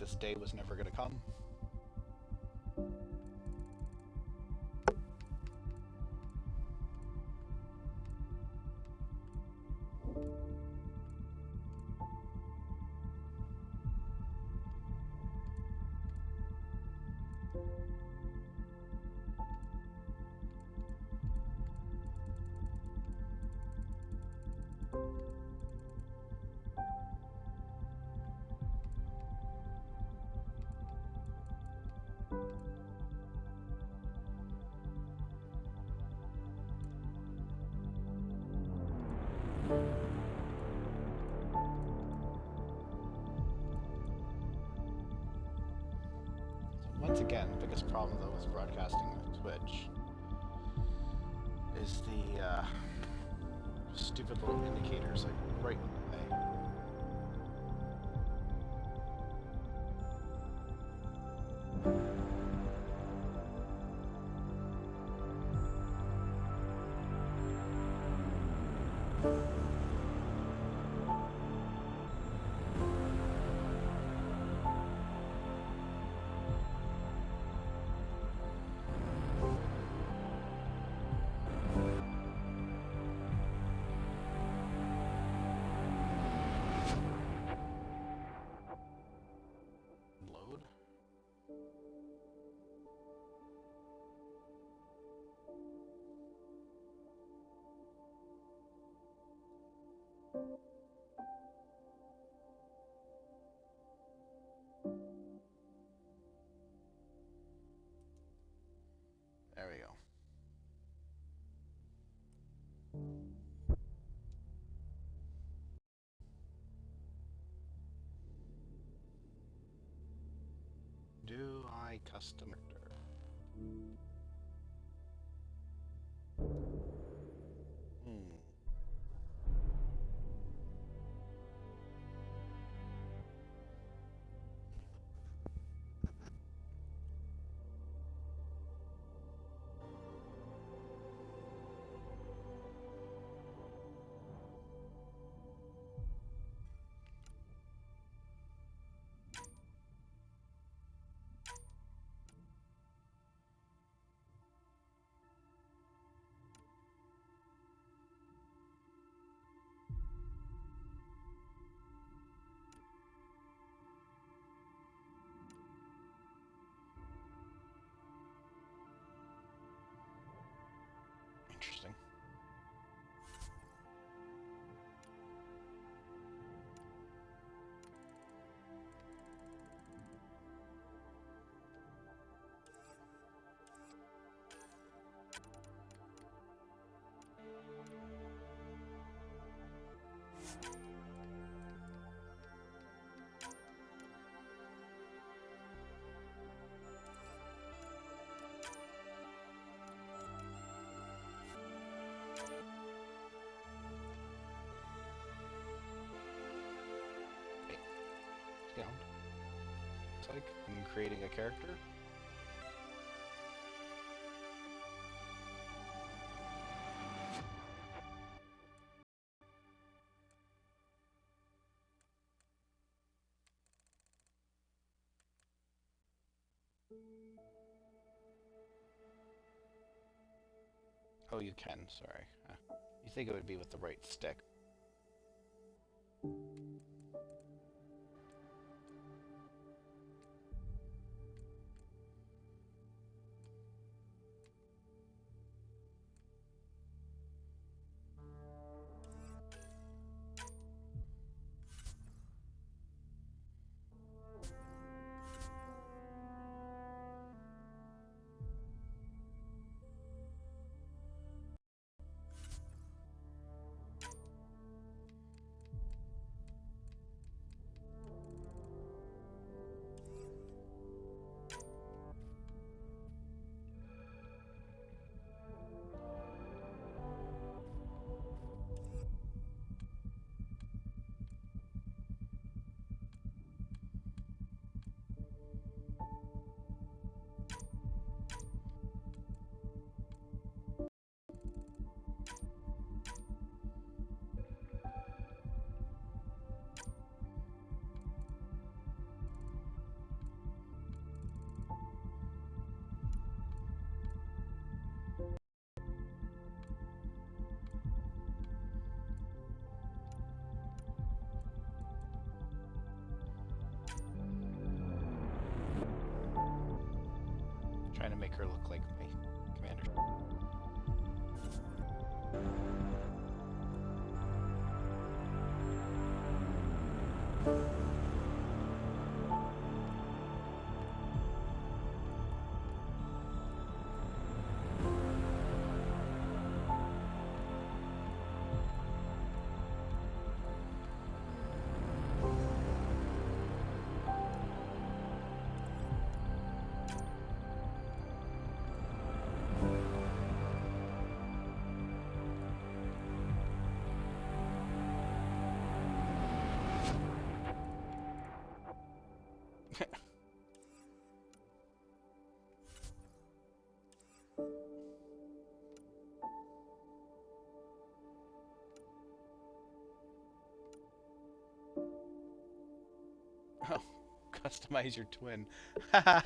this day was never going to come. Once again, the biggest problem though with broadcasting on Twitch is the stupid little indicators like right in the way. There we go. Do I custom render? Interesting. Down. Looks like I'm creating a character. Oh, you can, sorry. You think it would be with the right stick. Oh, customize your twin. uh,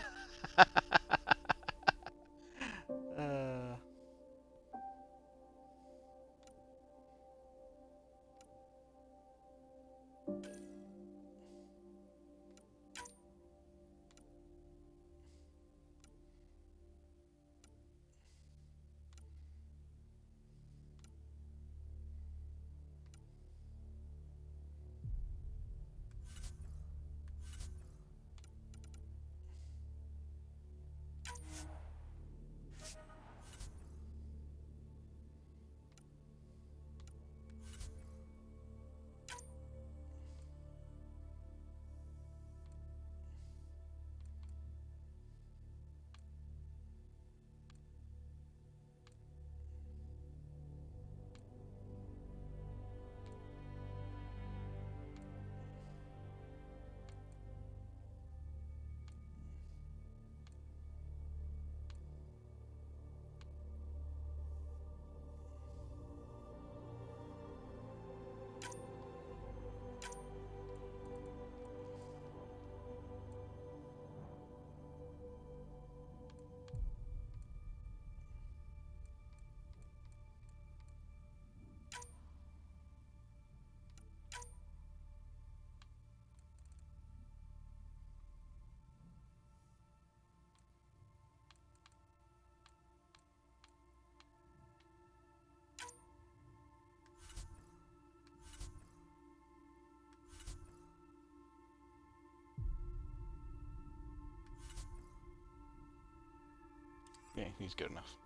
yeah, he's good enough.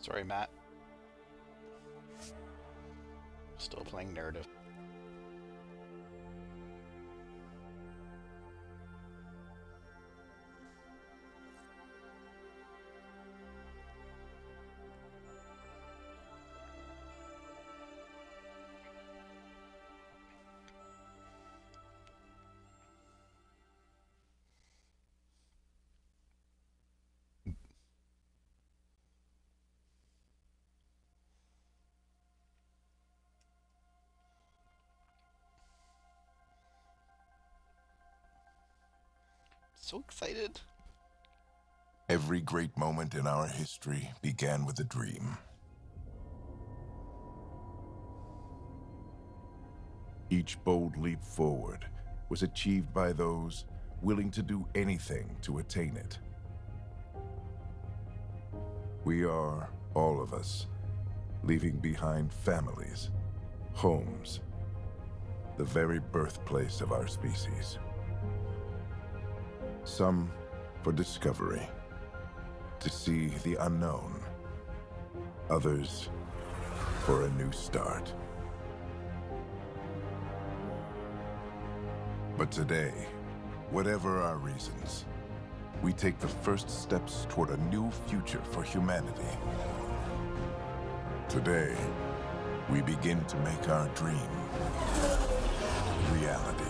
Sorry, Matt. Still playing narrative. So excited. Every great moment in our history began with a dream. Each bold leap forward was achieved by those willing to do anything to attain it. We are, all of us, leaving behind families, homes, the very birthplace of our species. Some for discovery, to see the unknown. Others for a new start. But today, whatever our reasons, we take the first steps toward a new future for humanity. Today, we begin to make our dream reality.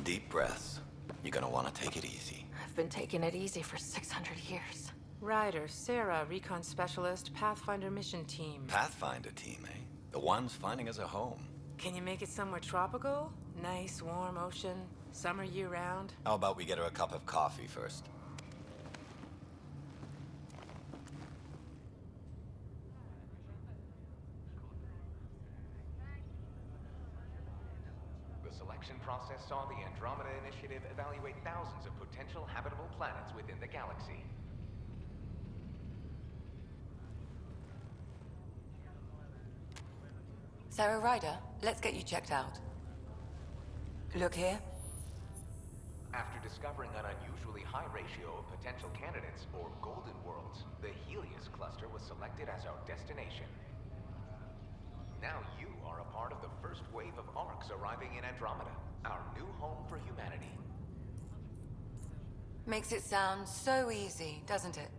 Deep breaths. You're gonna want to take it easy. I've been taking it easy for 600 years. Ryder, Sarah, Recon Specialist, Pathfinder Mission Team. Pathfinder team, eh? The ones finding us a home. Can you make it somewhere tropical? Nice, warm ocean, summer year-round? How about we get her a cup of coffee first? The selection process saw the Andromeda Initiative evaluate thousands of potential habitable planets within the galaxy. Sarah Ryder, let's get you checked out. Look here. After discovering an unusually high ratio of potential candidates, or golden worlds, the Helios cluster was selected as our destination. Now you are a part of the first wave of ARCs arriving in Andromeda, our new home for humanity. Makes it sound so easy, doesn't it?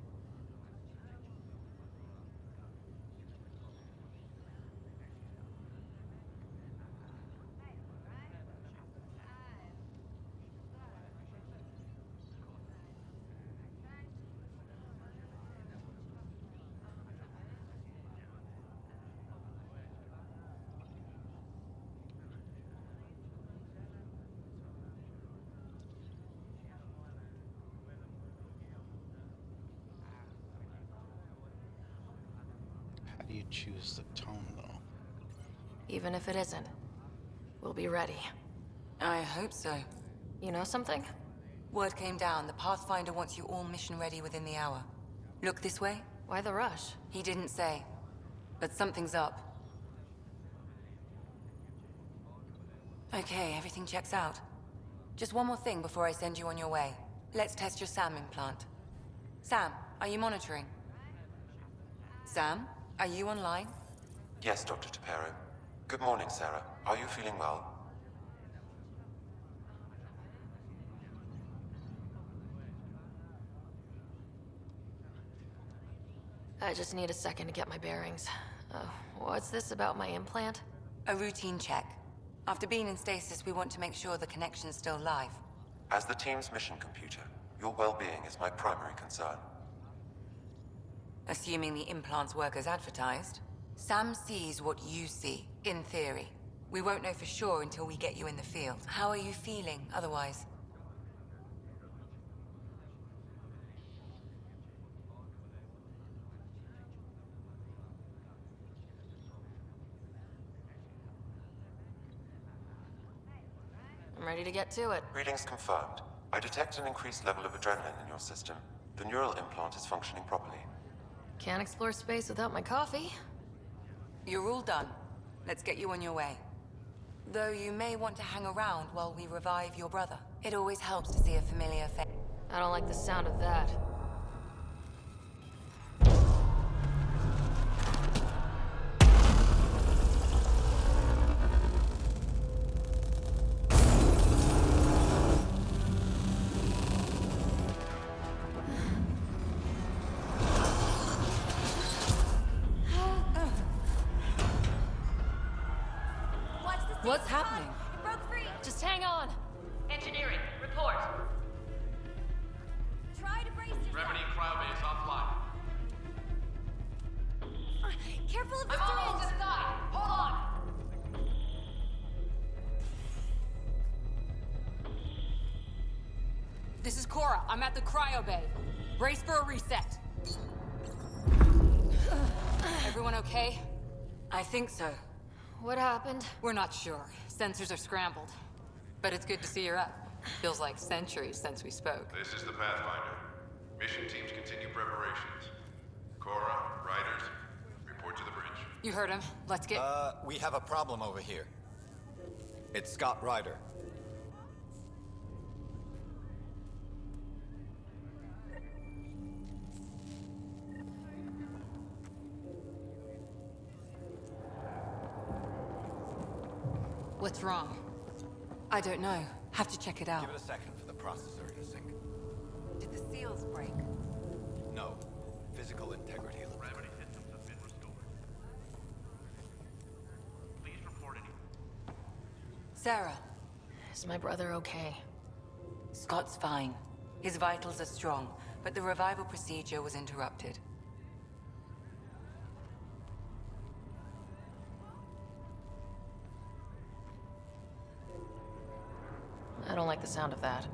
How do you choose the tone, though? Even if it isn't, we'll be ready. I hope so. You know something? Word came down, the Pathfinder wants you all mission ready within the hour. Look this way? Why the rush? He didn't say, but something's up. Okay, everything checks out. Just one more thing before I send you on your way. Let's test your SAM implant. Sam, are you monitoring? Sam, are you online? Yes, Dr. Tapero. Good morning, Sarah. Are you feeling well? I just need a second to get my bearings. What's this about my implant? A routine check. After being in stasis, we want to make sure the connection's still live. As the team's mission computer, your well-being is my primary concern. Assuming the implants work as advertised. Sam sees what you see, in theory. We won't know for sure until we get you in the field. How are you feeling, otherwise? I'm ready to get to it. Readings confirmed. I detect an increased level of adrenaline in your system. The neural implant is functioning properly. Can't explore space without my coffee. You're all done. Let's get you on your way. Though you may want to hang around while we revive your brother. It always helps to see a familiar face. I don't like the sound of that. What's happening? It broke free. Just hang on. Engineering, report. Try to brace yourself. Remedy cryobase offline. Careful of the I'm almost syringe. inside. Hold on. This is Cora. I'm at the cryo bay. Brace for a reset. Everyone okay? I think so. What happened? We're not sure. Sensors are scrambled. But it's good to see you're up. Feels like centuries since we spoke. This is the Pathfinder. Mission teams continue preparations. Cora, Riders, report to the bridge. You heard him. Let's get... We have a problem over here. It's Scott Ryder. What's wrong? I don't know. Have to check it out. Give it a second for the processor to sync. Did the seals break? No. Physical integrity looks Gravity systems have been restored. Please report any. Sarah, Is my brother okay? Scott's fine. His vitals are strong, but the revival procedure was interrupted. I don't like the sound of that.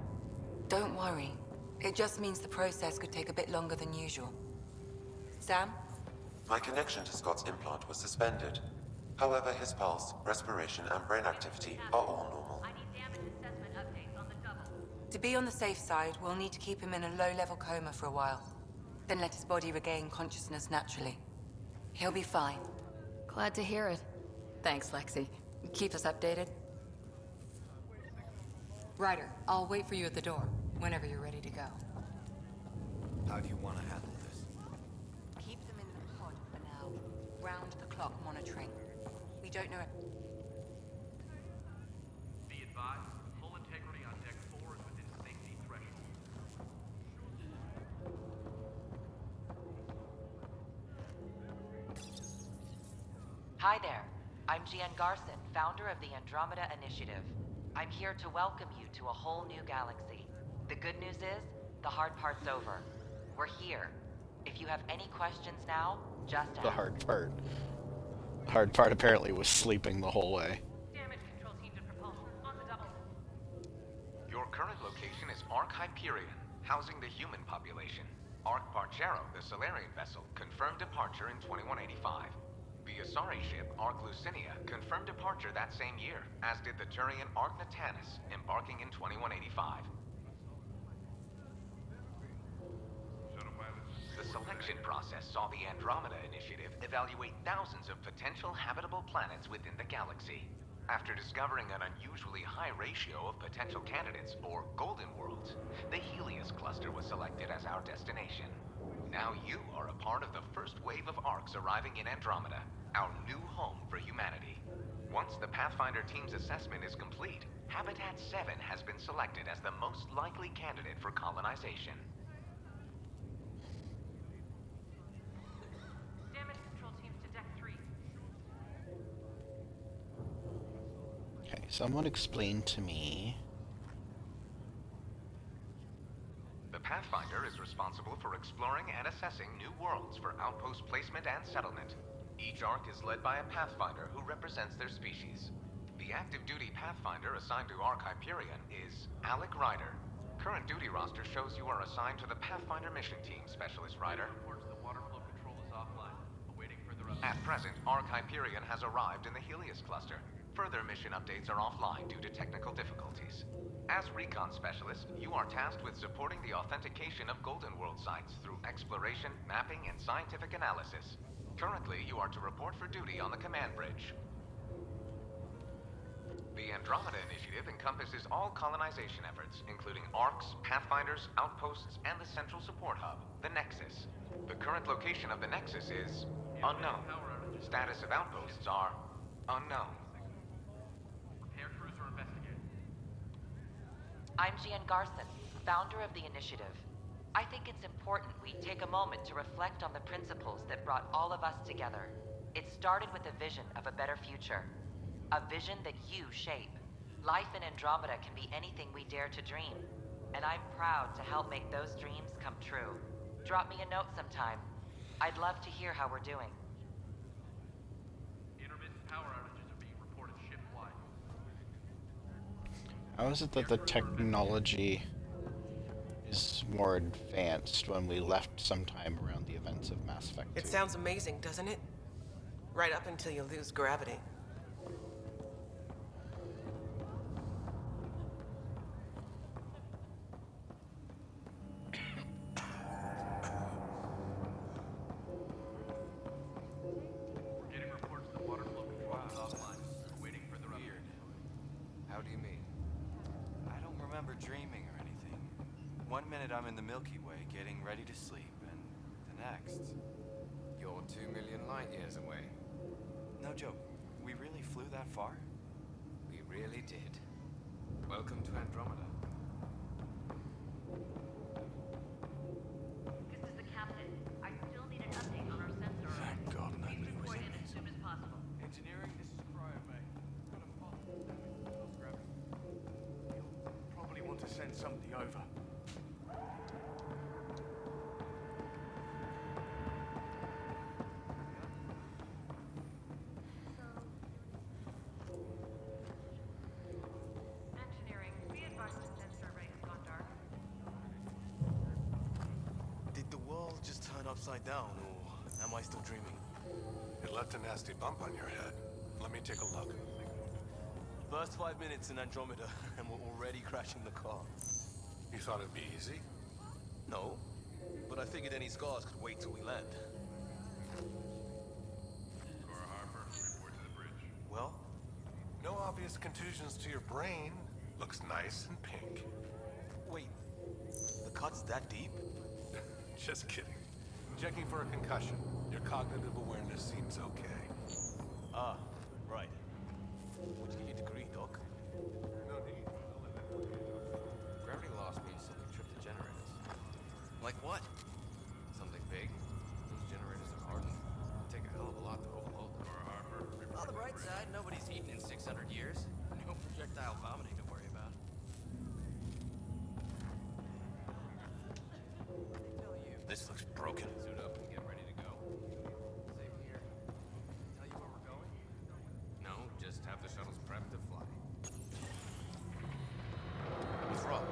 Don't worry. It just means the process could take a bit longer than usual. Sam? My connection to Scott's implant was suspended. However, his pulse, respiration, and brain activity are all normal. I need damage assessment updates on the double. To be on the safe side, we'll need to keep him in a low-level coma for a while. Then let his body regain consciousness naturally. He'll be fine. Glad to hear it. Thanks, Lexi. Keep us updated. Ryder, I'll wait for you at the door, whenever you're ready to go. How do you want to handle this? Keep them in the pod for now. Round-the-clock monitoring. We don't know if... Be advised, full integrity on deck 4 is within safety threshold. Hi there. I'm Glen Garson, founder of the Andromeda Initiative. I'm here to welcome you to a whole new galaxy. The good news is, the hard part's over. We're here. If you have any questions now, just ask. The hard part. The hard part apparently was sleeping the whole way. Damage control team to propulsion on the double. Your current location is Ark Hyperion, housing the human population. Ark Parchero, the Solarian vessel, confirmed departure in 2185. The Asari ship, Ark Lucinia, confirmed departure that same year, as did the Turian Ark Natanus, embarking in 2185. The selection process saw the Andromeda Initiative evaluate thousands of potential habitable planets within the galaxy. After discovering an unusually high ratio of potential candidates, or golden worlds, the Helios cluster was selected as our destination. Now you are a part of the first wave of Arks arriving in Andromeda, our new home for humanity. Once the Pathfinder team's assessment is complete, Habitat 7 has been selected as the most likely candidate for colonization. Damage control teams to deck 3. Okay, someone explain to me. The Pathfinder is responsible for exploring and assessing new worlds for outpost placement and settlement. Each Ark is led by a Pathfinder who represents their species. The active duty Pathfinder assigned to Ark Hyperion is Alec Ryder. Current duty roster shows you are assigned to the Pathfinder mission team, Specialist Ryder. Reports the water flow control is offline, awaiting further updates. At present, Ark Hyperion has arrived in the Helios cluster. Further mission updates are offline due to technical difficulties. As recon specialist, you are tasked with supporting the authentication of Golden World sites through exploration, mapping, and scientific analysis. Currently, you are to report for duty on the command bridge. The Andromeda Initiative encompasses all colonization efforts, including Arks, Pathfinders, outposts, and the central support hub, the Nexus. The current location of the Nexus is unknown. Status of outposts are unknown. Repair crews are investigating. I'm Glen Garson, founder of the Initiative. I think it's important we take a moment to reflect on the principles that brought all of us together. It started with a vision of a better future. A vision that you shape. Life in Andromeda can be anything we dare to dream. And I'm proud to help make those dreams come true. Drop me a note sometime. I'd love to hear how we're doing. Intermittent power outages are being reported ship-wide. How is it that the technology is more advanced when we left sometime around the events of Mass Effect 2? It sounds amazing, doesn't it? Right up until you lose gravity. We're getting reports the water flow control is offline, awaiting further updates. Weird. How do you mean? I don't remember dreaming or anything. One minute I'm in the Milky Way getting ready to sleep, and the next... You're 2 million light years away. No joke. We really flew that far? We really did. Welcome to Andromeda. This is the captain. I still need an update on our sensor. Thank God Please nobody was report in in as this. soon as possible. Engineering, this is Cryo, mate. Got a fault. Lost gravity. send somebody over. Engineering, be advised the sensor array has gone dark. Did the world just turn upside down, or am I still dreaming? It left a nasty bump on your head. Let me take a look. First 5 minutes in Andromeda, and we're already crashing the car. You thought it'd be easy? No, but I figured any scars could wait till we land. Cora Harper, report to the bridge. Well? No obvious contusions to your brain. Looks nice and pink. Wait, the cut's that deep? Just kidding. Checking for a concussion. Your cognitive awareness seems okay. Ah, right. What'd you get your degree, Doc? No need. Gravity loss means something tripped the generators. Like what? Something big? Those generators are hardened. It'd take a hell of a lot to overload them. Cora Harper, report On the to bright bridge. side, nobody's eaten in 600 years. No projectile vomiting to worry about. This looks broken. Suit up and get ready to go. Save here. Tell you where we're going? No, just have the shuttles prepped to fly. What's wrong?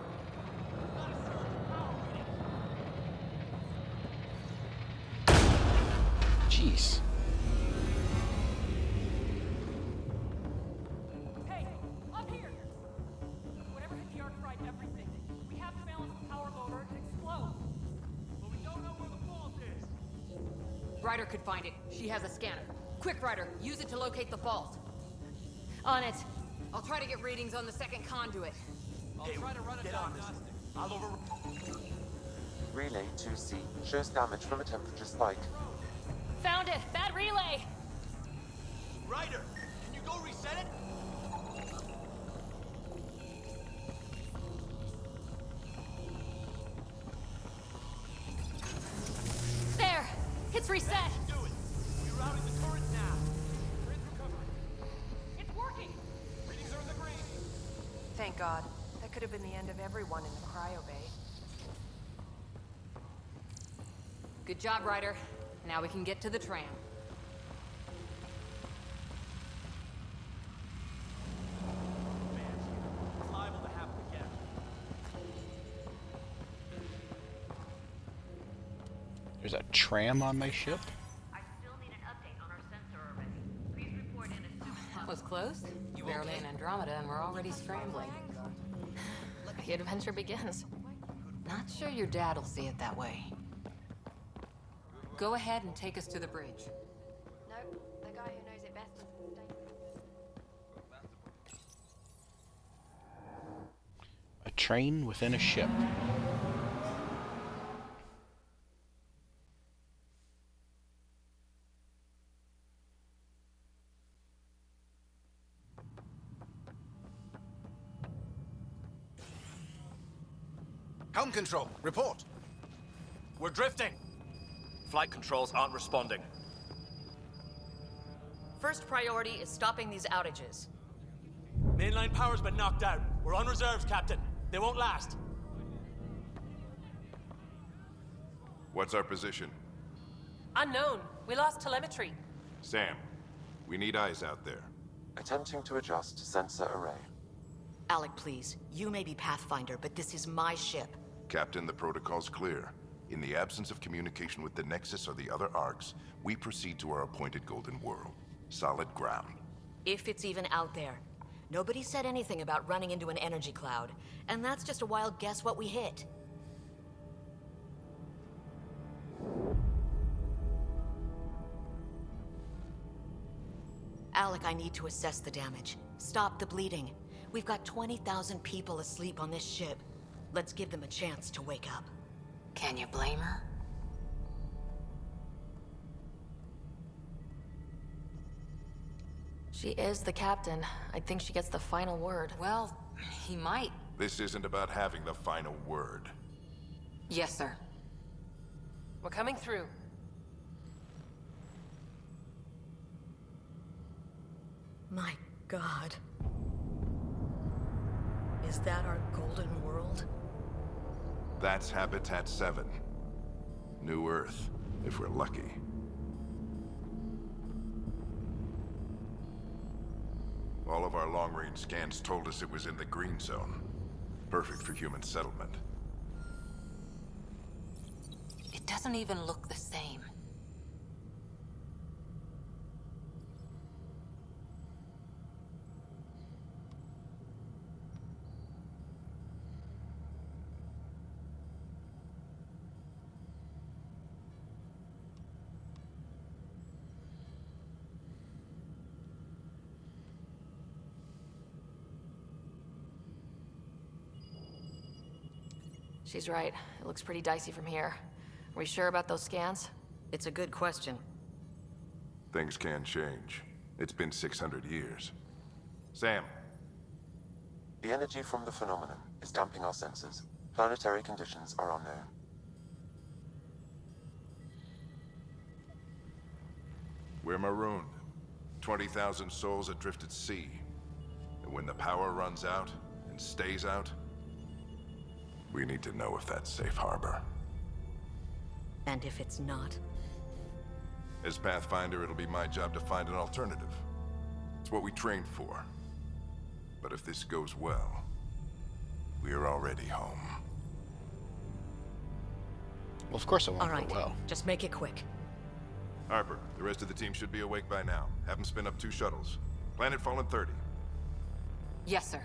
Jeez. Hey, up here! Whatever hit the arc fried everything. We have to balance the power load or it could explode. But we don't know where the fault is. Ryder could find it. She has a scanner. Quick, Ryder, use it to locate the fault. On it. I'll try to get readings on the second conduit. I'll try to run a diagnostic. I'll over... Relay 2C shows damage from a temperature spike. Found it! Bad relay! Ryder, can you go reset it? There! It's reset! Do it. We routed the turret now. Grid's recovering. It's working! Readings are in the green. Thank God. That could have been the end of everyone in the cryo bay. Good job, Ryder. Now we can get to the tram. It's liable to happen again. There's a tram on my ship? I still need an update on our sensor array. Please report in as soon as That was close. Barely in Andromeda, and we're already scrambling. The adventure begins. Not sure your dad'll see it that way. Go ahead and take us to the bridge. Nope, the guy who knows it best is dangerous. A train within a ship. Helm control, report. We're drifting. Flight controls aren't responding. First priority is stopping these outages. Mainline power's been knocked out. We're on reserves, Captain. They won't last. What's our position? Unknown. We lost telemetry. Sam, we need eyes out there. Attempting to adjust sensor array. Alec, please. You may be Pathfinder, but this is my ship. Captain, the protocol's clear. In the absence of communication with the Nexus or the other arcs, we proceed to our appointed Golden World. Solid ground. If it's even out there. Nobody said anything about running into an energy cloud, and that's just a wild guess what we hit. Alec, I need to assess the damage. Stop the bleeding. We've got 20,000 people asleep on this ship. Let's give them a chance to wake up. Can you blame her? She is the captain. I think she gets the final word. Well, he might. This isn't about having the final word. Yes, sir. We're coming through. My God. Is that our golden world? That's Habitat 7. New Earth, if we're lucky. All of our long-range scans told us it was in the green zone. Perfect for human settlement. It doesn't even look the same. She's right. It looks pretty dicey from here. Are we sure about those scans? It's a good question. Things can change. It's been 600 years. Sam. The energy from the phenomenon is damping our senses. Planetary conditions are unknown. We're marooned. 20,000 souls adrift at sea. And when the power runs out, and stays out, we need to know if that's safe harbor. And if it's not? As Pathfinder, it'll be my job to find an alternative. It's what we trained for. But if this goes well, we're already home. Well, of course it won't All right, go well. just make it quick. Harper, the rest of the team should be awake by now. Have them spin up 2 shuttles. Planet Fallen 30. Yes, sir.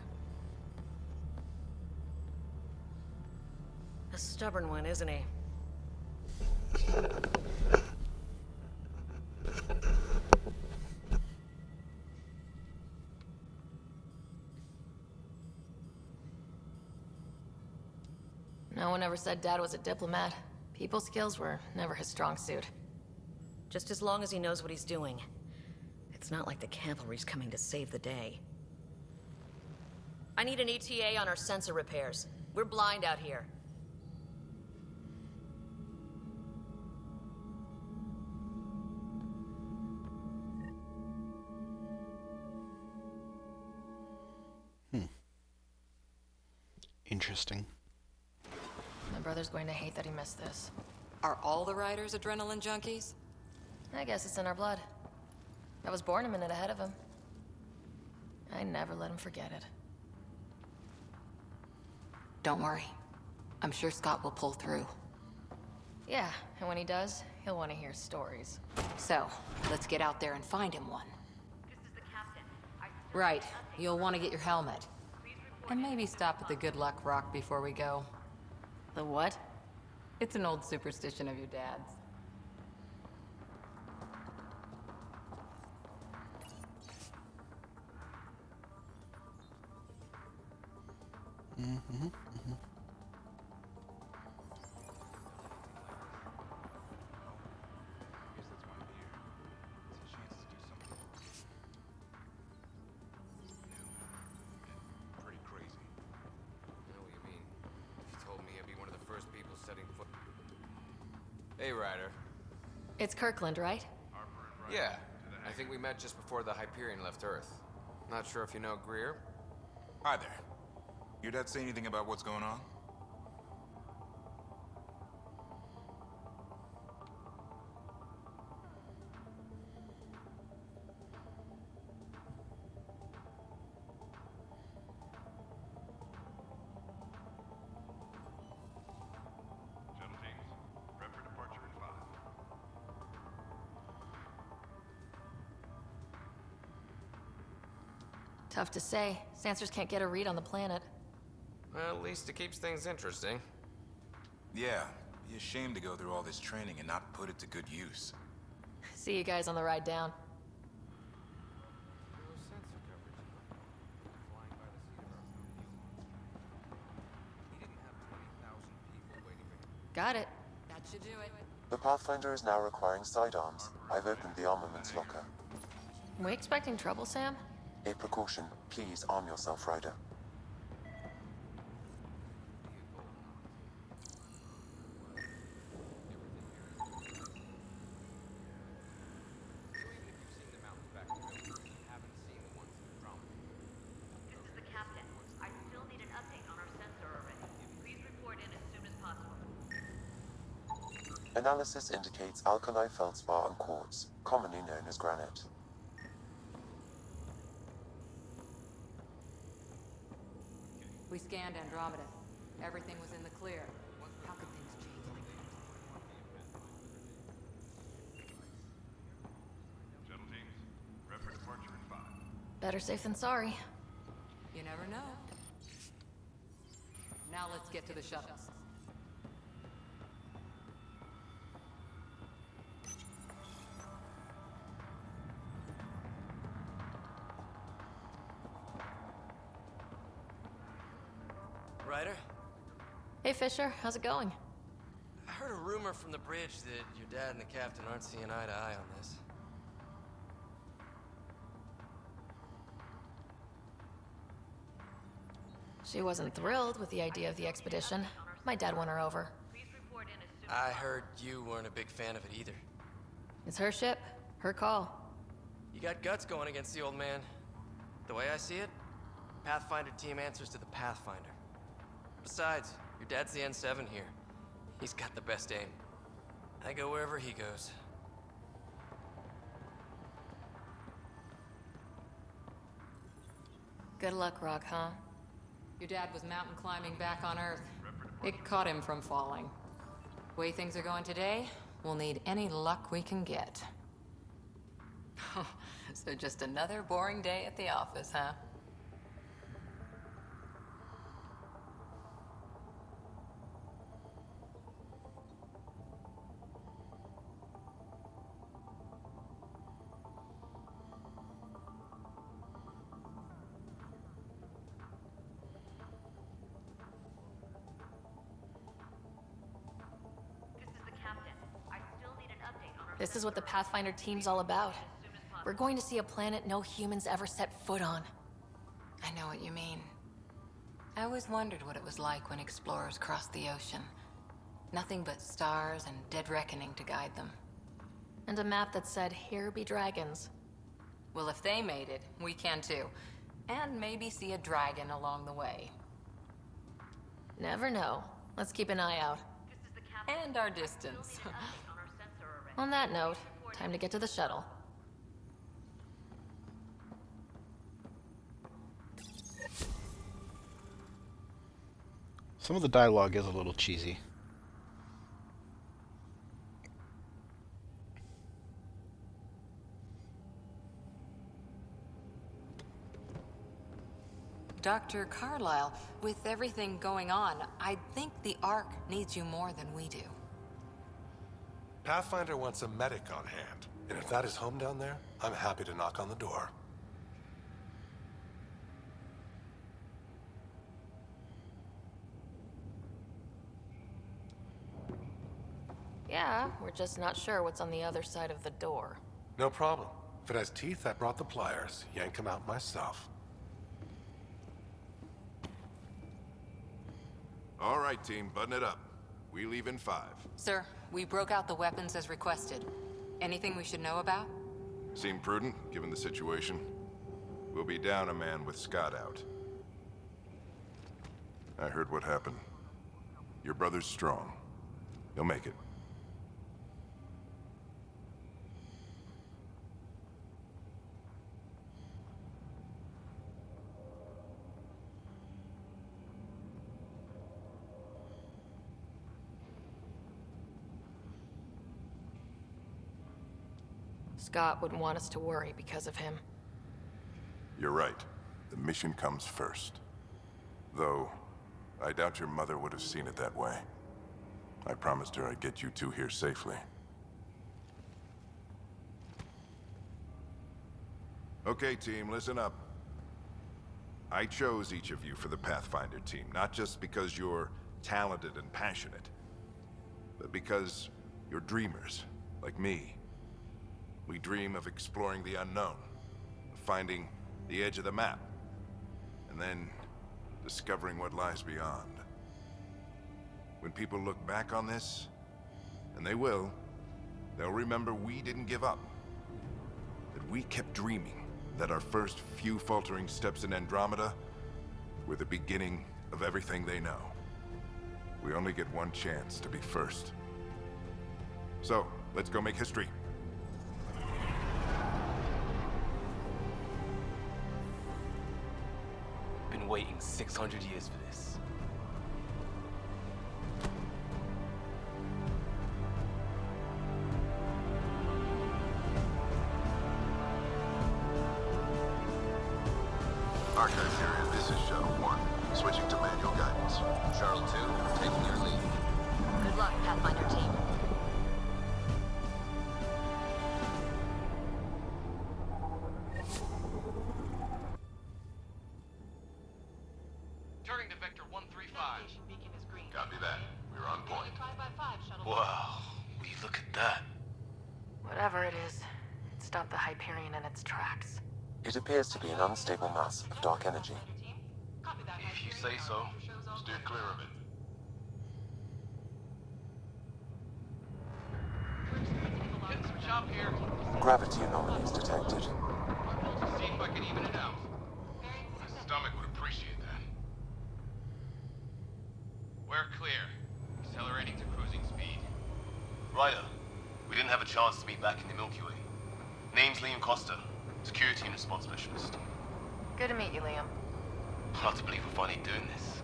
A stubborn one, isn't he? No one ever said Dad was a diplomat. People skills were never his strong suit. Just as long as he knows what he's doing. It's not like the cavalry's coming to save the day. I need an ETA on our sensor repairs. We're blind out here. Interesting. My brother's going to hate that he missed this. Are all the riders adrenaline junkies? I guess it's in our blood. I was born a minute ahead of him. I never let him forget it. Don't worry. I'm sure Scott will pull through. Yeah, and when he does, he'll want to hear stories. So, let's get out there and find him one. Right. You'll want to get your helmet. And maybe stop at the Good Luck Rock before we go. The what? It's an old superstition of your dad's. Pretty crazy. I know what you mean. If you told me I'd be one of the first people setting foot. Hey, Ryder. It's Kirkland, right? Yeah. I think we met just before the Hyperion left Earth. Not sure if you know Greer. Hi there. Your dad say anything about what's going on? Shuttle teams, prep for departure in 5. Tough to say. Sensors can't get a read on the planet. Well, at least it keeps things interesting. Yeah, be ashamed to go through all this training and not put it to good use. See you guys on the ride down. Got it. That should do it. The Pathfinder is now requiring sidearms. I've opened the armaments locker. We expecting trouble, Sam? A precaution. Please arm yourself, Ryder. This is the captain. I still need an Analysis indicates alkali feldspar and quartz, commonly known as granite. We scanned Andromeda. Everything was in the clear. How could things change like that? Shuttle teams, prep for departure in 5. Better safe than sorry. You never know. Now let's get to the shuttles. Ryder? Hey, Fisher. How's it going? I heard a rumor from the bridge that your dad and the captain aren't seeing eye to eye on this. She wasn't thrilled with the idea of the expedition. My dad won her over. I heard you weren't a big fan of it either. It's her ship, her call. You got guts going against the old man. The way I see it, Pathfinder team answers to the Pathfinder. Besides, your dad's the N7 here. He's got the best aim. I go wherever he goes. Good luck, Rock, huh? Your dad was mountain climbing back on Earth. It caught him from falling. Way things are going today, we'll need any luck we can get. So just another boring day at the office, huh? This is what the Pathfinder team's all about. We're going to see a planet no humans ever set foot on. I know what you mean. I always wondered what it was like when explorers crossed the ocean. Nothing but stars and dead reckoning to guide them. And a map that said, "Here be dragons." Well, if they made it, we can too. And maybe see a dragon along the way. Never know. Let's keep an eye out. And our distance. On that note, time to get to the shuttle. Some of the dialogue is a little cheesy. Dr. Carlyle, with everything going on, I think the Ark needs you more than we do. Pathfinder wants a medic on hand, and if that is home down there, I'm happy to knock on the door. Yeah, we're just not sure what's on the other side of the door. No problem. If it has teeth, I brought the pliers. Yank them out myself. All right, team, button it up. We leave in 5. Sir, we broke out the weapons as requested. Anything we should know about? Seem prudent, given the situation. We'll be down a man with Scott out. I heard what happened. Your brother's strong. He'll make it. Scott wouldn't want us to worry because of him. You're right. The mission comes first. Though, I doubt your mother would have seen it that way. I promised her I'd get you two here safely. Okay, team, listen up. I chose each of you for the Pathfinder team, not just because you're talented and passionate, but because you're dreamers, like me. We dream of exploring the unknown, of finding the edge of the map, and then discovering what lies beyond. When people look back on this, and they will, they'll remember we didn't give up. That we kept dreaming, that our first few faltering steps in Andromeda were the beginning of everything they know. We only get one chance to be first. So, let's go make history. Been waiting 600 years for this. Archive area, this is Shuttle 1. Switching to manual guidance. Shuttle 2, taking your lead. Good luck, Pathfinder team. Turning to Vector 135. Copy that. We're on point. Wow, will you look at that? Whatever it is, it stopped the Hyperion in its tracks. It appears to be an unstable mass of dark energy. If you say so. Steer clear of it. Getting some chop here. Gravity anomalies detected. See if I can even it out. My stomach would appreciate that. We're clear. Accelerating to cruising speed. Ryder, we didn't have a chance to meet back in the Milky Way. Name's Liam Costa, Security and Response Specialist. Good to meet you, Liam. Hard to believe we're finally doing this.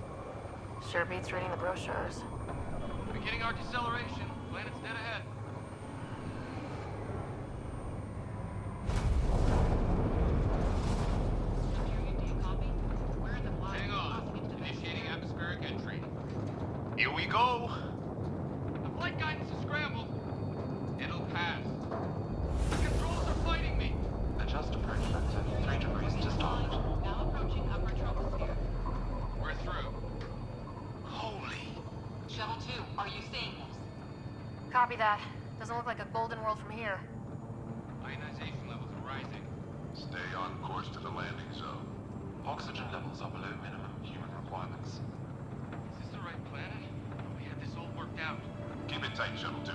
Sure beats reading the brochures. Beginning our deceleration. Planet's dead ahead. Hang on. Initiating atmospheric entry. Here we go! The flight guidance is scrambled. It'll pass. The controls are fighting me. Adjust approach vector 3 degrees to start. Now approaching upper troposphere. We're through. Holy. Shuttle 2, are you seeing this? Copy that. Doesn't look like a golden world from here. Ionization levels are rising. Stay on course to the landing zone. Oxygen levels are below minimum human requirements. Is this the right planet? We had this all worked out. Keep it tight, Shuttle 2.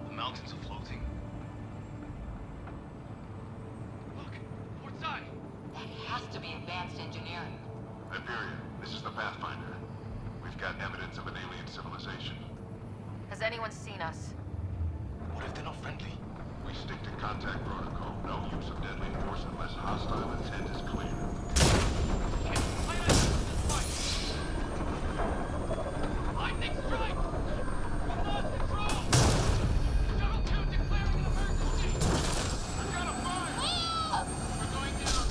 The mountains are floating. Look, port side. That has to be advanced engineering. Hyperion, this is the Pathfinder. We've got evidence of an alien civilization. Has anyone seen us? What if they're not friendly? We stick to contact protocol. No use of deadly force unless hostile intent is clear. Lightning strike! We lost control! Shuttle 2 declaring an emergency! I've got a fire! We're going down!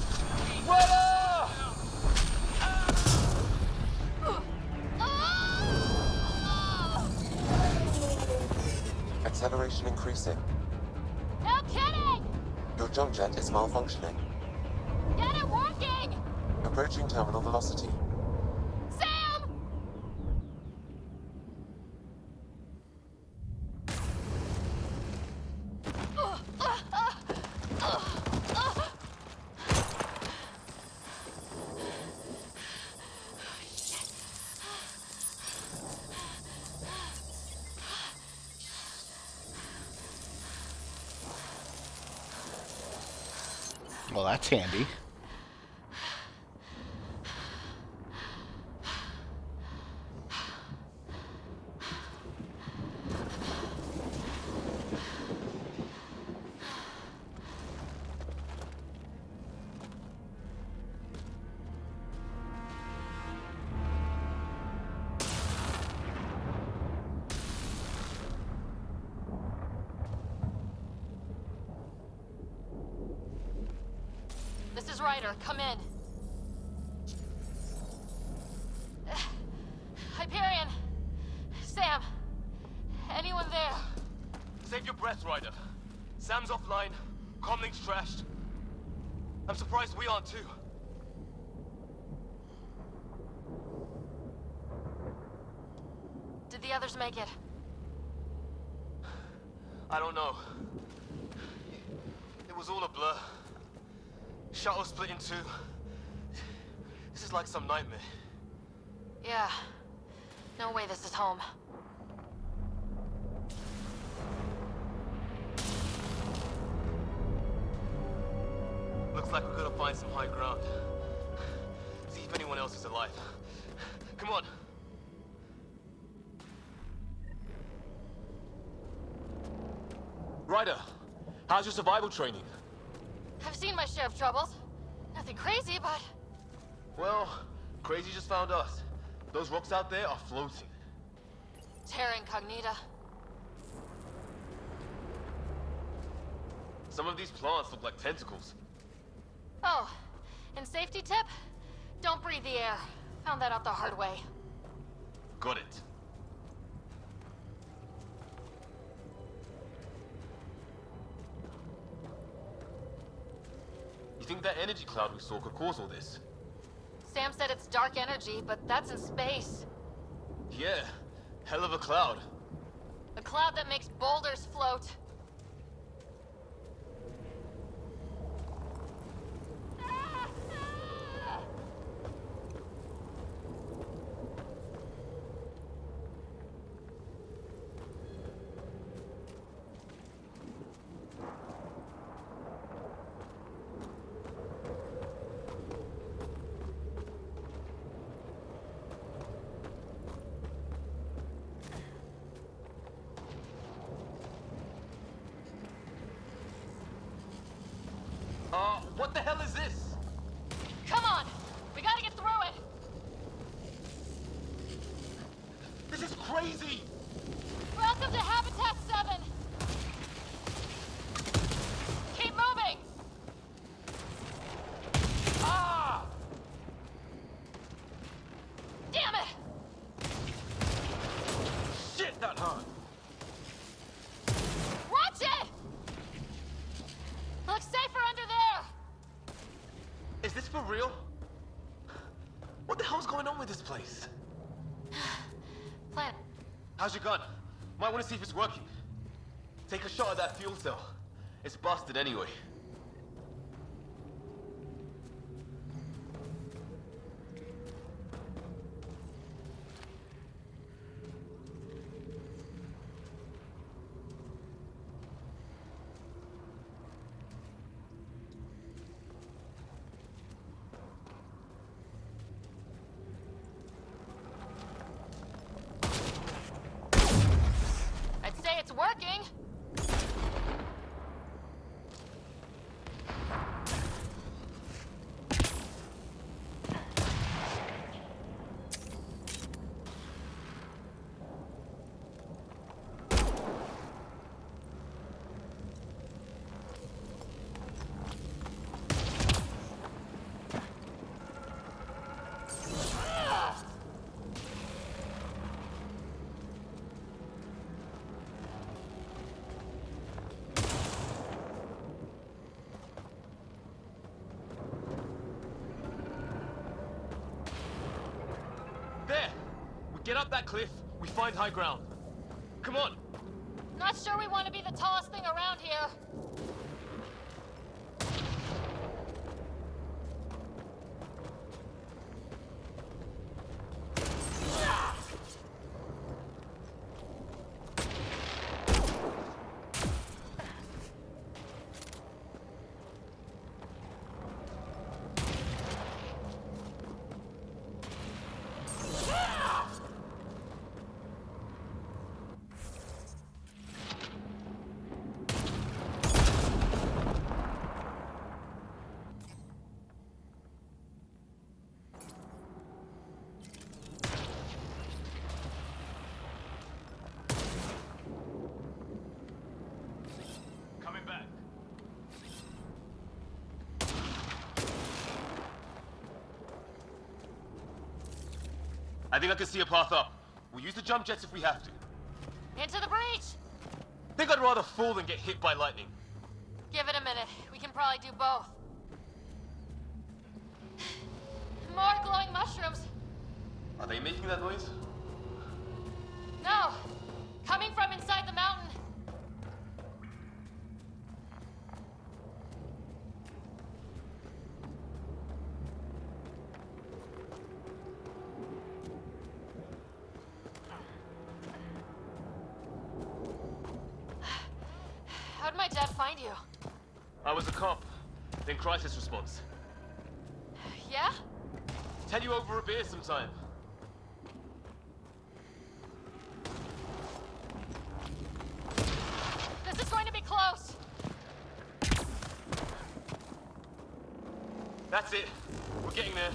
Acceleration increasing. No kidding! Your jump jet is malfunctioning. Get it working! Approaching terminal velocity. Sam! Well, that's handy. This is Ryder. Come in. Hyperion! Sam! Anyone there? Save your breath, Ryder. Sam's offline. Comlink's trashed. I'm surprised we aren't too. Did the others make it? I don't know. It was all a blur. Shuttle split in two. This is like some nightmare. Yeah. No way this is home. Looks like we're gonna find some high ground. See if anyone else is alive. Come on. Ryder, how's your survival training? I've seen my share of troubles. Nothing crazy, but... Well, Crazy just found us. Those rocks out there are floating. Terra Incognita. Some of these plants look like tentacles. Oh, and safety tip? Don't breathe the air. Found that out the hard way. Got it. You think that energy cloud we saw could cause all this? Sam said it's dark energy, but that's in space. Yeah, hell of a cloud. A cloud that makes boulders float. What the hell is this? Come on! We gotta get through it! This is crazy! Welcome to Habitat 7! Keep moving! Ah! Damn it! Shit, that hurt! Watch it! Looks safer under there! Is this for real? What the hell's going on with this place? Plan. How's your gun? Might want to see if it's working. Take a shot at that fuel cell. It's busted anyway. I'd say it's working. There! We get up that cliff, we find high ground. Come on! Not sure we want to be the tallest thing around here. Coming back. I think I can see a path up. We'll use the jump jets if we have to. Into the breach! Think I'd rather fall than get hit by lightning. Give it a minute. We can probably do both. More glowing mushrooms. Are they making that noise? No. Coming from inside the mountain. How'd my dad find you? I was a cop, then crisis response. Yeah? Tell you over a beer sometime. This is going to be close! That's it. We're getting there.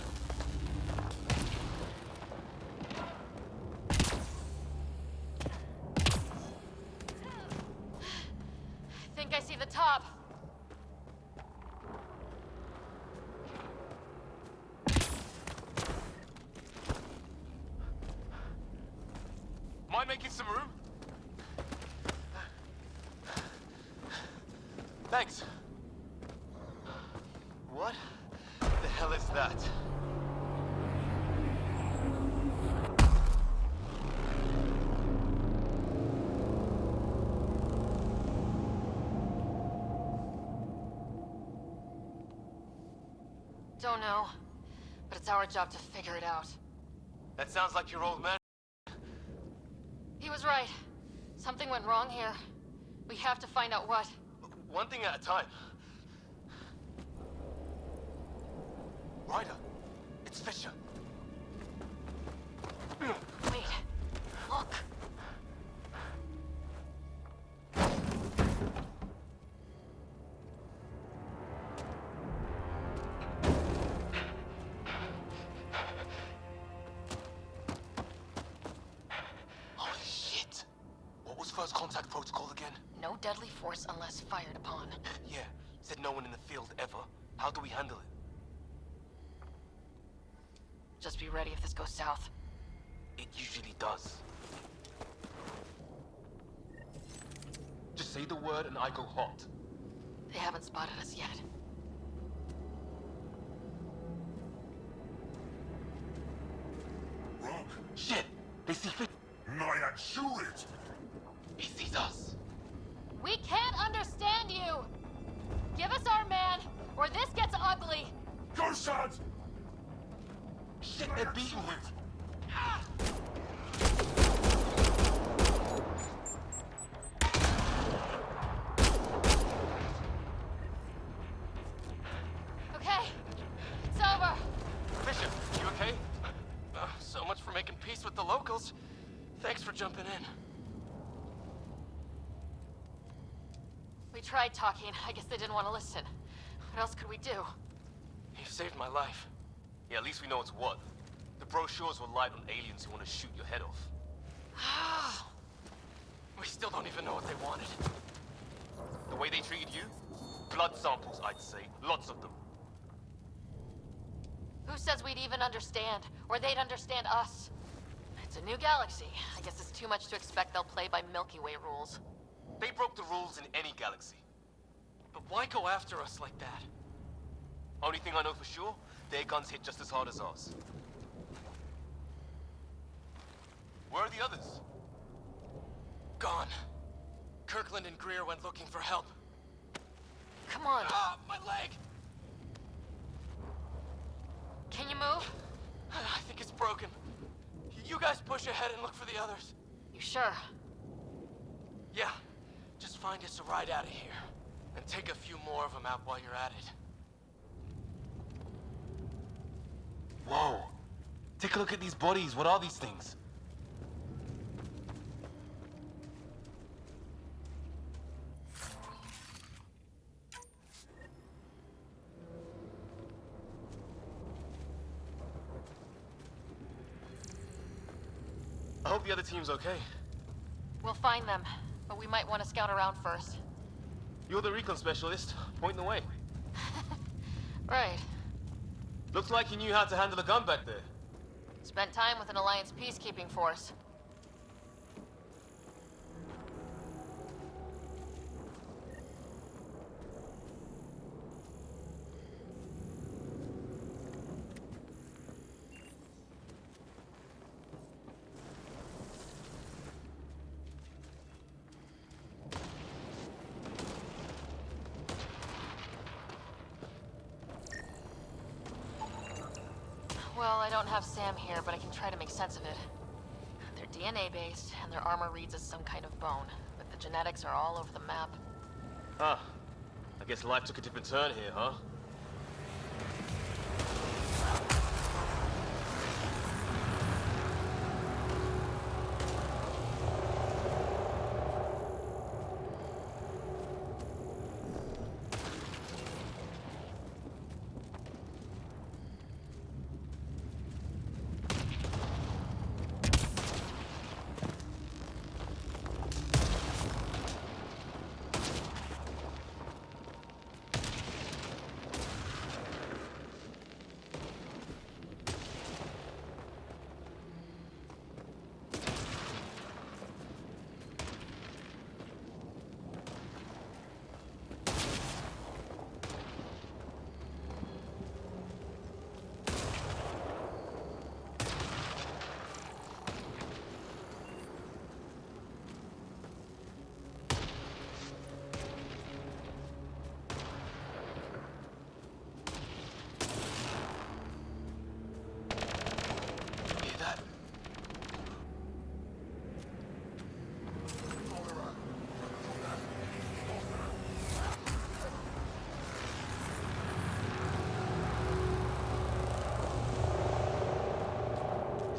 I think I see the top. Mind making some room? Thanks. What the hell is that? Don't know, but it's our job to figure it out. That sounds like your old man. He was right. Something went wrong here. We have to find out what. One thing at a time. Ryder, it's Fisher. Wait, look. Holy shit! What was first contact protocol again? No deadly force unless fired upon. Yeah, said no one in the field ever. How do we handle it? Just be ready if this goes south. It usually does. Just say the word and I go hot. They haven't spotted us yet. Wrong. Shit! They see Fisher. Naya, shoot it! He sees us. We can't understand you! Give us our man, or this gets ugly! Go, Shad! Shit, they're beating him. Okay, it's over. Fisher, you okay? So much for making peace with the locals. Thanks for jumping in. We tried talking. I guess they didn't want to listen. What else could we do? You saved my life. Yeah, at least we know it's what. The brochures were light on aliens who want to shoot your head off. We still don't even know what they wanted. The way they treated you? Blood samples, I'd say. Lots of them. Who says we'd even understand? Or they'd understand us? It's a new galaxy. I guess it's too much to expect they'll play by Milky Way rules. They broke the rules in any galaxy. But why go after us like that? Only thing I know for sure, their guns hit just as hard as ours. Where are the others? Gone. Kirkland and Greer went looking for help. Come on. Ah, my leg! Can you move? I think it's broken. You guys push ahead and look for the others. You sure? Yeah. Just find us a ride out of here. And take a few more of them out while you're at it. Whoa. Take a look at these bodies. What are these things? I hope the other team's okay. We'll find them, but we might want to scout around first. You're the recon specialist. Point the way. Right. Looks like you knew how to handle a gun back there. Spent time with an Alliance peacekeeping force. Well, I don't have Sam here, but I can try to make sense of it. They're DNA-based, and their armor reads as some kind of bone, but the genetics are all over the map. Ah, I guess life took a different turn here, huh?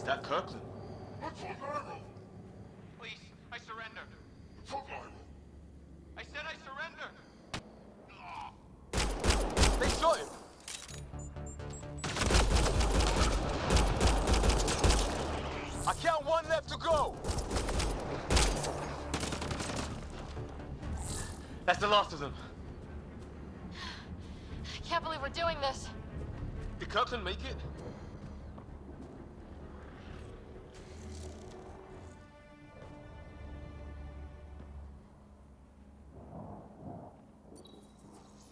that Kirkland? Please, I surrender. I said I surrender. They shot him! I count one left to go! That's the last of them. I can't believe we're doing this. Did Kirkland make it?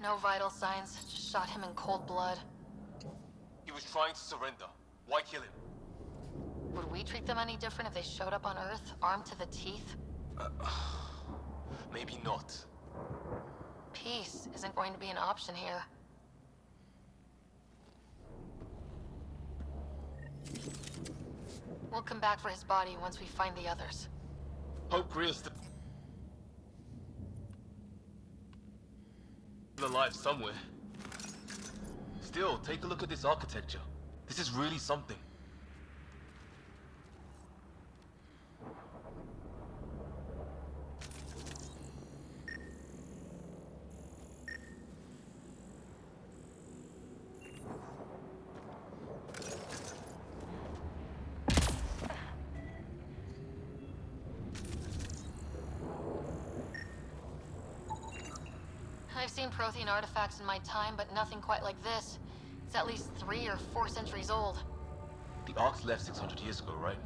No vital signs, just shot him in cold blood. He was trying to surrender. Why kill him? Would we treat them any different if they showed up on Earth, armed to the teeth? Maybe not. Peace isn't going to be an option here. We'll come back for his body once we find the others. Hope Greer's still alive somewhere. Still, take a look at this architecture. This is really something. I've seen Prothean artifacts in my time, but nothing quite like this. It's at least 3 or 4 centuries old. The Ark's left 600 years ago, right?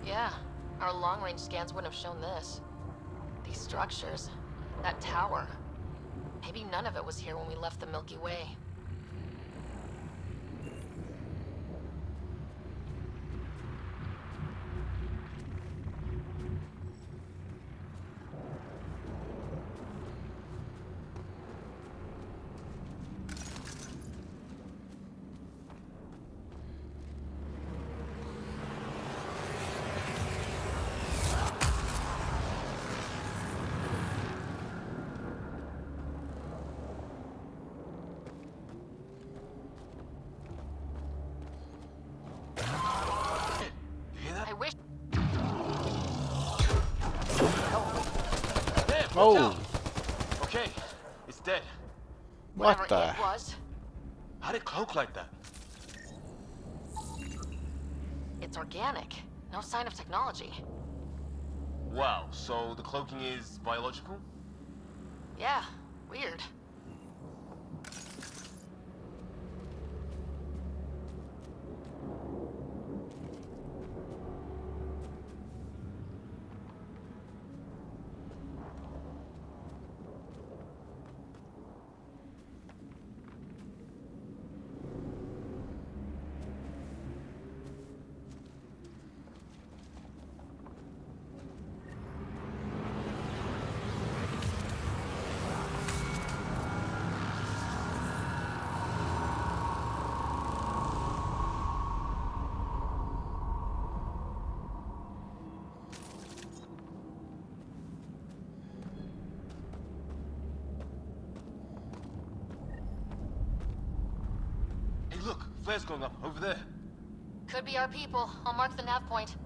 Yeah, our long-range scans wouldn't have shown this. These structures, that tower. Maybe none of it was here when we left the Milky Way. Oh! Okay, it's dead. What the? It was. How'd it cloak like that? It's organic. No sign of technology. Wow, so the cloaking is biological? Yeah, weird. Look, flares going up over there. Could be our people. I'll mark the nav point.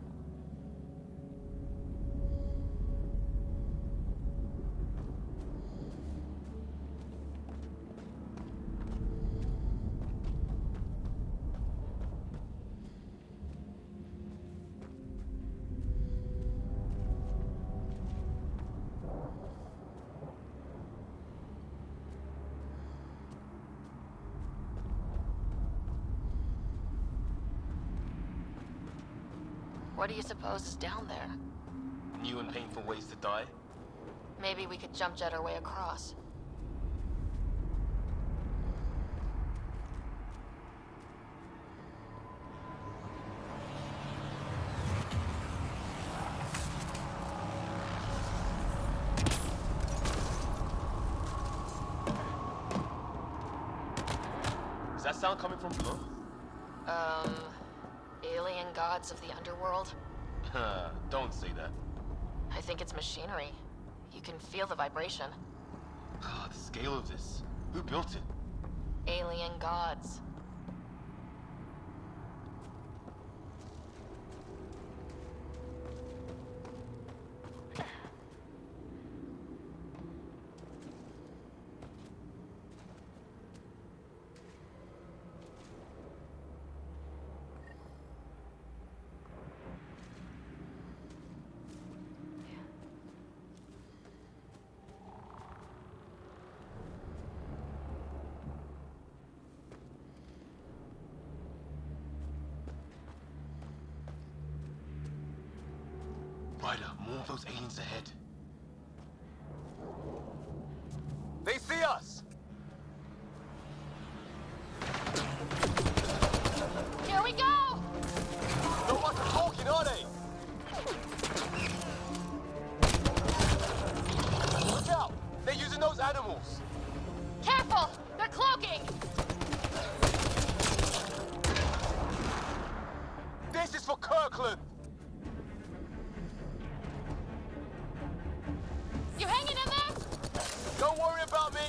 What do you suppose is down there? New and painful ways to die? Maybe we could jump jet our way across. Is that sound coming from below? Alien gods of the underworld? Don't say that. I think it's machinery. You can feel the vibration. The scale of this. Who built it? Alien gods. Ryder, more of those aliens ahead. They see us! Here we go! No one's talking, are they? Look out! They're using those animals! Careful! They're cloaking! This is for Kirkland! You hanging in there? Don't worry about me!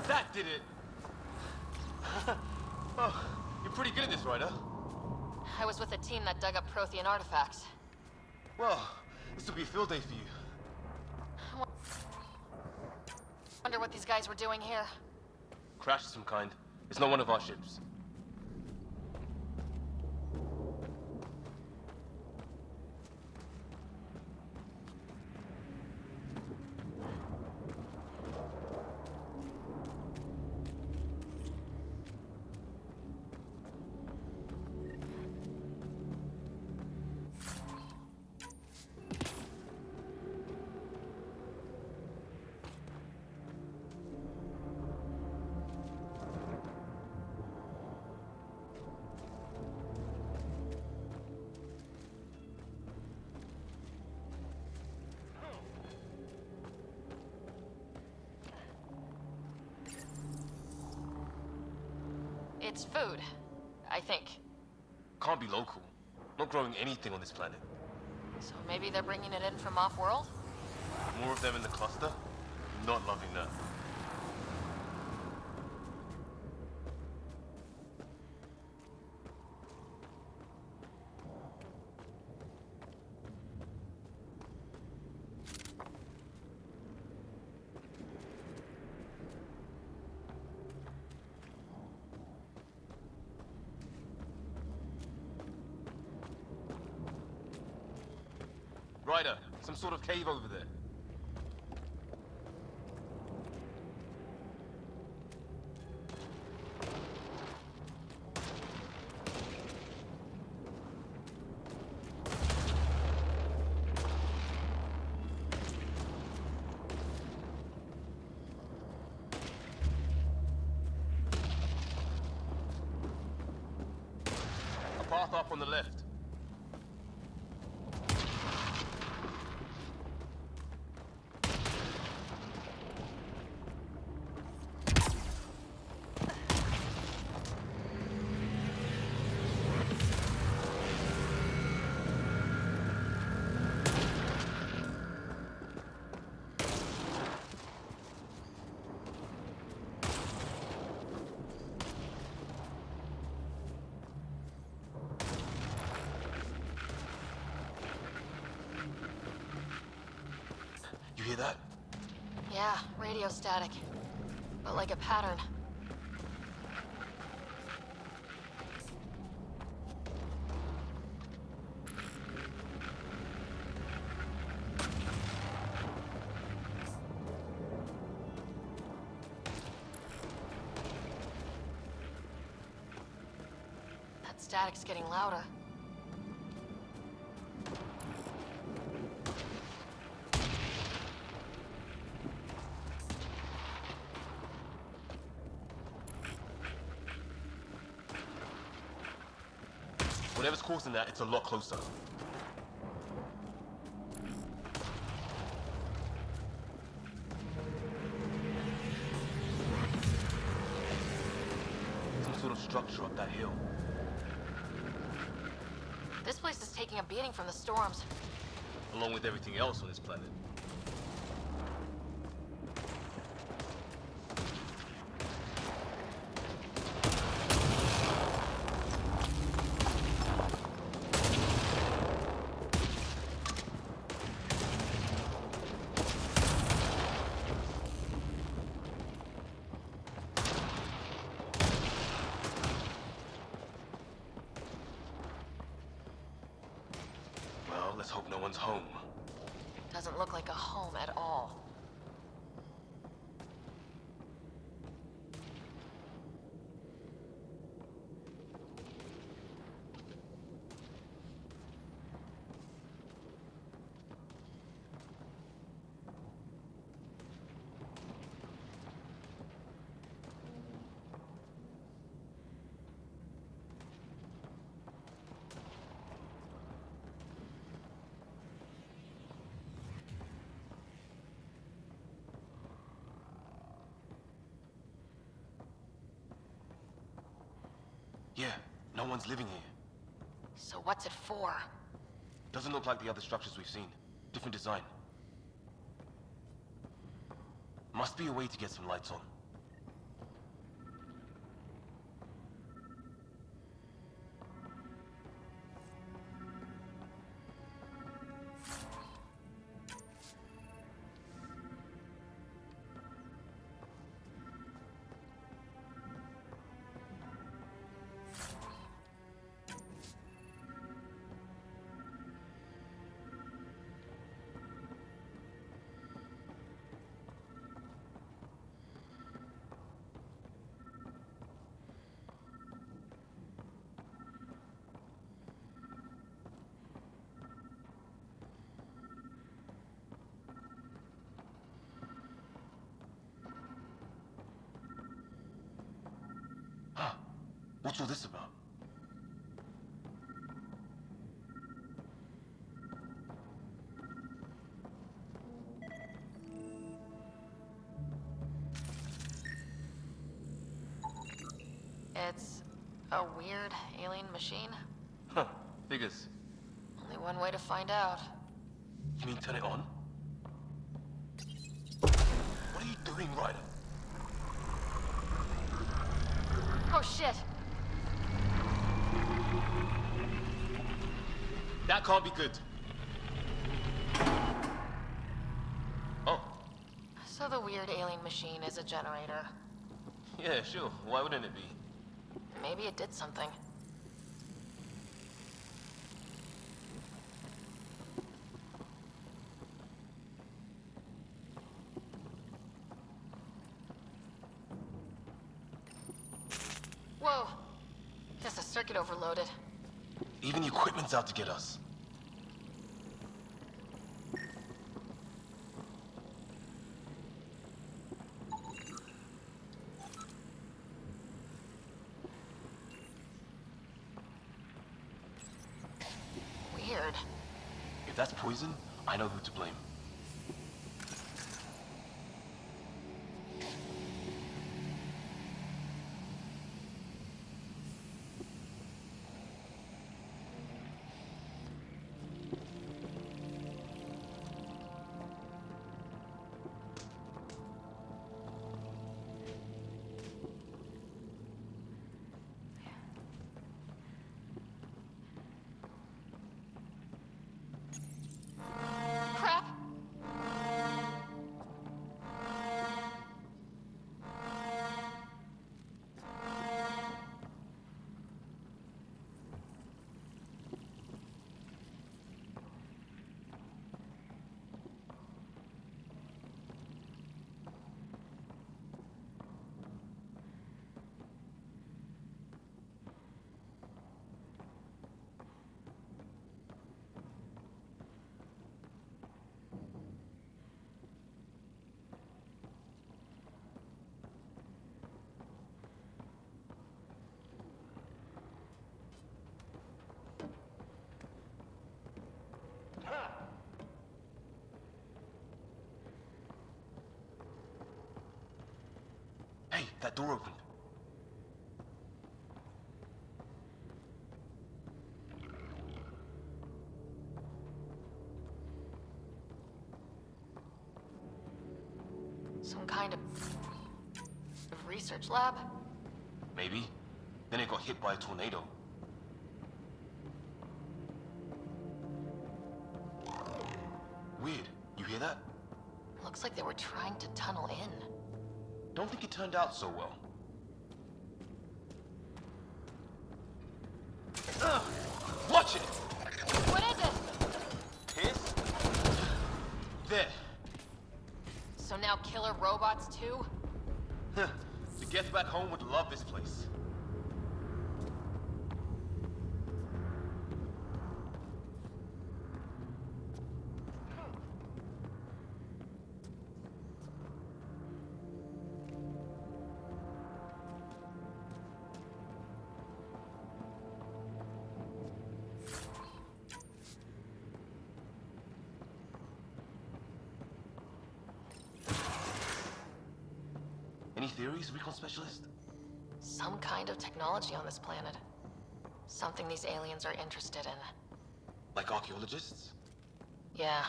That did it! Oh, you're pretty good at this, Ryder. I was with a team that dug up Prothean artifacts. Well, this will be a field day for you. Wonder what these guys were doing here. Crash of some kind. It's not one of our ships. It's food, I think. Can't be local. Not growing anything on this planet. So maybe they're bringing it in from off-world? More of them in the cluster? Not loving that. Ryder, some sort of cave over there. A path up on the left. You hear that? Yeah, radio static. But like a pattern. That static's getting louder. Whatever's causing that, it's a lot closer. Some sort of structure up that hill. This place is taking taking a beating from the storms. Along with everything else on this planet. Well, let's hope no one's home. Doesn't look like a home at all. Yeah, no one's living here. So what's it for? Doesn't look like the other structures we've seen. Different design. Must be a way to get some lights on. Huh. What's all this about? It's a weird alien machine. Huh. Figures. Only one way to find out. You mean turn it on? What are you doing, Ryder? Oh shit! That can't be good. Oh. So the weird alien machine is a generator. Yeah, sure. Why wouldn't it be? Maybe it did something. Whoa! Guess the circuit overloaded. Even the equipment's out to get us. Weird. If that's poison, I know who to blame. Crap! Hey, that door opened. kind of research lab? Maybe. Then it got hit by a tornado. Weird. You hear that? Looks like they were trying to tunnel in. Don't think it turned out so well. Watch it! What is it? His? There. So now killer robots too? Huh. The Geth back home would love this place. Any theories, recon specialist? Some kind of technology on this planet. Something these aliens are interested in. Like archaeologists? Yeah,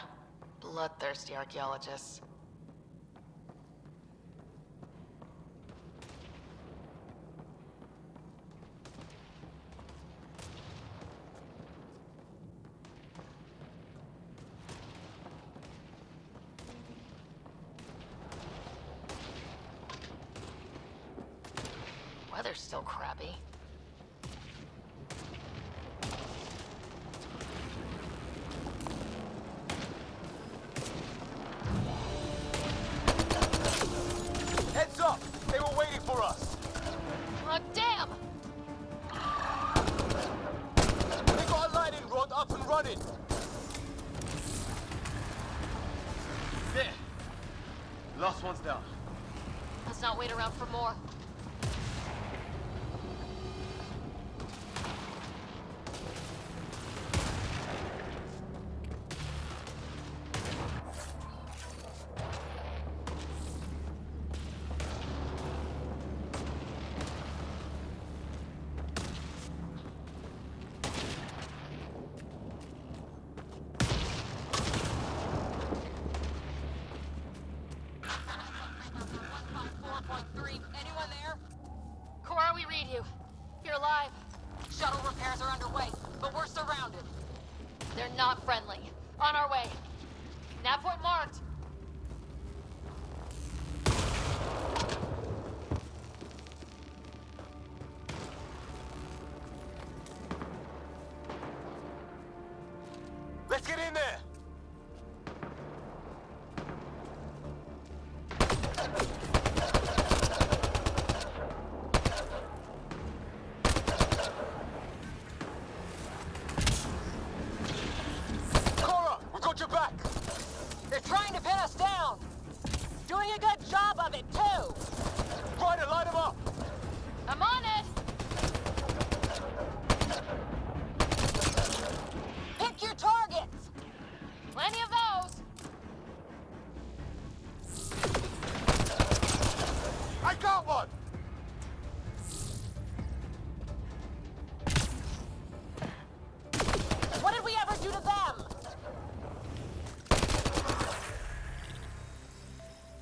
bloodthirsty archaeologists. Weather's still crappy. Heads up! They were waiting for us! Oh, damn! They got a lightning rod up and running! There! Last one's down. Let's not wait around for more. Anyone there? Cora, we read you. You're alive. Shuttle repairs are underway, but we're surrounded. They're not friendly. On our way. Nav point marked. Let's get in there! Cora, we got your back! They're trying to pin us down. Doing a good job of it, too. Ryder, light him up! I'm on it! Pick your targets. Plenty of those! I got one! What did we ever do to them?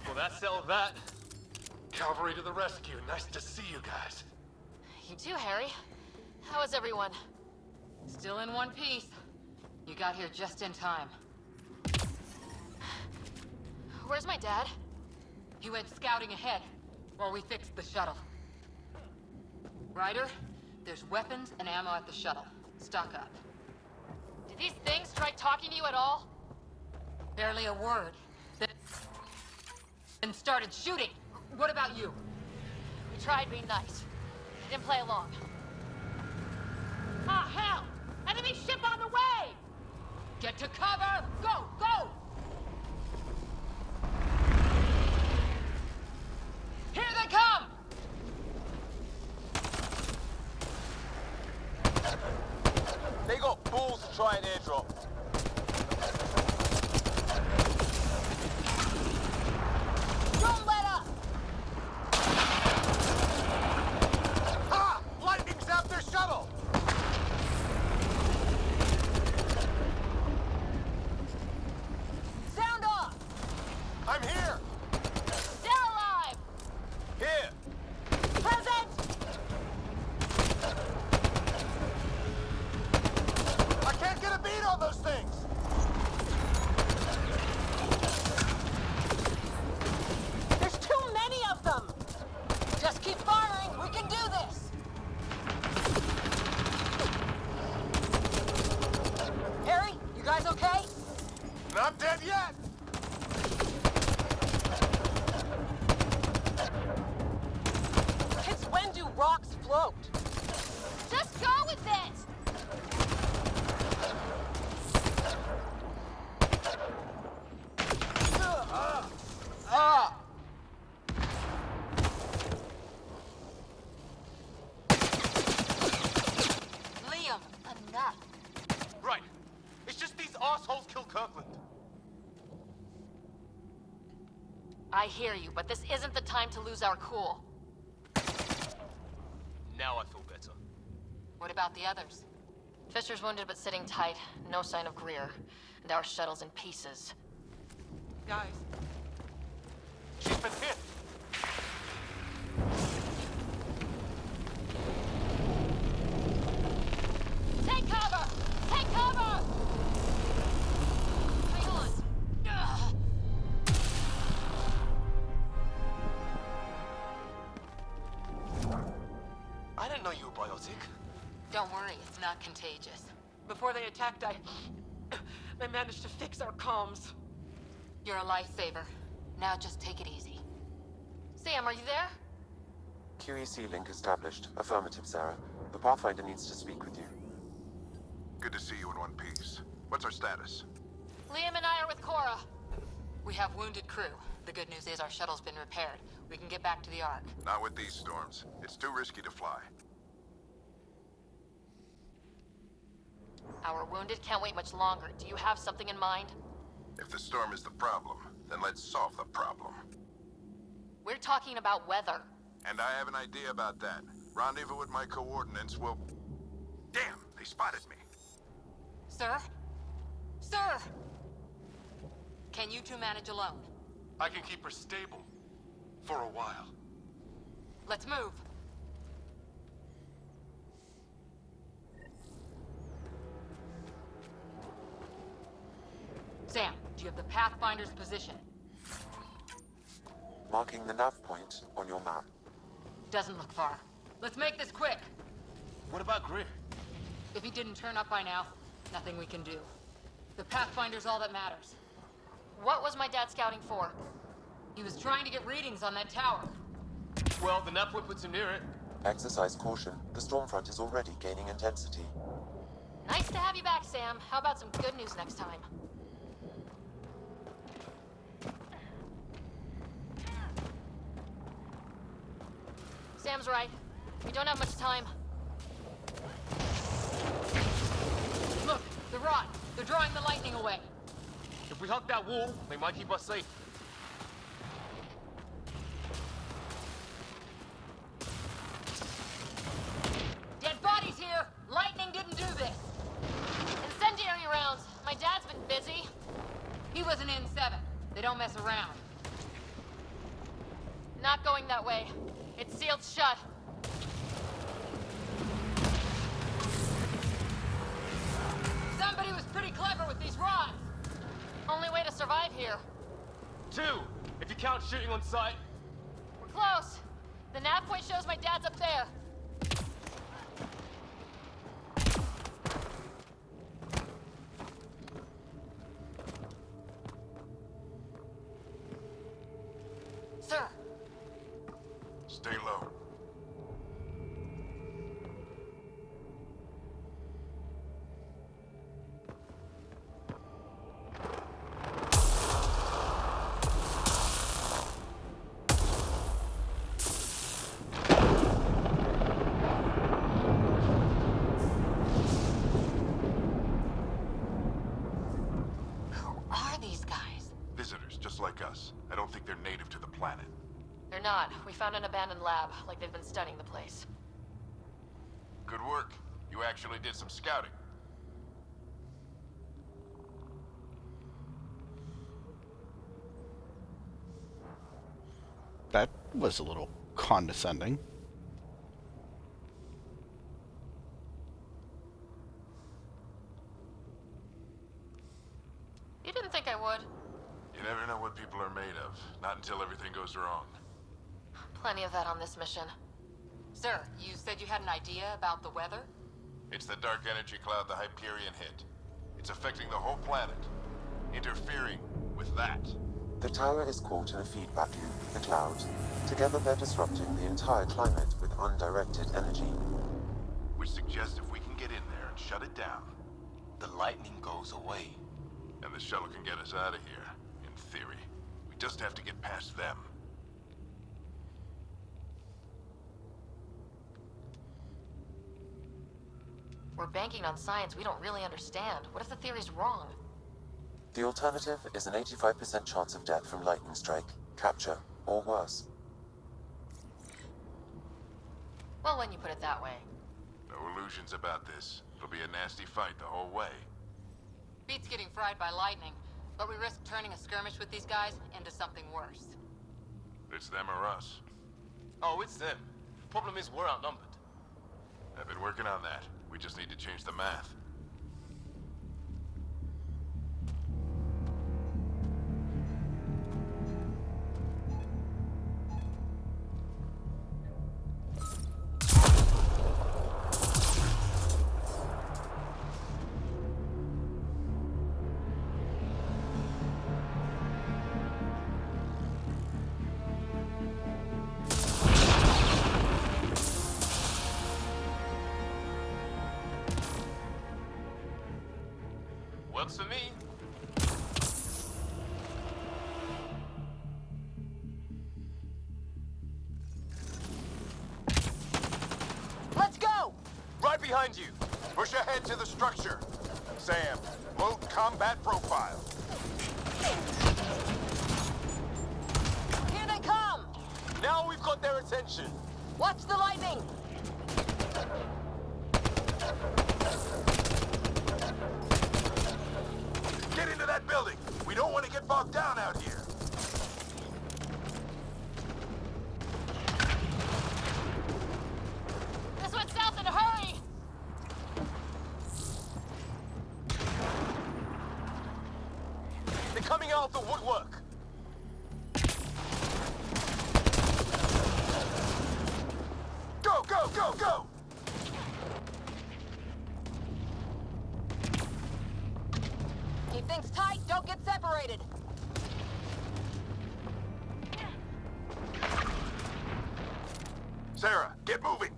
Well, that settled that. Cavalry to the rescue. Nice to see you guys. You too, Harry. How is everyone? Still in one piece. You got here just in time. Where's my dad? He went scouting ahead while we fixed the shuttle. Ryder, there's weapons and ammo at the shuttle. Stock up. Did these things try talking to you at all? Barely a word. Then started shooting. What about you? We tried being nice. Didn't play along. Ah, hell! Enemy ship on the way! Get to cover! Go! Go! Here they come! They got balls to try an airdrop. Don't let up! Ah! Lightning zapped their shuttle! Sound off! I'm here! Still alive! down those things! There's too many of them! Just keep firing. We can do this. Harry, you guys okay? Not dead yet! Since when do rocks float? Just go with it! Liam, enough. Right. It's just these assholes killed Kirkland. I hear you, but this isn't the time to lose our cool. Now I feel better. What about the others? Fisher's wounded but sitting tight. No sign of Greer. And our shuttle's in pieces. Guys. She's been hit. Take cover! Take cover! Hang on. Ugh. I didn't know you were biotic. Don't worry, it's not contagious. Before they attacked, I managed to fix our comms. You're a lifesaver. Now just take it easy. Sam, are you there? QEC link established. Affirmative, Sarah. The Pathfinder needs to speak with you. Good to see you in one piece. What's our status? Liam and I are with Cora. We have wounded crew. The good news is our shuttle's been repaired. We can get back to the Ark. Not with these storms. It's too risky to fly. Our wounded can't wait much longer. Do you have something in mind? If the storm is the problem, then let's solve the problem. We're talking about weather. And I have an idea about that. Rendezvous with my coordinates will... Damn, they spotted me. Sir? Sir! Can you two manage alone? I can keep her stable. For a while. Let's move. Sam, do you have the Pathfinder's position? Marking the nav point on your map. Doesn't look far. Let's make this quick. What about Greer? If he didn't turn up by now, nothing we can do. The Pathfinder's all that matters. What was my dad scouting for? He was trying to get readings on that tower. Well, the nav point puts him near it. Exercise caution. The storm front is already gaining intensity. Nice to have you back, Sam. How about some good news next time? Sam's right. We don't have much time. Look, the rod. They're drawing the lightning away. If we hug that wall, they might keep us safe. Dead bodies here! Lightning didn't do this! Incendiary rounds! My dad's been busy. He was an N7. They don't mess around. Not going that way. It's sealed shut. Somebody was pretty clever with these rods. Only way to survive here. 2, if you count shooting on sight. We're close. The nav point shows my dad's up there. Sir. Stay low. Visitors, just like us. I don't think they're native to the planet. They're not. We found an abandoned lab, like they've been studying the place. Good work. You actually did some scouting. That was a little condescending. think I would. You never know what people are made of. Not until everything goes wrong. Plenty of that on this mission. Sir, you said you had an idea about the weather? It's the dark energy cloud the Hyperion hit. It's affecting the whole planet. Interfering with that. The tower is caught in a feedback loop with the cloud. Together they're disrupting the entire climate with undirected energy. Which suggests if we can get in there and shut it down, The lightning goes away. and the shuttle can get us out of here, in theory. We just have to get past them. We're banking on science we don't really understand. What if the theory's wrong? The alternative is an 85% chance of death from lightning strike, capture, or worse. Well, when you put it that way. No illusions about this. It'll be a nasty fight the whole way. Beats getting fried by lightning, but we risk turning a skirmish with these guys into something worse. It's them or us. Oh, it's them. Problem is, we're outnumbered. I've been working on that. We just need to change the math. Works for me. Let's go! Right behind you. Push ahead to the structure. Sam, load combat profile. Here they come! Now we've got their attention. Watch the lightning! Get into that building. We don't want to get bogged down out here. This went south in a hurry! They're coming out of the woodwork. Go, go, go, go! Keep things tight, don't get separated! Sarah, get moving.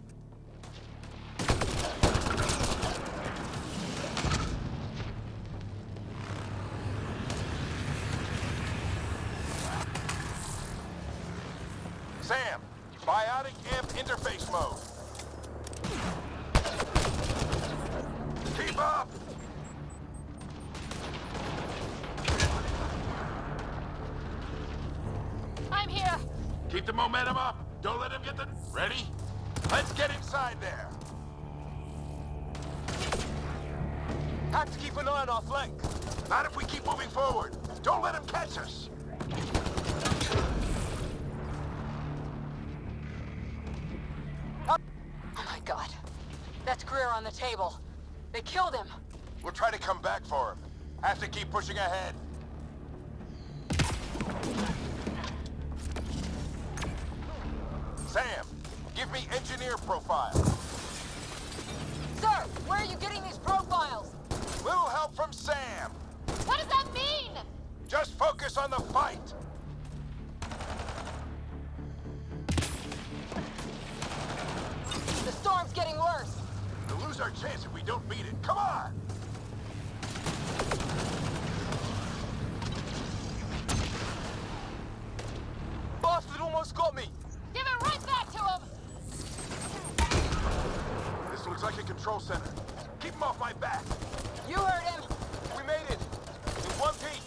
Sam, biotic amp interface mode. Keep up! I'm here! Keep the momentum up. Don't let him get the... Ready? Let's get inside there. Have to keep an eye on our flank. Not if we keep moving forward. Don't let him catch us. Oh my god. That's Greer on the table. They killed him. We'll try to come back for him. Have to keep pushing ahead. Sam, give me engineer profile. Sir, where are you getting these profiles? Little help from Sam. What does that mean? Just focus on the fight. The storm's getting worse. We'll lose our chance if we don't beat it. Come on! Bastard almost got me. Give it right back to him! This looks like a control center. Keep him off my back. You heard him. We made it. In one piece.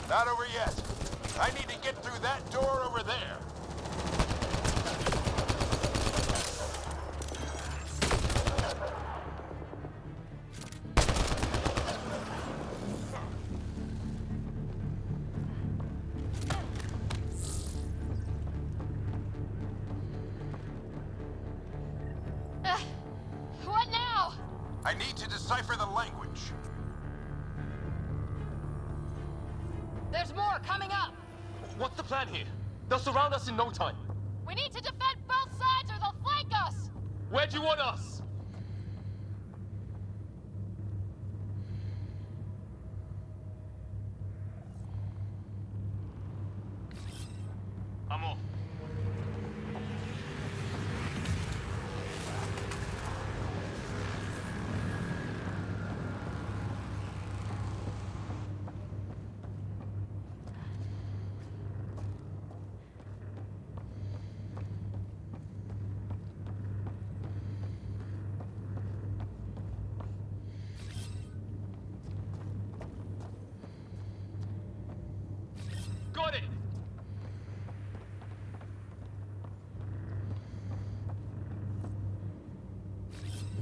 Not over yet. I need to get through that door over there. What now? I need to decipher the language. What's the plan here? They'll surround us in no time. We need to defend both sides or they'll flank us! Where do you want us? I'm off. Got it!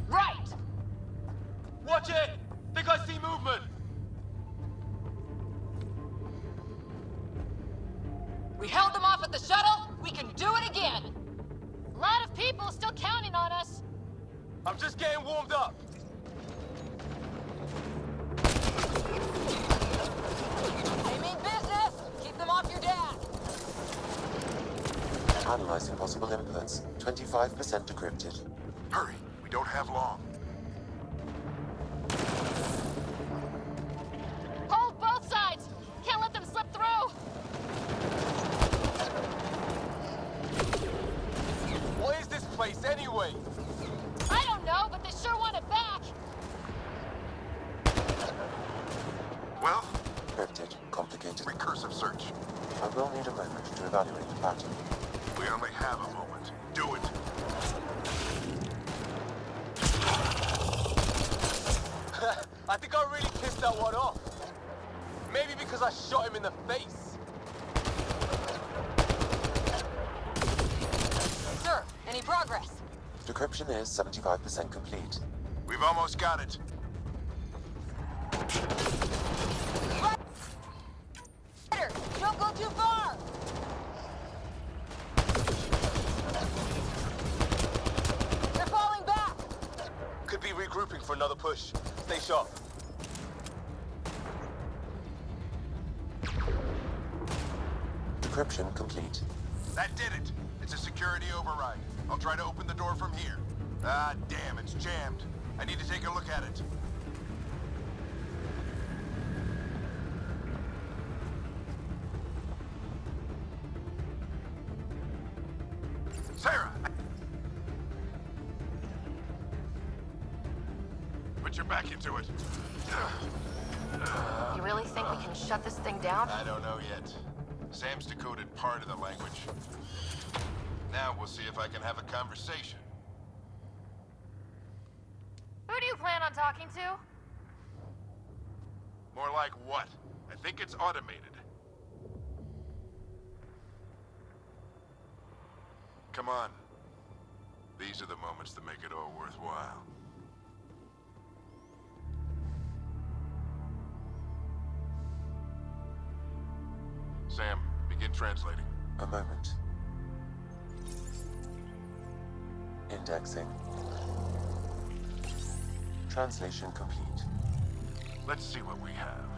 Right! Watch it! Think I see movement! We held them off at the shuttle. We can do it again. A lot of people still counting on us. I'm just getting warmed up. They mean business. Keep them off your dad. Analyzing possible inputs. 25% decrypted. Hurry, we don't have long. Hold both sides. Can't let them slip through. What is this place anyway? I don't know, but they sure want it back. Well? Encrypted. Complicated. Recursive search. I will need a moment to evaluate the pattern. We only have a moment. Do it. I think I really pissed that one off. Maybe because I shot him in the face. Sir, any progress? Decryption is 75% complete. We've almost got it. Don't go too far! They're falling back! Could be regrouping for another push. Stay sharp. Decryption complete. That did it. It's a security override. I'll try to open the door from here. Ah, damn, it's jammed. I need to take a look at it. Sarah! Put your back into it. You really think we can shut this thing down? I don't know yet. Sam's decoded part of the language. Now we'll see if I can have a conversation. Who do you plan on talking to? More like what? I think it's automated. Come on. These are the moments that make it all worthwhile. Sam, begin translating. A moment. Indexing. Translation complete. Let's see what we have.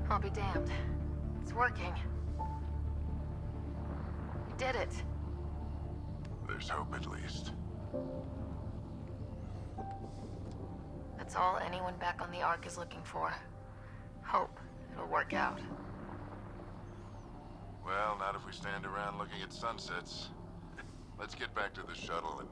I'll be damned. It's working. You did it. There's hope at least. That's all anyone back on the Ark is looking for. Hope it'll work out. Well, not if we stand around looking at sunsets. Let's get back to the shuttle and...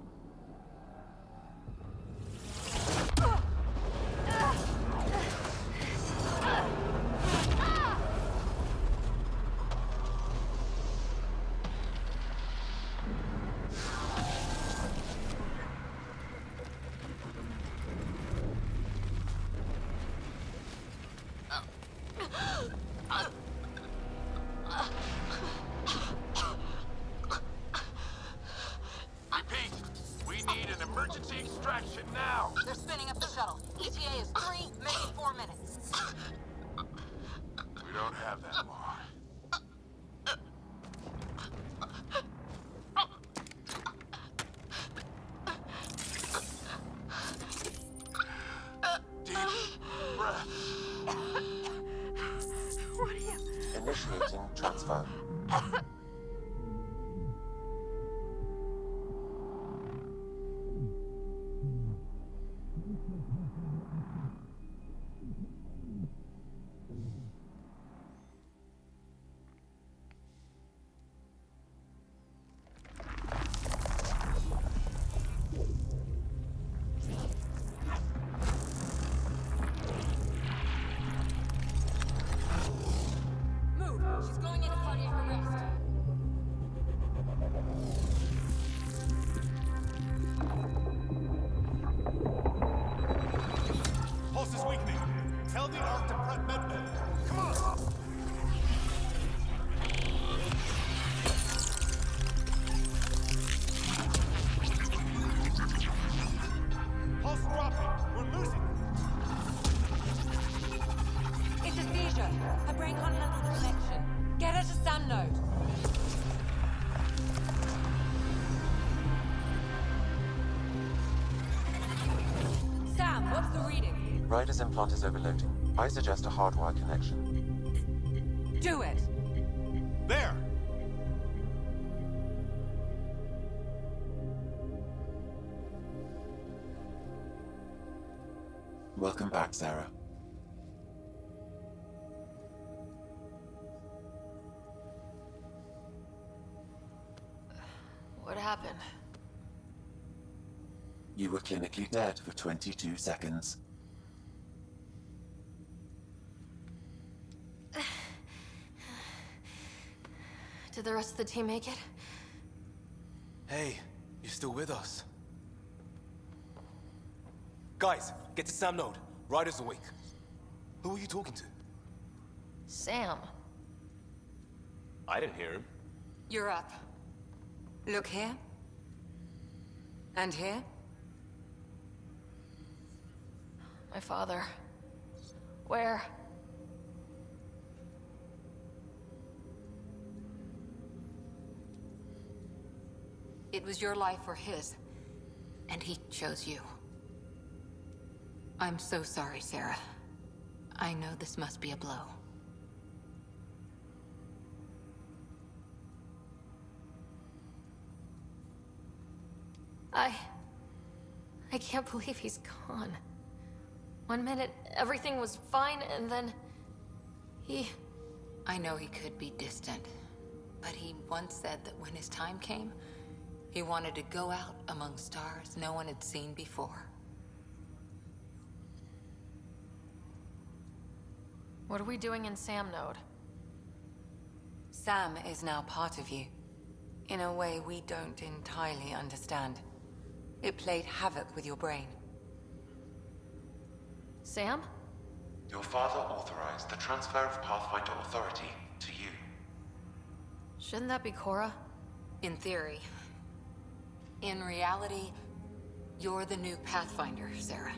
Repeat, we need an emergency extraction now. They're spinning up the shuttle. ETA is 3, maybe 4 minutes. We don't have that long. Deep breath. What are you... Initiating transfer. Move! She's going into cardiac arrest. Pulse is weakening. Tell the Ark to prep medbay. Come on! Pulse dropping. We're losing. It's a seizure. Her brain can't handle the connection. Get her to Sam node. Sam, what's the reading? Ryder's implant is overloading. I suggest a hardwire connection. Do it. There! Welcome back, Sarah. What happened? You were clinically dead for 22 seconds. Did the rest of the team make it? Hey, you're still with us. Guys, get to Sam node. Ryder's awake. Who are you talking to? Sam. I didn't hear him. You're up. Look here. And here. My father. Where? It was your life or his, and he chose you. I'm so sorry, Sarah. I know this must be a blow. I can't believe he's gone. 1 minute, everything was fine, and then... I know he could be distant, but he once said that when his time came, he wanted to go out among stars no one had seen before. What are we doing in Sam node? Sam is now part of you. In a way we don't entirely understand. It played havoc with your brain. Sam? Your father authorized the transfer of Pathfinder authority to you. Shouldn't that be Cora? In theory. In reality, you're the new Pathfinder, Sarah.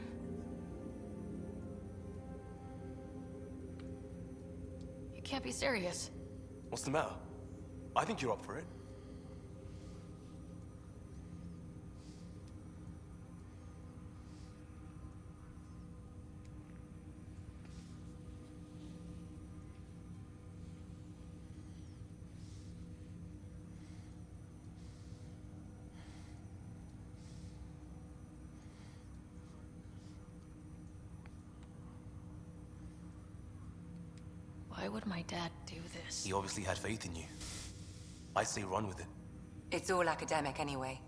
You can't be serious. What's the matter? I think you're up for it. Why would my dad do this? He obviously had faith in you. I say run with it. It's all academic anyway.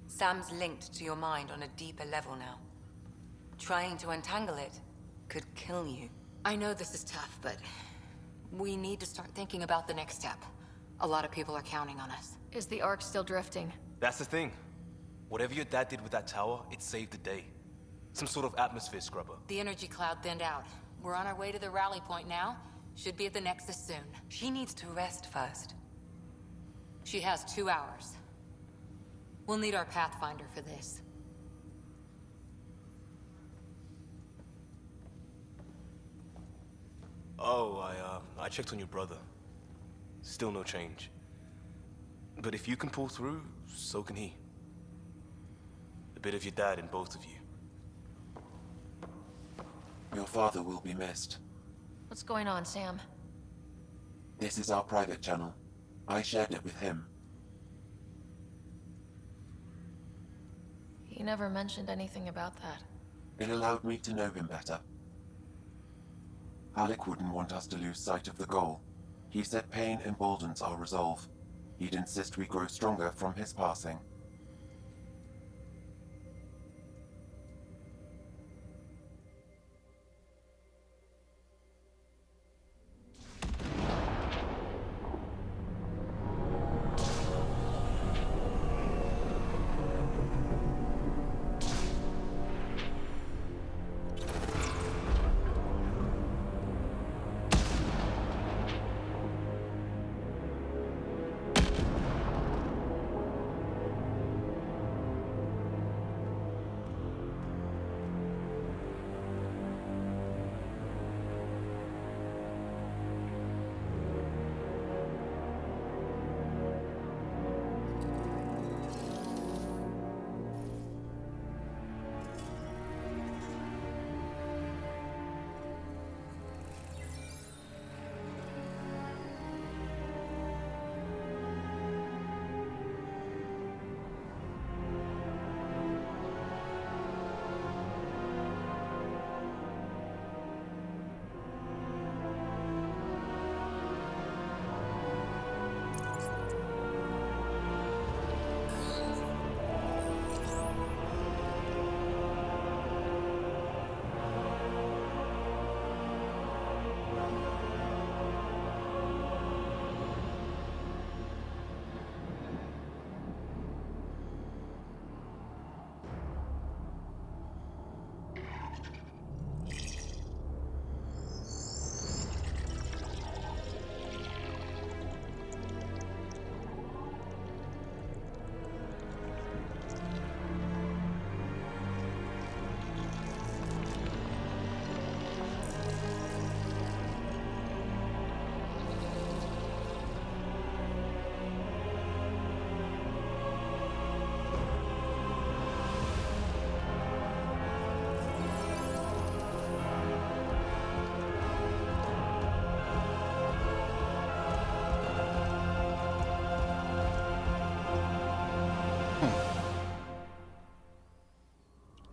Sam's linked to your mind on a deeper level now. Trying to untangle it could kill you. I know this is tough, but we need to start thinking about the next step. A lot of people are counting on us. Is the Ark still drifting? That's the thing. Whatever your dad did with that tower, it saved the day. Some sort of atmosphere scrubber. The energy cloud thinned out. We're on our way to the rally point now, Should be at the Nexus soon. She needs to rest first. She has 2 hours. We'll need our Pathfinder for this. Oh, I checked on your brother. Still no change. But if you can pull through, so can he. A bit of your dad in both of you. Your father will be missed. What's going on, Sam? This is our private channel. I shared it with him. He never mentioned anything about that. It allowed me to know him better. Alec wouldn't want us to lose sight of the goal. He said pain emboldens our resolve. He'd insist we grow stronger from his passing.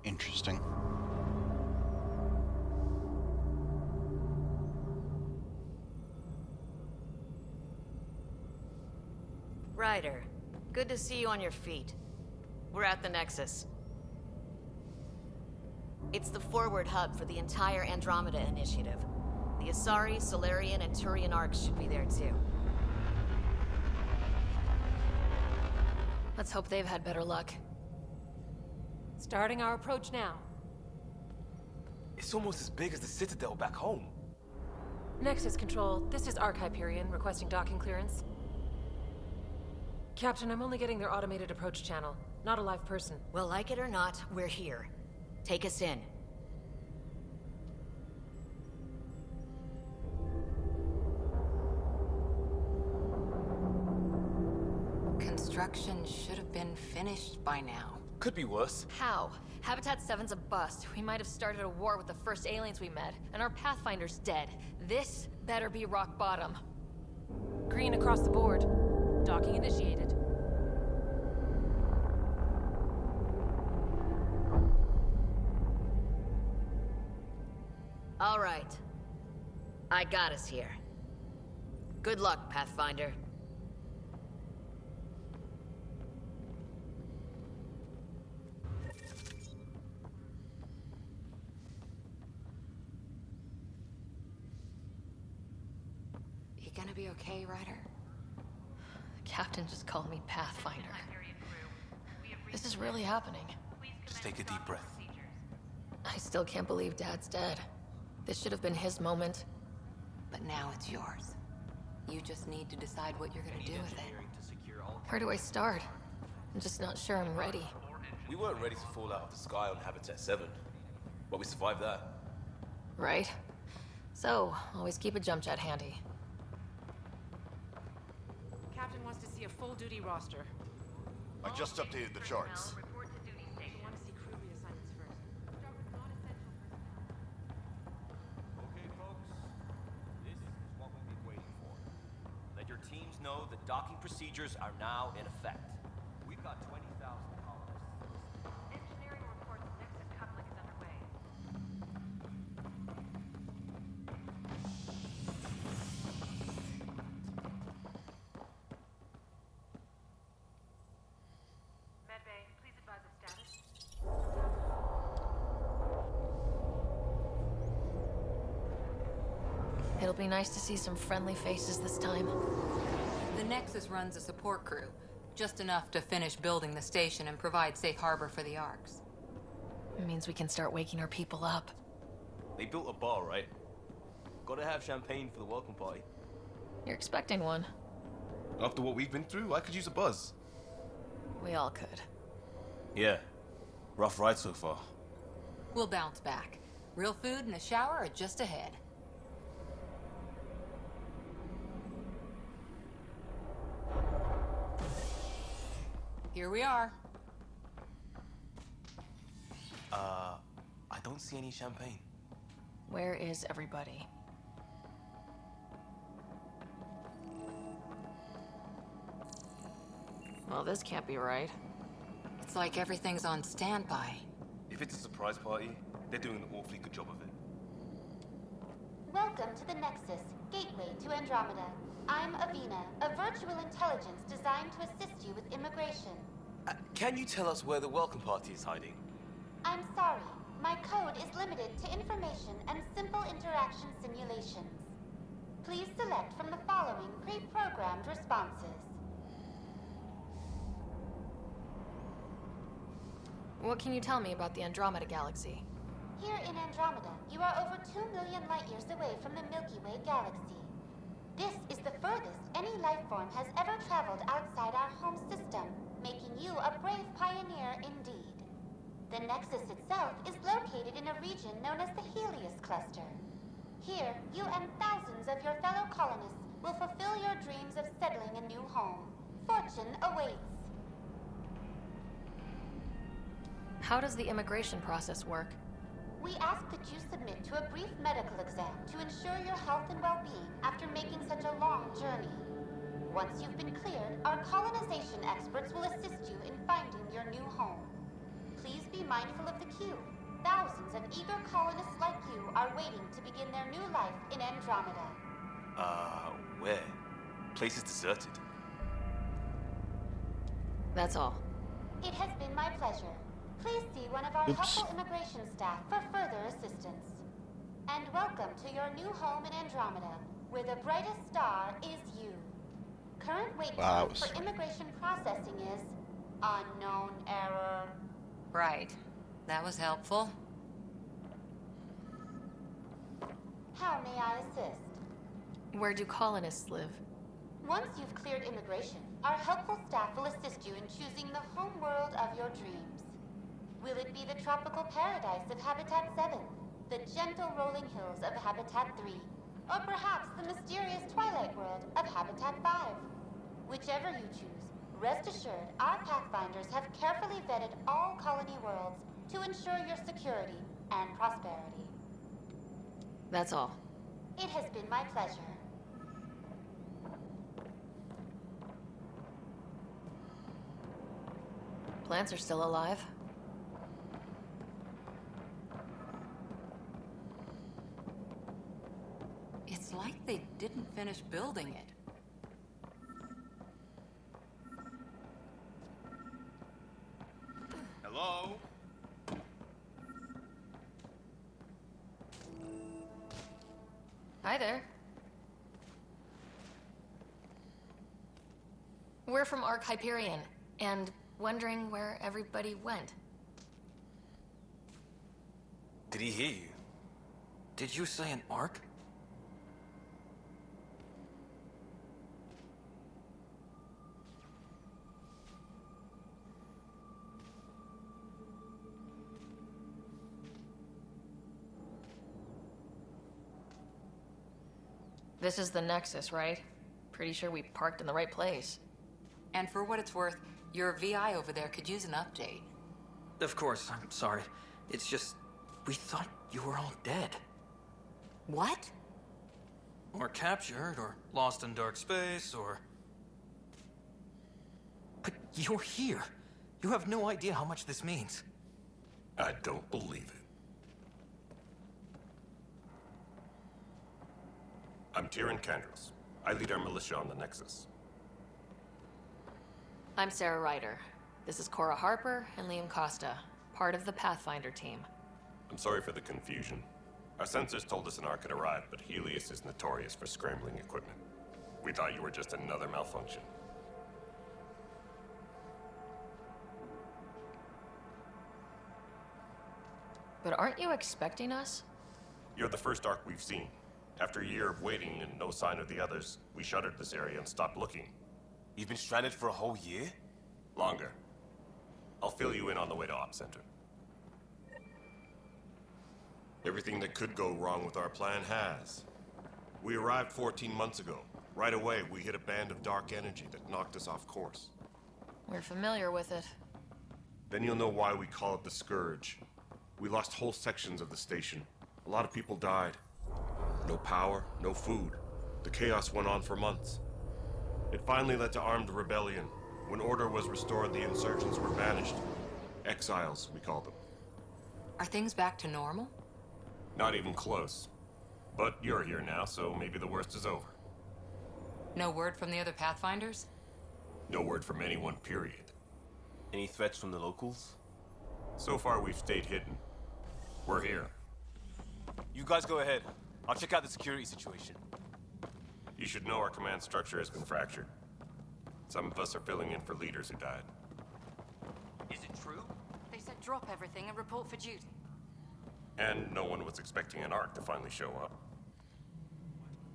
Interesting. Ryder, good to see you on your feet. We're at the Nexus. It's the forward hub for the entire Andromeda initiative. The Asari, Solarian, and Turian arcs should be there too. Let's hope they've had better luck. Starting our approach now. It's almost as big as the Citadel back home. Nexus Control, this is Arc Hyperion requesting docking clearance. Captain, I'm only getting their automated approach channel, not a live person. Well, like it or not, we're here. Take us in. Construction should have been finished by now. Could be worse. How? Habitat 7's a bust. We might have started a war with the first aliens we met, and our Pathfinder's dead. This better be rock bottom. Green across the board. Docking initiated. All right. I got us here. Good luck, Pathfinder. You gonna be okay, Ryder? The captain just called me Pathfinder. This is really happening. Just take a deep breath. I still can't believe Dad's dead. This should have been his moment. but now it's yours. You just need to decide what you're gonna do with it. Where do I start? I'm just not sure I'm ready. We weren't ready to fall out of the sky on Habitat 7, but we survived that. Right? So, always keep a jump jet handy. Captain wants to see a full-duty roster. I just updated the charts. We want to see crew reassignments first. Start with non-essential personnel. Okay, folks. This is what we've been waiting for. Let your teams know that docking procedures are now in effect. We've got 20,000 colonists. Engineering reports Nexus coupling is underway. Medbay, please advise of status. It'll be nice to see some friendly faces this time. The Nexus runs a support crew, just enough to finish building the station and provide safe harbor for the Arks. It means we can start waking our people up. They built a bar, right? Gotta have champagne for the welcome party. You're expecting one. After what we've been through, I could use a buzz. We all could. Yeah. Rough ride so far. We'll bounce back. Real food and a shower are just ahead. Here we are. I don't see any champagne. Where is everybody? Well, this can't be right. It's like everything's on standby. If it's a surprise party, they're doing an awfully good job of it. Welcome to the Nexus, gateway to Andromeda. I'm Avina, a virtual intelligence designed to assist you with immigration. Can you tell us where the welcome party is hiding? I'm sorry, my code is limited to information and simple interaction simulations. Please select from the following pre-programmed responses. What can you tell me about the Andromeda Galaxy? Here in Andromeda, you are over 2 million light-years away from the Milky Way galaxy. This is the furthest any life form has ever traveled outside our home system, making you a brave pioneer indeed. The Nexus itself is located in a region known as the Helios Cluster. Here, you and thousands of your fellow colonists will fulfill your dreams of settling a new home. Fortune awaits. How does the immigration process work? We ask that you submit to a brief medical exam to ensure your health and well-being after making such a long journey. Once you've been cleared, our colonization experts will assist you in finding your new home. Please be mindful of the queue. Thousands of eager colonists like you are waiting to begin their new life in Andromeda. Where? Place is deserted. That's all. It has been my pleasure. Please see one of our helpful immigration staff for further assistance. And welcome to your new home in Andromeda, where the brightest star is you. Current wait time for immigration processing is unknown error. Right. That was helpful. How may I assist? Where do colonists live? Once you've cleared immigration, our helpful staff will assist you in choosing the home world of your dreams. Will it be the tropical paradise of Habitat 7, the gentle rolling hills of Habitat 3, or perhaps the mysterious twilight world of Habitat 5? Whichever you choose, rest assured our Pathfinders have carefully vetted all colony worlds to ensure your security and prosperity. That's all. It has been my pleasure. Plants are still alive. It's like they didn't finish building it. Hello? Hi there. We're from Ark Hyperion, and wondering where everybody went. Did he hear you? Did you say an arc? This is the Nexus, right? Pretty sure we parked in the right place. And for what it's worth, your VI over there could use an update. Of course, I'm sorry. It's just, we thought you were all dead. What? Or captured, or lost in dark space, or... But you're here. You have no idea how much this means. I don't believe it. I'm Tyrion Candros. I lead our militia on the Nexus. I'm Sarah Ryder. This is Cora Harper and Liam Costa, part of the Pathfinder team. I'm sorry for the confusion. Our sensors told us an Ark had arrived, but Helios is notorious for scrambling equipment. We thought you were just another malfunction. But aren't you expecting us? You're the first Ark we've seen. After a year of waiting and no sign of the others, we shuttered this area and stopped looking. You've been stranded for a whole year? Longer. I'll fill you in on the way to Op Center. Everything that could go wrong with our plan has. We arrived 14 months ago. Right away, we hit a band of dark energy that knocked us off course. We're familiar with it. Then you'll know why we call it the Scourge. We lost whole sections of the station. A lot of people died. No power, no food. The chaos went on for months. It finally led to armed rebellion. When order was restored, the insurgents were banished. Exiles, we call them. Are things back to normal? Not even close. But you're here now, so maybe the worst is over. No word from the other Pathfinders? No word from anyone, period. Any threats from the locals? So far, we've stayed hidden. We're here. You guys go ahead. I'll check out the security situation. You should know our command structure has been fractured. Some of us are filling in for leaders who died. Is it true? They said drop everything and report for duty. And no one was expecting an Ark to finally show up.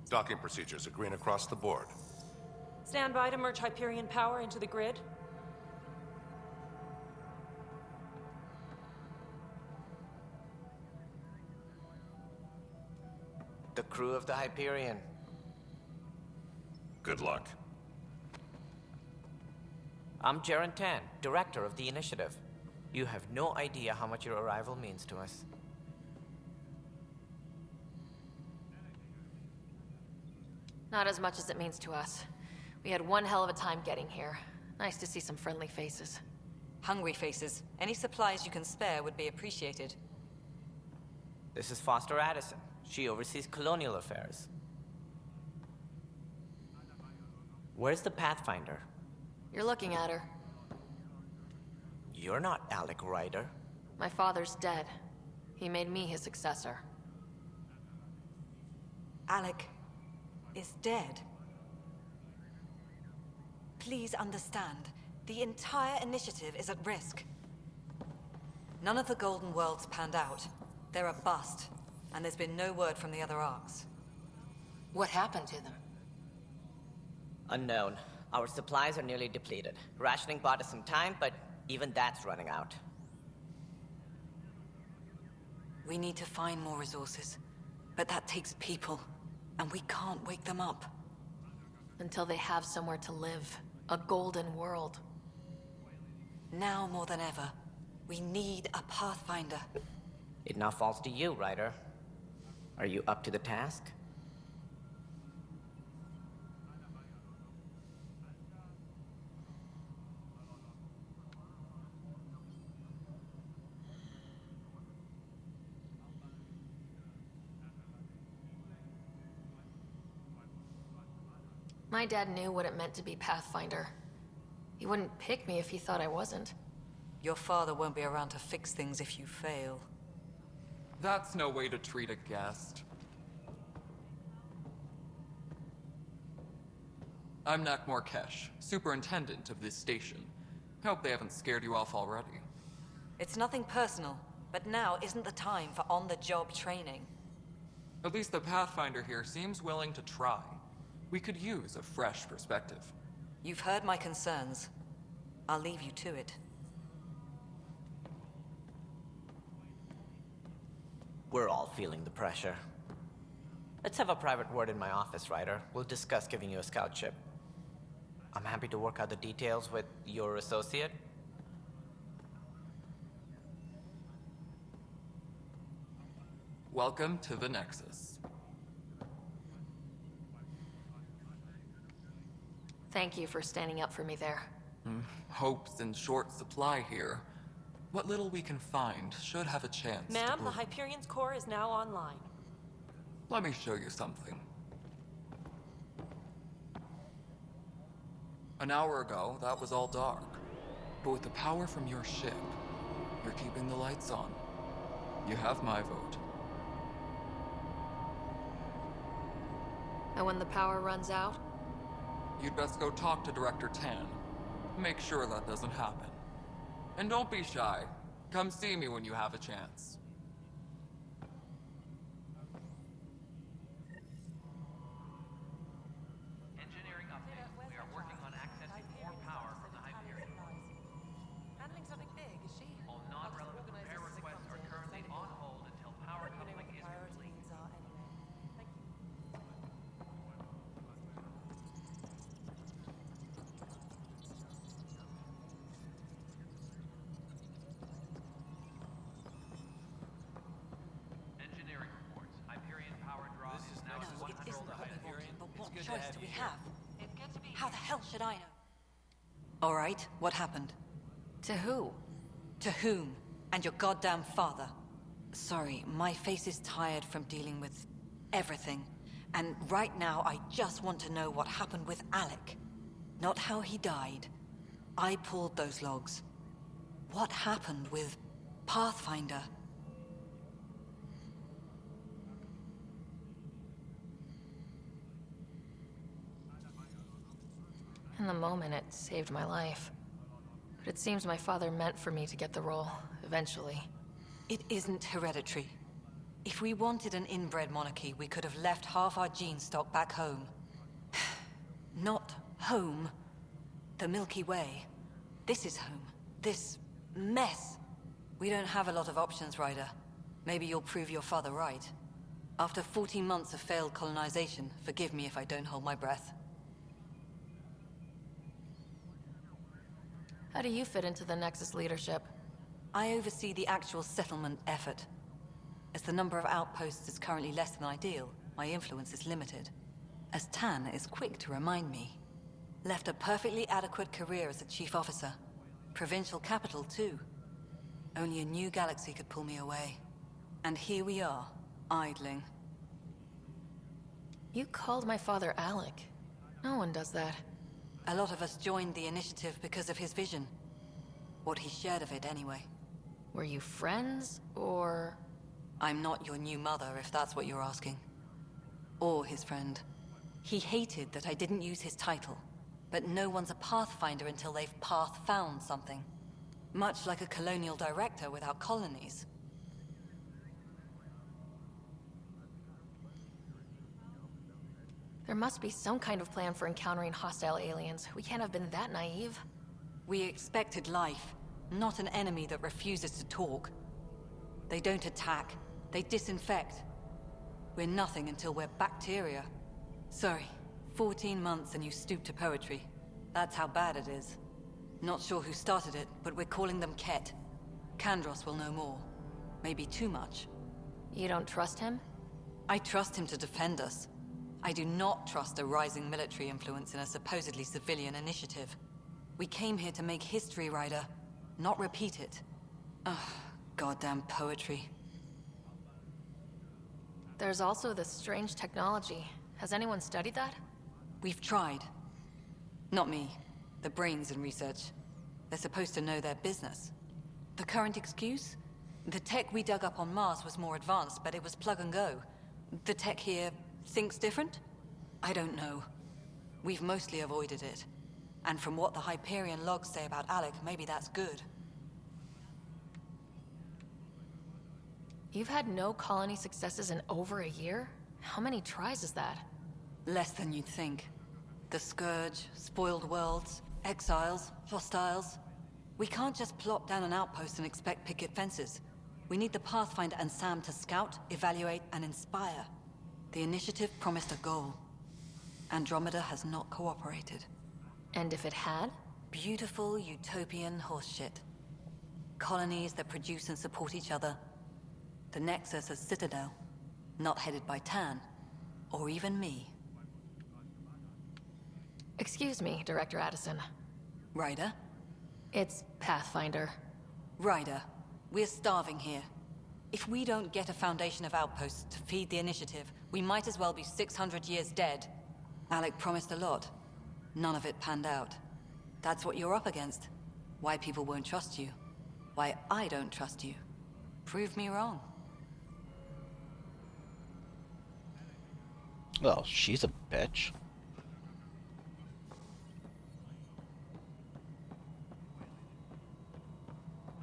Docking procedures are green across the board. Stand by to merge Hyperion power into the grid. The crew of the Hyperion. Good luck. I'm Jaren Tan, director of the initiative. You have no idea how much your arrival means to us. Not as much as it means to us. We had one hell of a time getting here. Nice to see some friendly faces. Hungry faces. Any supplies you can spare would be appreciated. This is Foster Addison. She oversees colonial affairs. Where's the Pathfinder? You're looking at her. You're not Alec Ryder. My father's dead. He made me his successor. Alec is dead. Please understand, the entire initiative is at risk. None of the Golden Worlds panned out. They're a bust, and there's been no word from the other Arks. What happened to them? Unknown. Our supplies are nearly depleted. Rationing bought us some time, but even that's running out. We need to find more resources, but that takes people, and we can't wake them up. Until they have somewhere to live. A golden world. Now more than ever, we need a Pathfinder. It now falls to you, Ryder. Are you up to the task? My dad knew what it meant to be Pathfinder. He wouldn't pick me if he thought I wasn't. Your father won't be around to fix things if you fail. That's no way to treat a guest. I'm Nak Morkesh, superintendent of this station. Hope they haven't scared you off already. It's nothing personal, but now isn't the time for on-the-job training. At least the Pathfinder here seems willing to try. We could use a fresh perspective. You've heard my concerns. I'll leave you to it. We're all feeling the pressure. Let's have a private word in my office, Ryder. We'll discuss giving you a scout ship. I'm happy to work out the details with your associate. Welcome to the Nexus. Thank you for standing up for me there. Hope's in short supply here. What little we can find should have a chance to Ma'am, grow. the Hyperion's core is now online. Let me show you something. An hour ago, that was all dark. But with the power from your ship, you're keeping the lights on. You have my vote. And when the power runs out? You'd best go talk to Director Tan. Make sure that doesn't happen. And don't be shy. Come see me when you have a chance. Engineering update. We are working on accessing more power from the Hyperion. Handling something big, is she? All non-relevant repair requests are currently on hold until power coupling is complete. Engineering reports. Hyperion power draw is now No, under it control isn't of the what we Hyperion. wanted, but It's what good to choice have do you we here. have? How the hell should I know? All right, what happened? To who? To whom? And your goddamn father. Sorry, my face is tired from dealing with everything. And right now, I just want to know what happened with Alec. Not how he died. I pulled those logs. What happened with Pathfinder? In the moment, it saved my life. But it seems my father meant for me to get the role, eventually. It isn't hereditary. If we wanted an inbred monarchy, we could have left half our gene stock back home. Not home. The Milky Way. This is home. This mess. We don't have a lot of options, Ryder. Maybe you'll prove your father right. After 14 months of failed colonization, forgive me if I don't hold my breath. How do you fit into the Nexus leadership? I oversee the actual settlement effort. As the number of outposts is currently less than ideal, my influence is limited. As Tan is quick to remind me. Left a perfectly adequate career as a chief officer. Provincial capital, too. Only a new galaxy could pull me away. And here we are, idling. You called my father Alec. No one does that. A lot of us joined the initiative because of his vision. What he shared of it, anyway. Were you friends, or...? I'm not your new mother, if that's what you're asking. Or his friend. He hated that I didn't use his title. But no one's a Pathfinder until they've path-found something. Much like a colonial director without colonies. There must be some kind of plan for encountering hostile aliens. We can't have been that naive. We expected life, not an enemy that refuses to talk. They don't attack, they disinfect. We're nothing until we're bacteria. Sorry, 14 months and you stoop to poetry. That's how bad it is. Not sure who started it, but we're calling them Ket. Kandros will know more. Maybe too much. You don't trust him? I trust him to defend us. I do not trust a rising military influence in a supposedly civilian initiative. We came here to make history, Ryder, not repeat it. Ugh, goddamn poetry. There's also this strange technology. Has anyone studied that? We've tried. Not me. The brains in research. They're supposed to know their business. The current excuse? The tech we dug up on Mars was more advanced, but it was plug and go. The tech here thinks different? I don't know. We've mostly avoided it. And from what the Hyperion logs say about Alec, maybe that's good. You've had no colony successes in over a year? How many tries is that? Less than you'd think. The Scourge, spoiled worlds, exiles, hostiles. We can't just plop down an outpost and expect picket fences. We need the Pathfinder and Sam to scout, evaluate, and inspire. The Initiative promised a goal. Andromeda has not cooperated. And if it had? Beautiful utopian horseshit. Colonies that produce and support each other. The Nexus as Citadel, not headed by Tan, or even me. Excuse me, Director Addison. Ryder? It's Pathfinder. Ryder, we're starving here. If we don't get a foundation of outposts to feed the Initiative, we might as well be 600 years dead. Alec promised a lot. None of it panned out. That's what you're up against. Why people won't trust you. Why I don't trust you. Prove me wrong. Well, she's a bitch.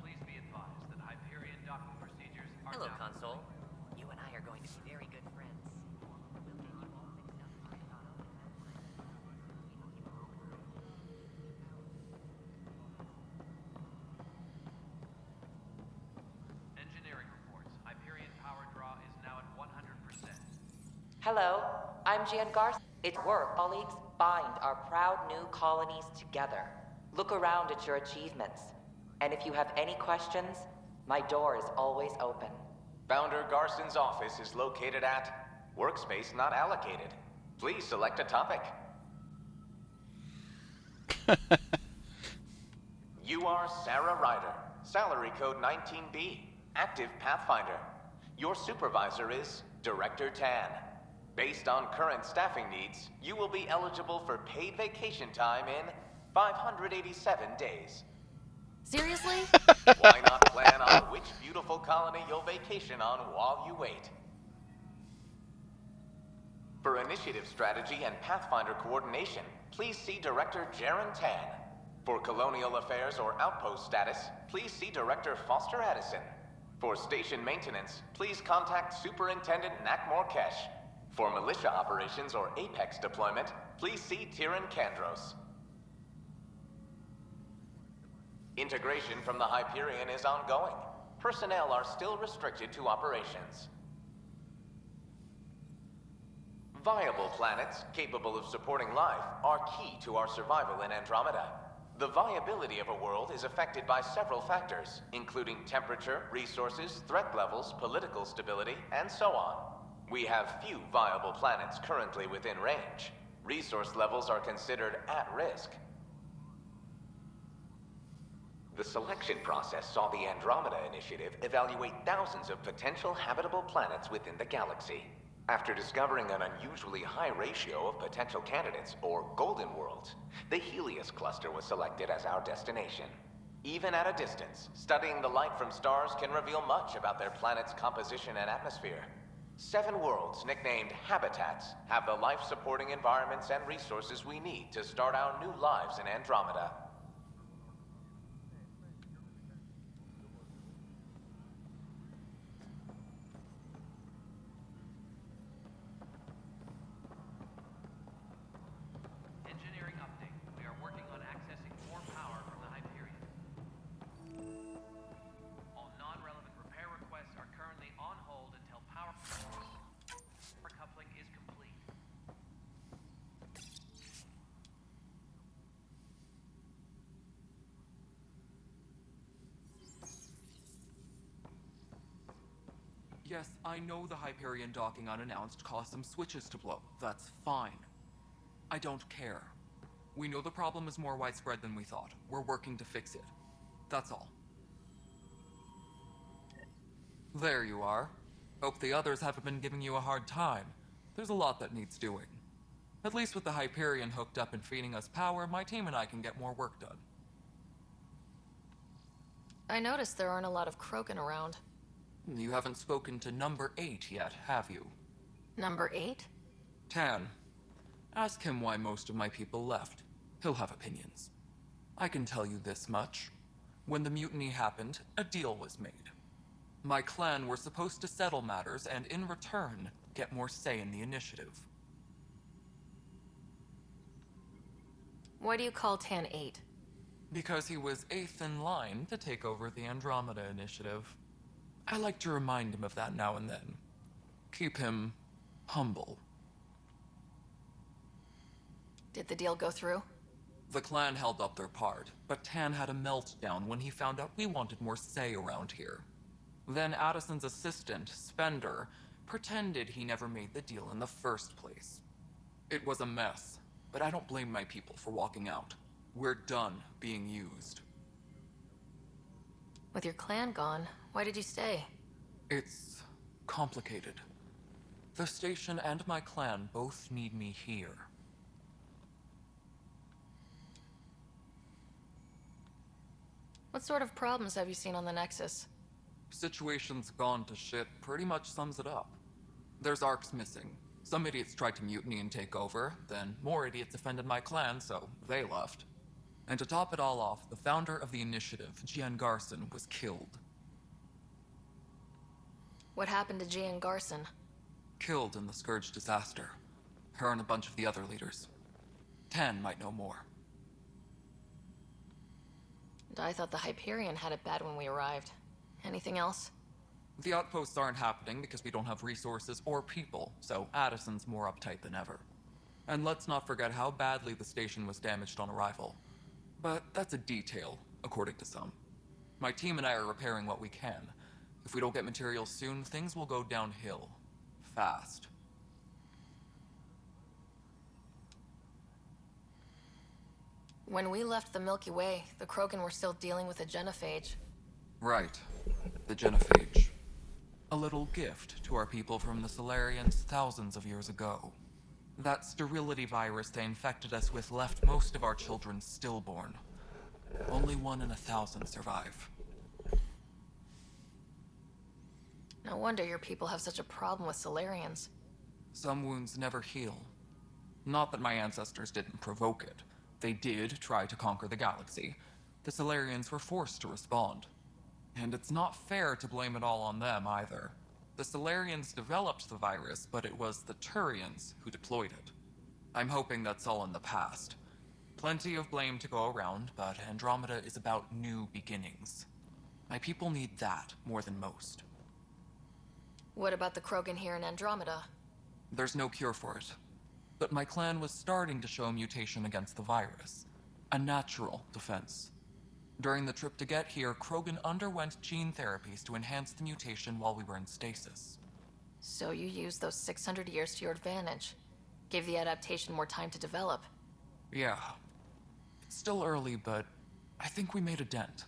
Please be advised that Hyperion docking procedures are Hello, now... Console. You and I are going to be very good friends. Engineering reports. Hyperion power draw is now at 100%. Hello, I'm Gian Garcia. It's work, colleagues. Bind our proud new colonies together. Look around at your achievements. And if you have any questions, my door is always open. Founder Garson's office is located at workspace not allocated. Please select a topic. You are Sarah Ryder, salary code 19B, active Pathfinder. Your supervisor is Director Tan. Based on current staffing needs, you will be eligible for paid vacation time in 587 days. Seriously? Why not plan on which beautiful colony you'll vacation on while you wait? For initiative strategy and Pathfinder coordination, please see Director Jaren Tan. For colonial affairs or outpost status, please see Director Foster Addison. For station maintenance, please contact Superintendent Nakmor Kesh. For militia operations or Apex deployment, please see Tyran Kandros. Integration from the Hyperion is ongoing. Personnel are still restricted to operations. Viable planets capable of supporting life are key to our survival in Andromeda. The viability of a world is affected by several factors, including temperature, resources, threat levels, political stability, and so on. We have few viable planets currently within range. Resource levels are considered at risk. The selection process saw the Andromeda Initiative evaluate thousands of potential habitable planets within the galaxy. After discovering an unusually high ratio of potential candidates, or golden worlds, the Helios cluster was selected as our destination. Even at a distance, studying the light from stars can reveal much about their planet's composition and atmosphere. 7 worlds, nicknamed habitats, have the life-supporting environments and resources we need to start our new lives in Andromeda. Engineering update. We are working on accessing more power from the Hyperion. All non-relevant repair requests are currently on hold until power coupling is complete. Yes, I know the Hyperion docking unannounced caused some switches to blow. That's fine. I don't care. We know the problem is more widespread than we thought. We're working to fix it. That's all. There you are. Hope the others haven't been giving you a hard time. There's a lot that needs doing. At least with the Hyperion hooked up and feeding us power, my team and I can get more work done. I noticed there aren't a lot of Krogan around. You haven't spoken to number 8 yet, have you? Number 8? Tan. Ask him why most of my people left. He'll have opinions. I can tell you this much. When the mutiny happened, a deal was made. My clan were supposed to settle matters and, in return, get more say in the initiative. Why do you call Tan 8? Because he was 8th in line to take over the Andromeda Initiative. I like to remind him of that now and then. Keep him humble. Did the deal go through? The clan held up their part, but Tan had a meltdown when he found out we wanted more say around here. Then Addison's assistant, Spender, pretended he never made the deal in the first place. It was a mess, but I don't blame my people for walking out. We're done being used. With your clan gone, why did you stay? It's complicated. The station and my clan both need me here. What sort of problems have you seen on the Nexus? Situation's gone to shit pretty much sums it up. There's arcs missing. Some idiots tried to mutiny and take over, then more idiots offended my clan, so they left. And to top it all off, the founder of the initiative, Gian Garson, was killed. What happened to Gian Garson? Killed in the Scourge disaster. Her and a bunch of the other leaders. Tan might know more. And I thought the Hyperion had it bad when we arrived. Anything else? The outposts aren't happening because we don't have resources or people, so Addison's more uptight than ever. And let's not forget how badly the station was damaged on arrival. But that's a detail, according to some. My team and I are repairing what we can. If we don't get materials soon, things will go downhill. Fast. When we left the Milky Way, the Krogan were still dealing with a genophage. Right. The genophage. A little gift to our people from the Solarians thousands of years ago. That sterility virus they infected us with left most of our children stillborn. Only 1 in 1,000 survive. No wonder your people have such a problem with Solarians. Some wounds never heal. Not that my ancestors didn't provoke it. They did try to conquer the galaxy. The Solarians were forced to respond. And it's not fair to blame it all on them, either. The Solarians developed the virus, but it was the Turians who deployed it. I'm hoping that's all in the past. Plenty of blame to go around, but Andromeda is about new beginnings. My people need that more than most. What about the Krogan here in Andromeda? There's no cure for it. But my clan was starting to show a mutation against the virus. A natural defense. During the trip to get here, Krogan underwent gene therapies to enhance the mutation while we were in stasis. So you used those 600 years to your advantage. Gave the adaptation more time to develop. Yeah. It's still early, but I think we made a dent.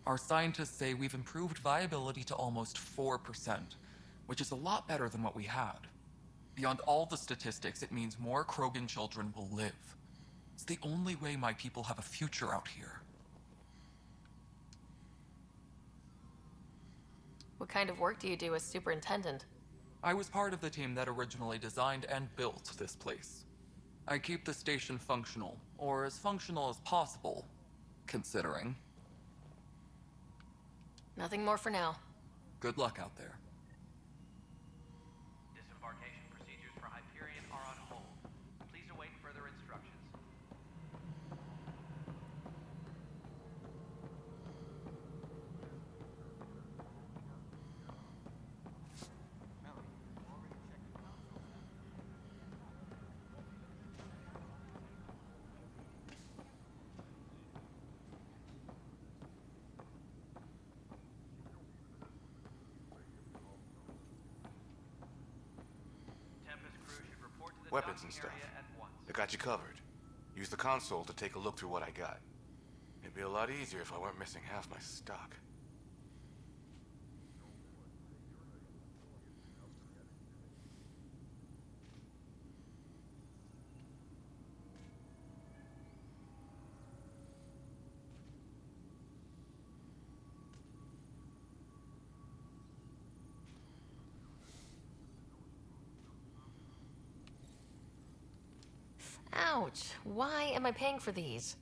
Our scientists say we've improved viability to almost 4%, which is a lot better than what we had. Beyond all the statistics, it means more Krogan children will live. It's the only way my people have a future out here. What kind of work do you do as superintendent? I was part of the team that originally designed and built this place. I keep the station functional, or as functional as possible, considering. Nothing more for now. Good luck out there. Disembarkation procedures for Hyperion are on hold. Please await further instructions. Weapons and stuff. I got you covered. Use the console to take a look through what I got. It'd be a lot easier if I weren't missing half my stock. Ouch. Why am I paying for these?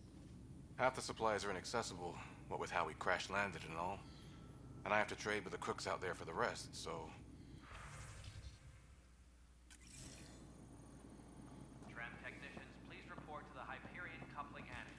Half the supplies are inaccessible, what with how we crash-landed and all. And I have to trade with the crooks out there for the rest, so... Tram technicians, please report to the Hyperion coupling annex.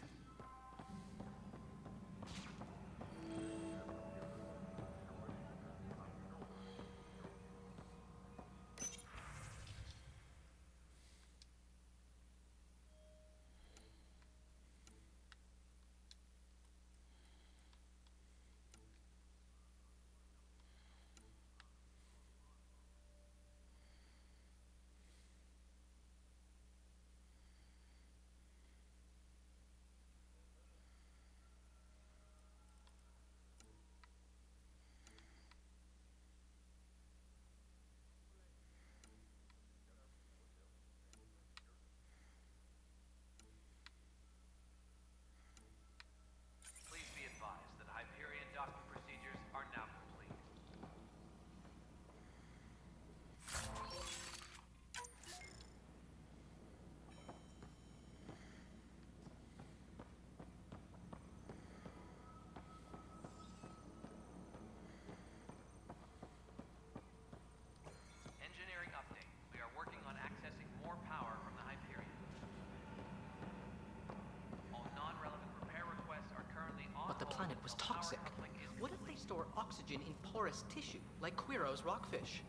oxygen in porous tissue, like Quiro's rockfish.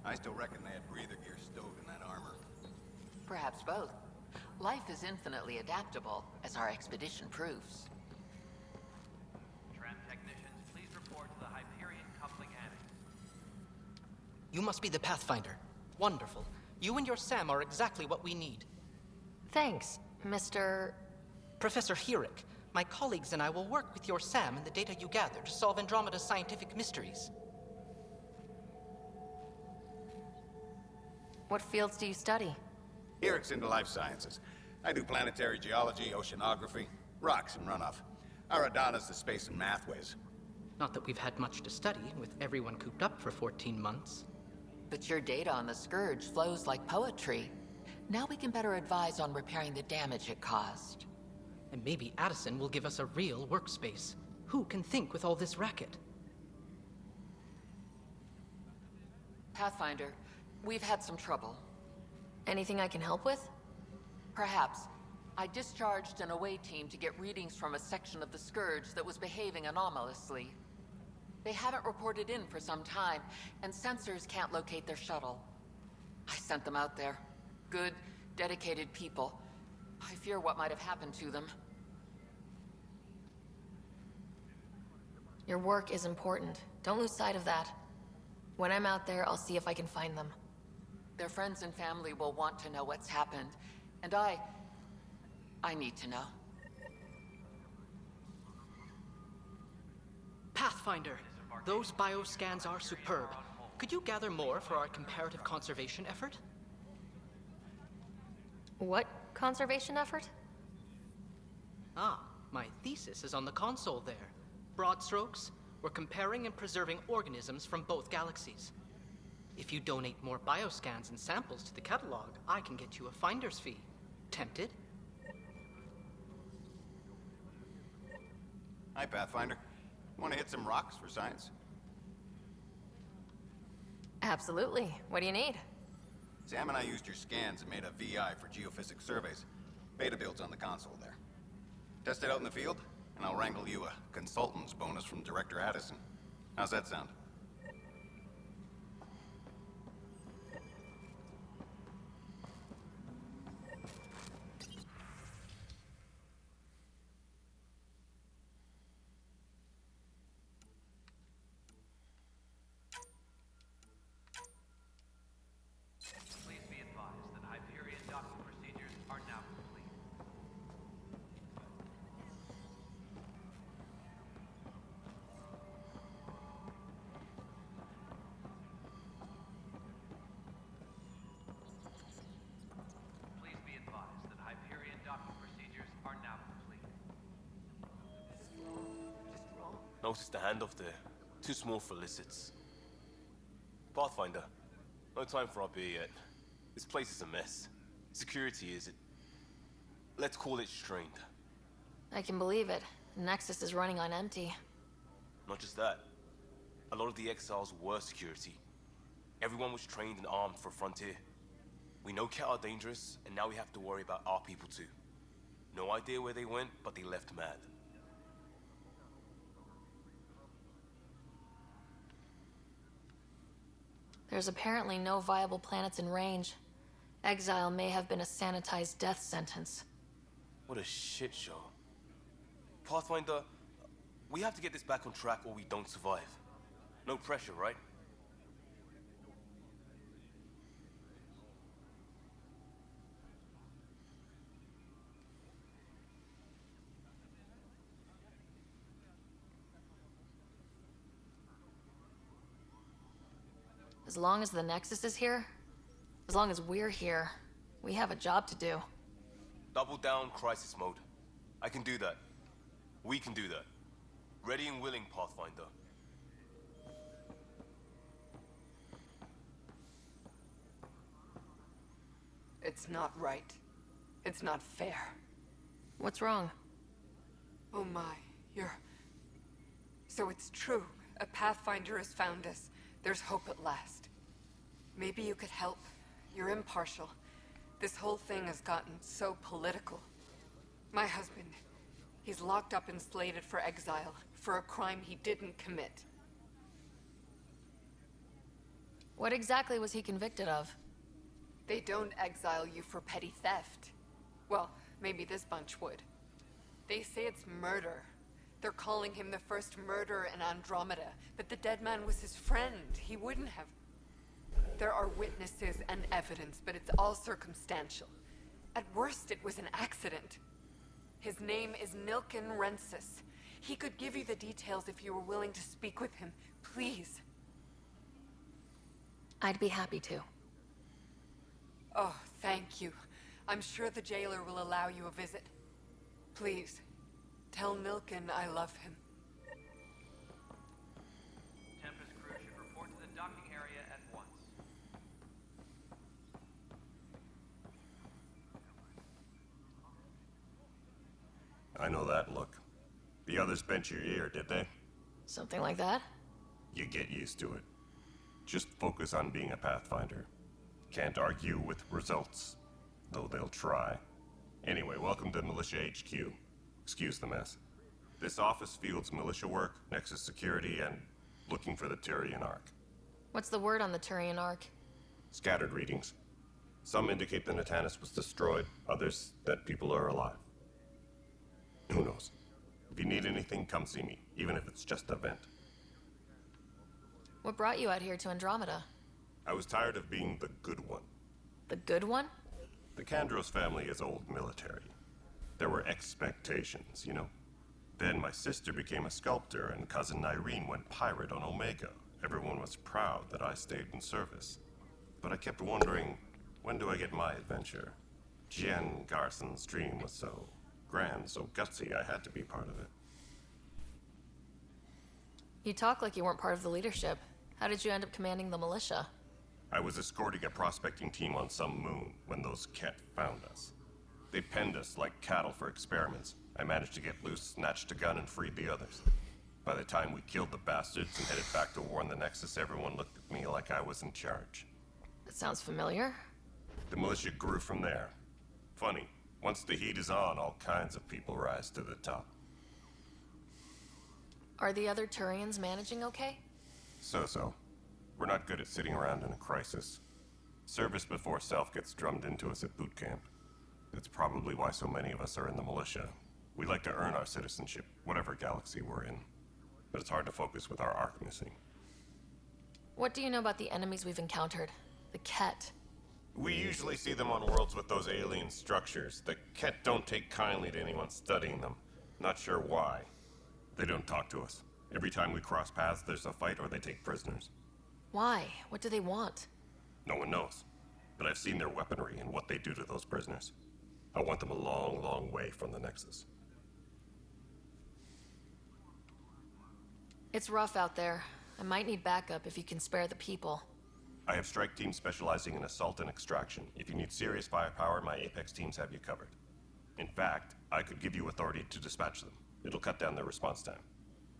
I still reckon they had breather gear stowed in that armor. Perhaps both. Life is infinitely adaptable, as our expedition proves. Tram technicians, please report to the Hyperion coupling annex. You must be the Pathfinder. Wonderful. You and your Sam are exactly what we need. Thanks, Mr. Professor Herrick, my colleagues and I will work with your Sam and the data you gather to solve Andromeda's scientific mysteries. What fields do you study? Herrick's into life sciences. I do planetary geology, oceanography, rocks and runoff. Aradana's the space and math whiz. Not that we've had much to study, with everyone cooped up for 14 months. But your data on the Scourge flows like poetry. Now we can better advise on repairing the damage it caused. And maybe Addison will give us a real workspace. Who can think with all this racket? Pathfinder, we've had some trouble. Anything I can help with? Perhaps. I discharged an away team to get readings from a section of the Scourge that was behaving anomalously. They haven't reported in for some time, and sensors can't locate their shuttle. I sent them out there. Good, dedicated people. I fear what might have happened to them. Your work is important. Don't lose sight of that. When I'm out there, I'll see if I can find them. Their friends and family will want to know what's happened, and I need to know. Pathfinder, those bioscans are superb. Could you gather more for our comparative conservation effort? What conservation effort? Ah, my thesis is on the console there. Broad strokes, we're comparing and preserving organisms from both galaxies. If you donate more bioscans and samples to the catalog, I can get you a finder's fee. Tempted? Hi, Pathfinder. Want to hit some rocks for science? Absolutely. What do you need? Sam and I used your scans and made a VI for geophysics surveys. Beta builds on the console there. Test it out in the field, and I'll wrangle you a consultant's bonus from Director Addison. How's that sound? Please be advised that Hyperion docking procedures are now complete. Please be advised that Hyperion docking procedures are now complete. Notice the handoff there. Too small for lizards. Pathfinder, no time for our beer yet. This place is a mess. Security is it? Let's call it strained. I can believe it. Nexus is running on empty. Not just that. A lot of the exiles were security. Everyone was trained and armed for Frontier. We know Cat are dangerous, and now we have to worry about our people too. No idea where they went, but they left mad. There's apparently no viable planets in range. Exile may have been a sanitized death sentence. What a shit show. Pathfinder, we have to get this back on track or we don't survive. No pressure, right? As long as the Nexus is here, as long as we're here, we have a job to do. Double down crisis mode. I can do that. We can do that. Ready and willing, Pathfinder. It's not right. It's not fair. What's wrong? Oh my, So it's true. A Pathfinder has found us. There's hope at last. Maybe you could help. You're impartial. This whole thing has gotten so political. My husband, he's locked up and slated for exile for a crime he didn't commit. What exactly was he convicted of? They don't exile you for petty theft. Well, maybe this bunch would. They say it's murder. They're calling him the first murderer in Andromeda, but the dead man was his friend. He wouldn't have. There are witnesses and evidence, but it's all circumstantial. At worst, it was an accident. His name is Nilken Rensis. He could give you the details if you were willing to speak with him. Please. I'd be happy to. Oh, thank you. I'm sure the jailer will allow you a visit. Please, tell Nilken I love him. Tempest crew should report to the docking area at once. I know that look. The others bent your ear, did they? Something like that? You get used to it. Just focus on being a Pathfinder. Can't argue with results, though they'll try. Anyway, welcome to Militia HQ. Excuse the mess. This office fields militia work, Nexus security, and looking for the Turian Ark. What's the word on the Turian Ark? Scattered readings. Some indicate the Natanus was destroyed, others that people are alive. Who knows? If you need anything, come see me, even if it's just a vent. What brought you out here to Andromeda? I was tired of being the good one. The good one? The Kandros family is old military. There were expectations, you know? Then my sister became a sculptor and cousin Irene went pirate on Omega. Everyone was proud that I stayed in service. But I kept wondering, when do I get my adventure? Jen Garson's dream was so grand, so gutsy, I had to be part of it. You talk like you weren't part of the leadership. How did you end up commanding the militia? I was escorting a prospecting team on some moon when those Ket found us. They penned us like cattle for experiments. I managed to get loose, snatched a gun, and freed the others. By the time we killed the bastards and headed back to warn the Nexus, everyone looked at me like I was in charge. That sounds familiar. The militia grew from there. Funny, once the heat is on, all kinds of people rise to the top. Are the other Turians managing okay? So-so. We're not good at sitting around in a crisis. Service before self gets drummed into us at boot camp. That's probably why so many of us are in the militia. We like to earn our citizenship, whatever galaxy we're in. But it's hard to focus with our arc missing. What do you know about the enemies we've encountered? The Ket. We usually see them on worlds with those alien structures. The Ket don't take kindly to anyone studying them. Not sure why. They don't talk to us. Every time we cross paths, there's a fight or they take prisoners. Why? What do they want? No one knows. But I've seen their weaponry and what they do to those prisoners. I want them a long, long way from the Nexus. It's rough out there. I might need backup if you can spare the people. I have strike teams specializing in assault and extraction. If you need serious firepower, my Apex teams have you covered. In fact, I could give you authority to dispatch them. It'll cut down their response time.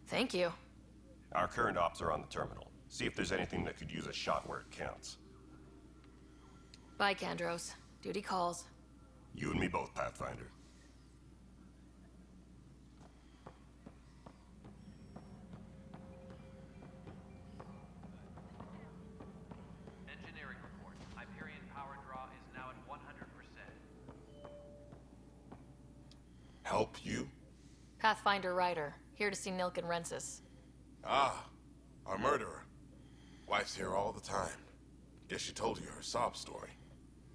Thank you. Our current ops are on the terminal. See if there's anything that could use a shot where it counts. Bye, Kandros. Duty calls. You and me both, Pathfinder. Engineering report. Hyperion power draw is now at 100%. Help you? Pathfinder Ryder, here to see Nilken Rensis. Ah, our murderer. Wife's here all the time. Guess she told you her sob story.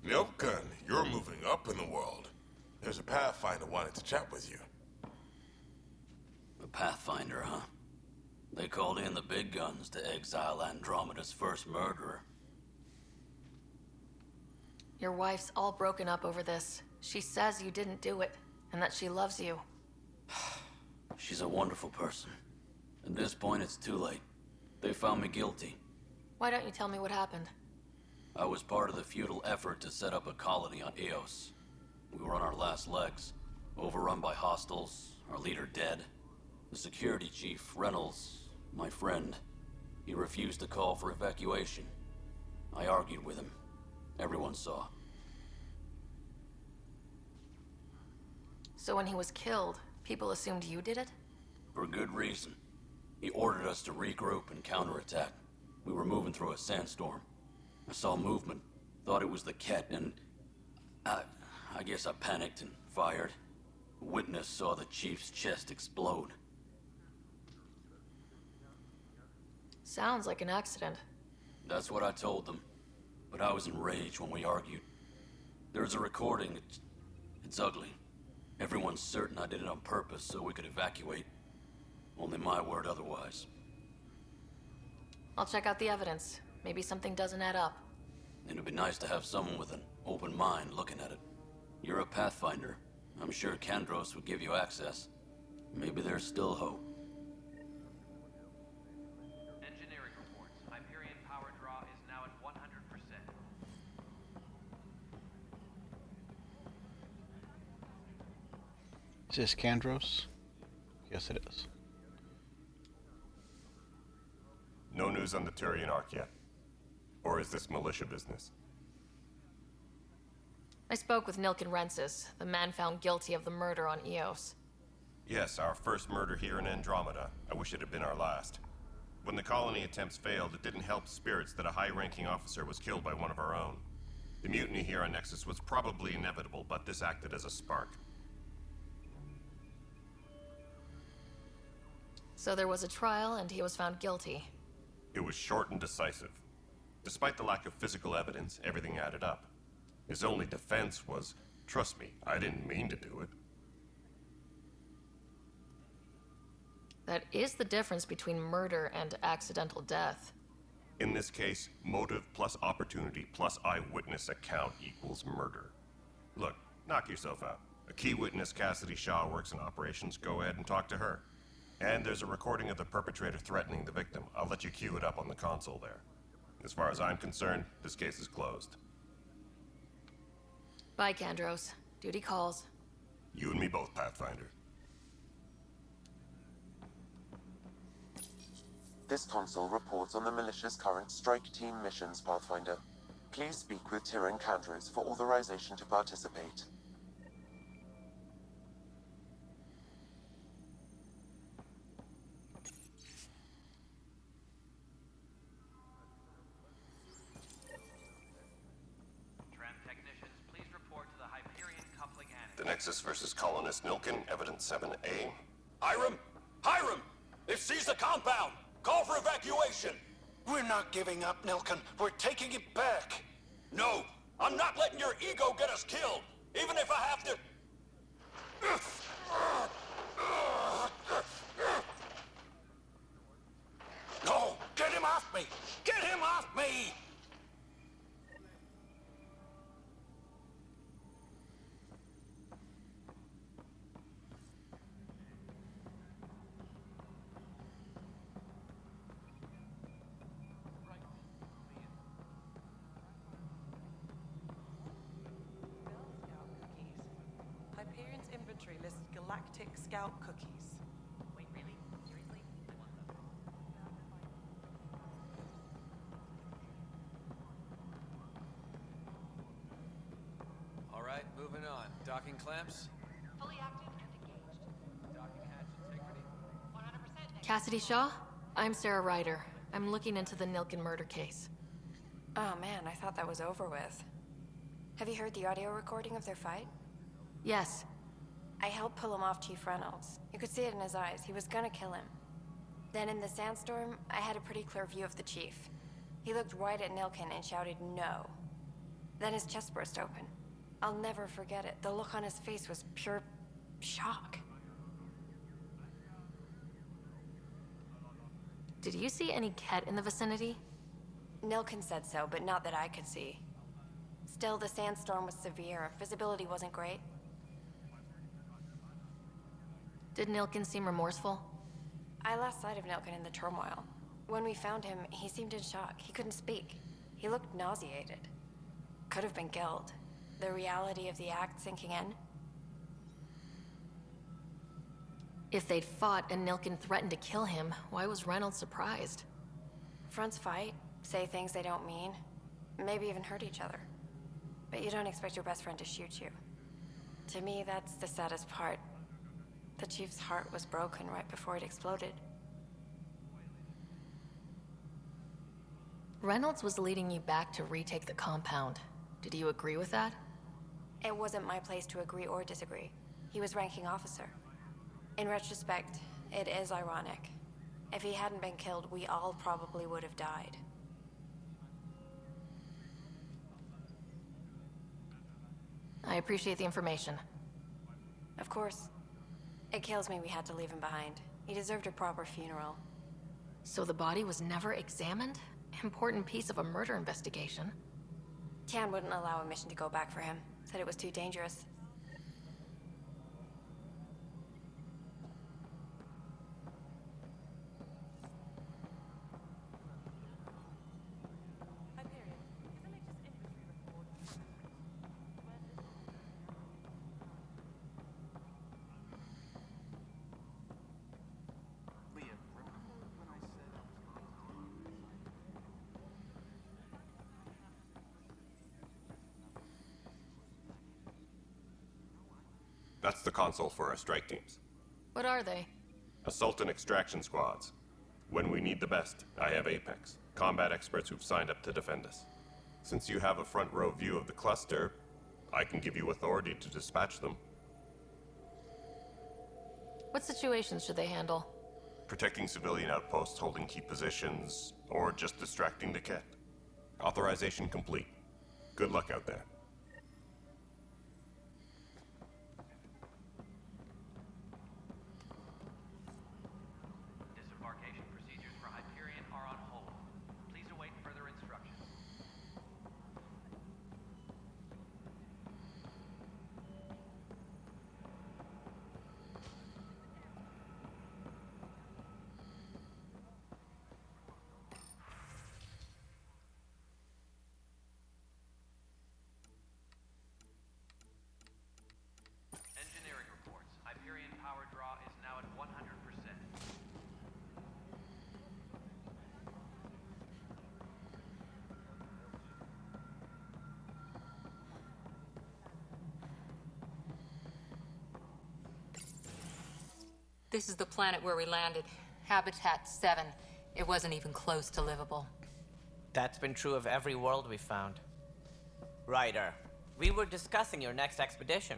Nilken, you're moving up in the world. There's a Pathfinder wanted to chat with you. A Pathfinder, huh? They called in the big guns to exile Andromeda's first murderer. Your wife's all broken up over this. She says you didn't do it, and that she loves you. She's a wonderful person. At this point, it's too late. They found me guilty. Why don't you tell me what happened? I was part of the futile effort to set up a colony on Eos. We were on our last legs, overrun by hostiles, our leader dead. The security chief, Reynolds, my friend, he refused to call for evacuation. I argued with him. Everyone saw. So when he was killed, people assumed you did it? For good reason. He ordered us to regroup and counterattack. We were moving through a sandstorm. I saw movement. Thought it was the Ket, and I guess I panicked and fired. A witness saw the chief's chest explode. Sounds like an accident. That's what I told them. But I was enraged when we argued. There's a recording. It's ugly. Everyone's certain I did it on purpose so we could evacuate. Only my word otherwise. I'll check out the evidence. Maybe something doesn't add up. It'd be nice to have someone with an open mind looking at it. You're a Pathfinder. I'm sure Kandros would give you access. Maybe there's still hope. Engineering reports. Hyperion power draw is now at 100%. Is this Kandros? Yes, it is. No news on the Turian Ark yet? Or is this militia business? I spoke with Nilken Rensis, the man found guilty of the murder on Eos. Yes, our first murder here in Andromeda. I wish it had been our last. When the colony attempts failed, it didn't help spirits that a high-ranking officer was killed by one of our own. The mutiny here on Nexus was probably inevitable, but this acted as a spark. So there was a trial, and he was found guilty. It was short and decisive. Despite the lack of physical evidence, everything added up. His only defense was, trust me, I didn't mean to do it. That is the difference between murder and accidental death. In this case, motive plus opportunity plus eyewitness account equals murder. Look, knock yourself out. A key witness, Cassidy Shaw, works in operations. Go ahead and talk to her. And there's a recording of the perpetrator threatening the victim. I'll let you cue it up on the console there. As far as I'm concerned, this case is closed. Bye, Kandros. Duty calls. You and me both, Pathfinder. This console reports on the militia's current strike team missions, Pathfinder. Please speak with Tyrion Kandros for authorization to participate. Tram technicians, please report to the Hyperion coupling annex. The Nexus versus Colonist Nilken, Evidence 7A. Hiram! Hiram! They've seized the compound! Call for evacuation! We're not giving up, Nilken. We're taking it back. No! I'm not letting your ego get us killed! Even if I have to... No! Get him off me! Get him off me! Hyperion's inventory lists galactic scout cookies. Wait, really? Seriously? I want them. All right, moving on. Docking clamps? Fully active and engaged. Docking hatch integrity? 100%. Cassidy Shaw? I'm Sarah Ryder. I'm looking into the Nilken murder case. Oh man, I thought that was over with. Have you heard the audio recording of their fight? Yes. I helped pull him off Chief Reynolds. You could see it in his eyes. He was gonna kill him. Then in the sandstorm, I had a pretty clear view of the Chief. He looked right at Nilken and shouted no. Then his chest burst open. I'll never forget it. The look on his face was pure shock. Did you see any Ket in the vicinity? Nilken said so, but not that I could see. Still, the sandstorm was severe. Visibility wasn't great. Did Nilken seem remorseful? I lost sight of Nilken in the turmoil. When we found him, he seemed in shock. He couldn't speak. He looked nauseated. Could have been guilt. The reality of the act sinking in. If they'd fought and Nilken threatened to kill him, why was Reynolds surprised? Fronts fight, say things they don't mean, maybe even hurt each other. But you don't expect your best friend to shoot you. To me, that's the saddest part. The Chief's heart was broken right before it exploded. Reynolds was leading you back to retake the compound. Did you agree with that? It wasn't my place to agree or disagree. He was ranking officer. In retrospect, it is ironic. If he hadn't been killed, we all probably would have died. I appreciate the information. Of course. It kills me we had to leave him behind. He deserved a proper funeral. So the body was never examined? Important piece of a murder investigation. Tian wouldn't allow a mission to go back for him. Said it was too dangerous. That's the console for our strike teams. What are they? Assault and extraction squads. When we need the best, I have Apex, combat experts who've signed up to defend us. Since you have a front row view of the cluster, I can give you authority to dispatch them. What situations should they handle? Protecting civilian outposts, holding key positions, or just distracting the kit. Authorization complete. Good luck out there. Disembarkation procedures for Hyperion are on hold. Please await further instructions. Engineering reports. Hyperion power draw is now at 100%. This is the planet where we landed. Habitat 7. It wasn't even close to livable. That's been true of every world we found. Ryder, we were discussing your next expedition.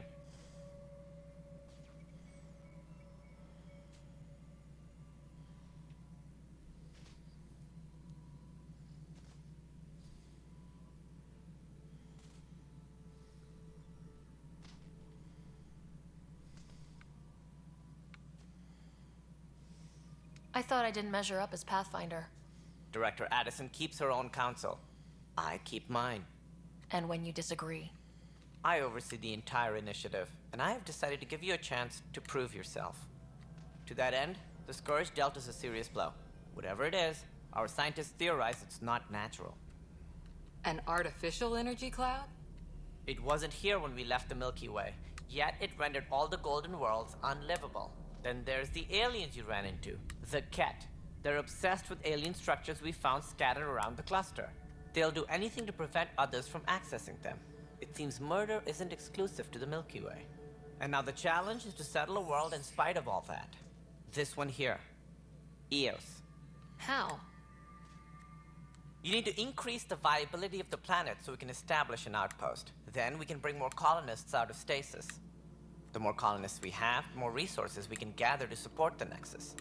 I thought I didn't measure up as Pathfinder. Director Addison keeps her own counsel. I keep mine. And when you disagree? I oversee the entire initiative, and I have decided to give you a chance to prove yourself. To that end, the Scourge dealt us a serious blow. Whatever it is, our scientists theorize it's not natural. An artificial energy cloud? It wasn't here when we left the Milky Way, yet it rendered all the golden worlds unlivable. Then there's the aliens you ran into, the Ket. They're obsessed with alien structures we found scattered around the cluster. They'll do anything to prevent others from accessing them. It seems murder isn't exclusive to the Milky Way. And now the challenge is to settle a world in spite of all that. This one here. Eos. How? You need to increase the viability of the planet so we can establish an outpost. Then we can bring more colonists out of stasis. The more colonists we have, the more resources we can gather to support the Nexus.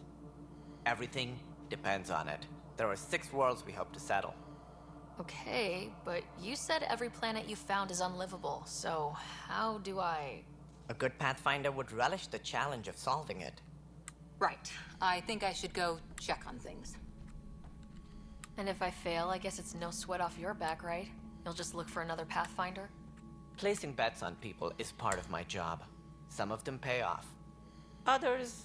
Everything depends on it. There are 6 worlds we hope to settle. Okay, but you said every planet you found is unlivable, so how do I... A good Pathfinder would relish the challenge of solving it. Right. I think I should go check on things. And if I fail, I guess it's no sweat off your back, right? You'll just look for another Pathfinder? Placing bets on people is part of my job. Some of them pay off. Others...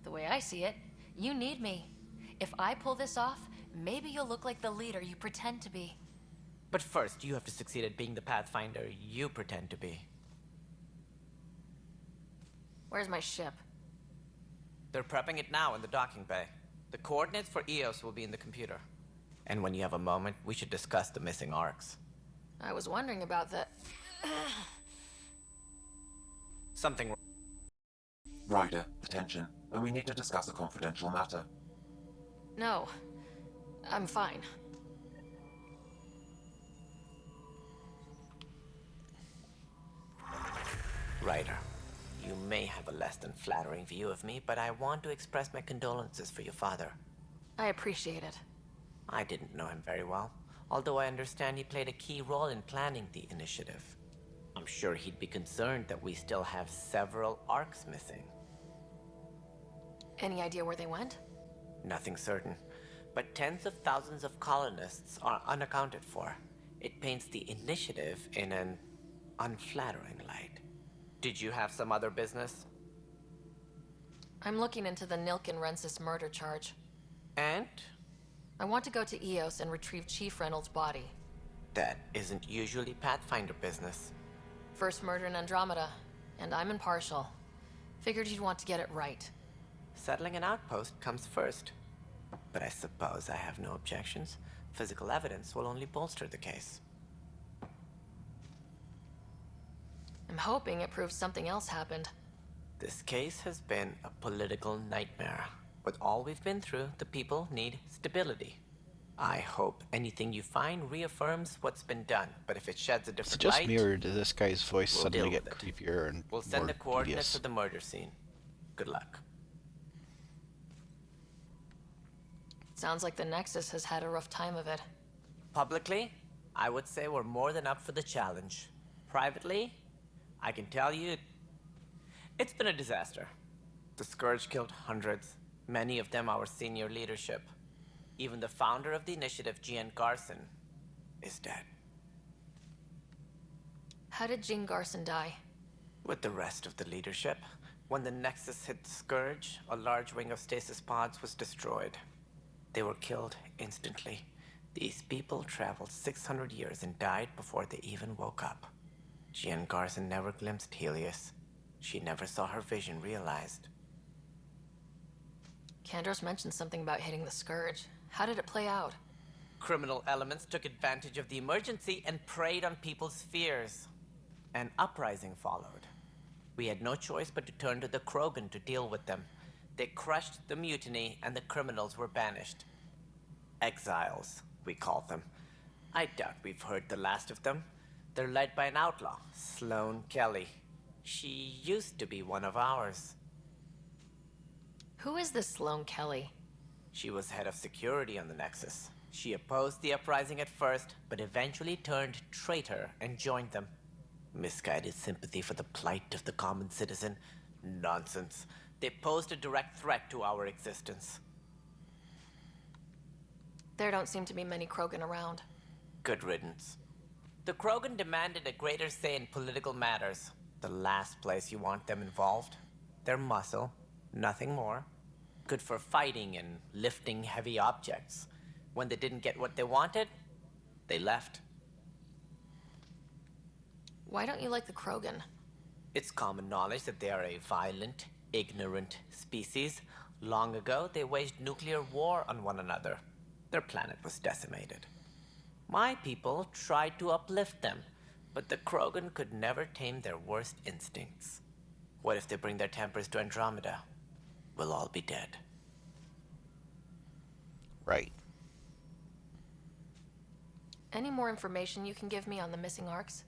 The way I see it, you need me. If I pull this off, maybe you'll look like the leader you pretend to be. But first, you have to succeed at being the Pathfinder you pretend to be. Where's my ship? They're prepping it now in the docking bay. The coordinates for Eos will be in the computer. And when you have a moment, we should discuss the missing arcs. I was wondering about the... Something... Ryder, attention. And we need to discuss a confidential matter. No. I'm fine. Ryder, you may have a less than flattering view of me, but I want to express my condolences for your father. I appreciate it. I didn't know him very well, although I understand he played a key role in planning the initiative. I'm sure he'd be concerned that we still have several arcs missing. Any idea where they went? Nothing certain, but tens of thousands of colonists are unaccounted for. It paints the initiative in an unflattering light. Did you have some other business? I'm looking into the Nilken Rensis murder charge. And? I want to go to Eos and retrieve Chief Reynolds' body. That isn't usually Pathfinder business. First murder in Andromeda, and I'm impartial. Figured you'd want to get it right. Settling an outpost comes first. But I suppose I have no objections. Physical evidence will only bolster the case. I'm hoping it proves something else happened. This case has been a political nightmare. With all we've been through, the people need stability. I hope anything you find reaffirms what's been done, but if it sheds a different So just light... mirrored this guy's voice we'll suddenly deal get with it. creepier and We'll send more the coordinates devious. of the murder scene. Good luck. Sounds like the Nexus has had a rough time of it. Publicly, I would say we're more than up for the challenge. Privately, I can tell you, it's been a disaster. The Scourge killed hundreds, many of them our senior leadership. Even the founder of the initiative, Glen Garson, is dead. How did Jean Garson die? With the rest of the leadership, when the Nexus hit the Scourge, a large wing of stasis pods was destroyed. They were killed instantly. These people traveled 600 years and died before they even woke up. Glen Garson never glimpsed Helios. She never saw her vision realized. Kandros mentioned something about hitting the Scourge. How did it play out? Criminal elements took advantage of the emergency and preyed on people's fears. An uprising followed. We had no choice but to turn to the Krogan to deal with them. They crushed the mutiny and the criminals were banished. Exiles, we call them. I doubt we've heard the last of them. They're led by an outlaw, Sloane Kelly. She used to be one of ours. Who is this Sloane Kelly? She was head of security on the Nexus. She opposed the uprising at first, but eventually turned traitor and joined them. Misguided sympathy for the plight of the common citizen? Nonsense. They posed a direct threat to our existence. There don't seem to be many Krogan around. Good riddance. The Krogan demanded a greater say in political matters. The last place you want them involved. Their muscle, nothing more. Good for fighting and lifting heavy objects. When they didn't get what they wanted, they left. Why don't you like the Krogan? It's common knowledge that they are a violent, ignorant species. Long ago, they waged nuclear war on one another. Their planet was decimated. My people tried to uplift them, but the Krogan could never tame their worst instincts. What if they bring their tempers to Andromeda? We'll all be dead. Right. Any more information you can give me on the missing arcs?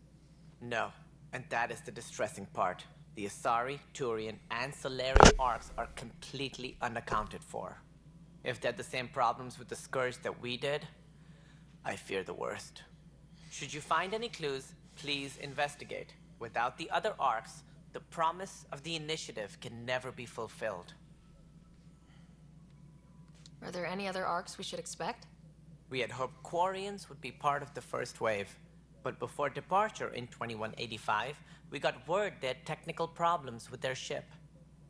No, and that is the distressing part. The Asari, Turian, and Solarian arcs are completely unaccounted for. If they had the same problems with the Scourge that we did, I fear the worst. Should you find any clues, please investigate. Without the other arcs, the promise of the initiative can never be fulfilled. Are there any other arcs we should expect? We had hoped Quarians would be part of the first wave, but before departure in 2185, we got word they had technical problems with their ship.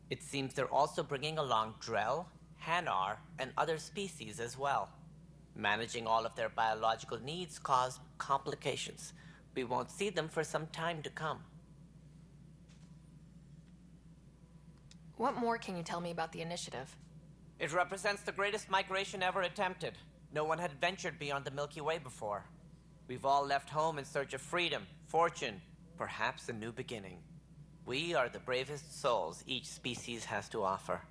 It seems they're also bringing along Drell, Hanar, and other species as well. Managing all of their biological needs caused complications. We won't see them for some time to come. What more can you tell me about the initiative? It represents the greatest migration ever attempted. No one had ventured beyond the Milky Way before. We've all left home in search of freedom, fortune, perhaps a new beginning. We are the bravest souls each species has to offer.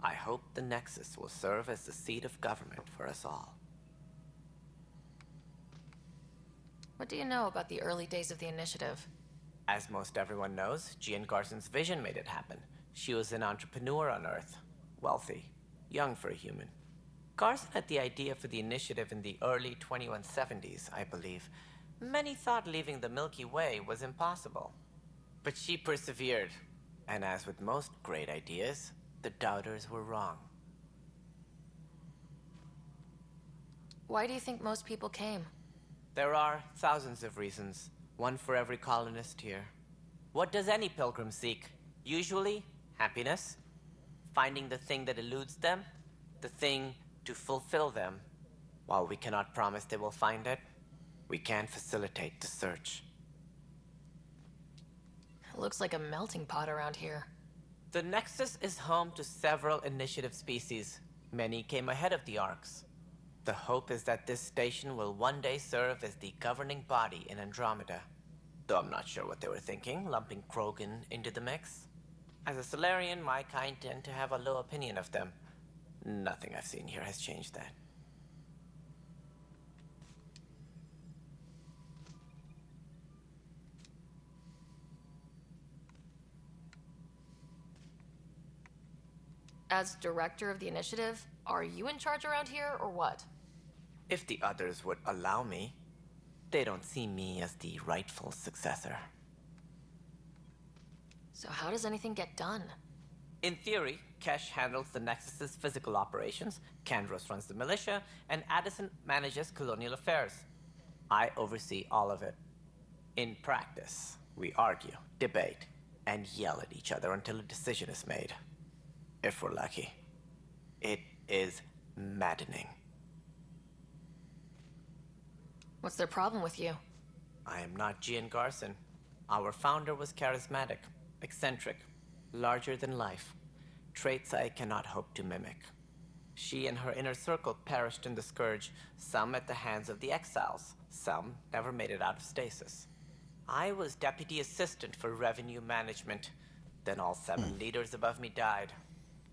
I hope the Nexus will serve as the seat of government for us all. What do you know about the early days of the initiative? As most everyone knows, Gian Garson's vision made it happen. She was an entrepreneur on Earth. Wealthy. Young for a human. Garson had the idea for the initiative in the early 2170s, I believe. Many thought leaving the Milky Way was impossible. But she persevered. And as with most great ideas, the doubters were wrong. Why do you think most people came? There are thousands of reasons, one for every colonist here. What does any pilgrim seek? Usually, happiness. Finding the thing that eludes them, the thing to fulfill them. While we cannot promise they will find it, we can facilitate the search. It looks like a melting pot around here. The Nexus is home to several initiative species. Many came ahead of the Arks. The hope is that this station will one day serve as the governing body in Andromeda. Though I'm not sure what they were thinking, lumping Krogan into the mix. As a Solarian, my kind tend to have a low opinion of them. Nothing I've seen here has changed that. As director of the initiative, are you in charge around here, or what? If the others would allow me, they don't see me as the rightful successor. So how does anything get done? In theory, Kesh handles the Nexus's physical operations, Kandros runs the militia, and Addison manages colonial affairs. I oversee all of it. In practice, we argue, debate, and yell at each other until a decision is made. If we're lucky. It is maddening. What's their problem with you? I am not Gian Garson. Our founder was charismatic, eccentric, larger than life. Traits I cannot hope to mimic. She and her inner circle perished in the Scourge, some at the hands of the Exiles, some never made it out of stasis. I was deputy assistant for revenue management. Then all 7 leaders above me died.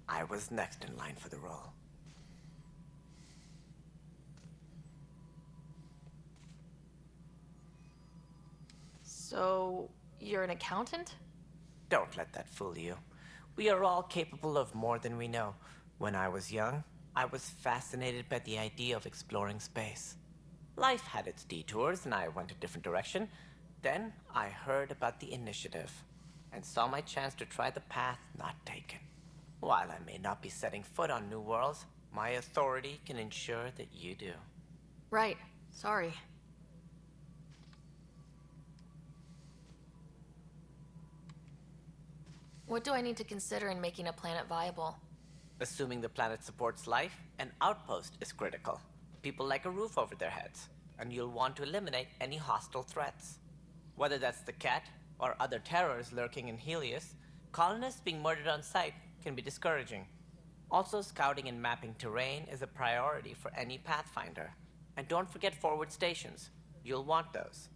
I was next in line for the role. So, you're an accountant? Don't let that fool you. We are all capable of more than we know. When I was young, I was fascinated by the idea of exploring space. Life had its detours, and I went a different direction. Then I heard about the initiative, and saw my chance to try the path not taken. While I may not be setting foot on new worlds, my authority can ensure that you do. Right. Sorry. What do I need to consider in making a planet viable? Assuming the planet supports life, an outpost is critical. People like a roof over their heads, and you'll want to eliminate any hostile threats. Whether that's the cat, or other terrors lurking in Helios, colonists being murdered on sight can be discouraging. Also, scouting and mapping terrain is a priority for any Pathfinder. And don't forget forward stations. You'll want those.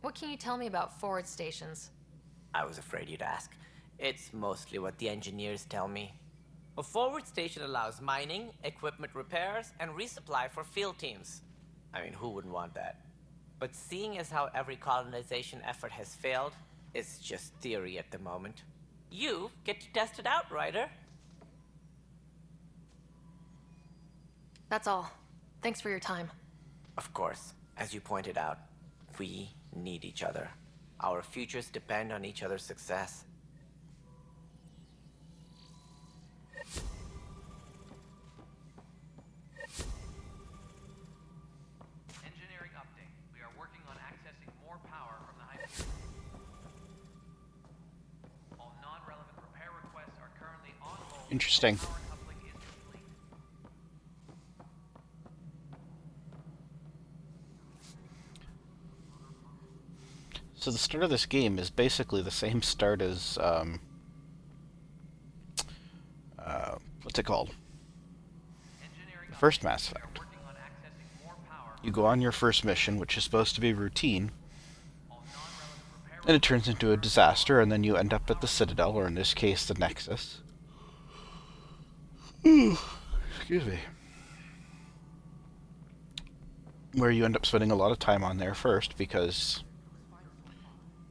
What can you tell me about forward stations? I was afraid you'd ask. It's mostly what the engineers tell me. A forward station allows mining, equipment repairs, and resupply for field teams. I mean, who wouldn't want that? But seeing as how every colonization effort has failed, it's just theory at the moment. You get to test it out, Ryder. That's all. Thanks for your time. Of course, as you pointed out, we need each other. Our futures depend on each other's success. Engineering update. We are working on accessing more power from the hyper. All non-relevant repair requests are currently on hold. Interesting. Power coupling is complete. So the start of this game is basically the same start as what's it called? The first Mass Effect. You go on your first mission, which is supposed to be routine, and it turns into a disaster, and then you end up at the Citadel, or in this case, the Nexus. Excuse me. Where you end up spending a lot of time on there first, because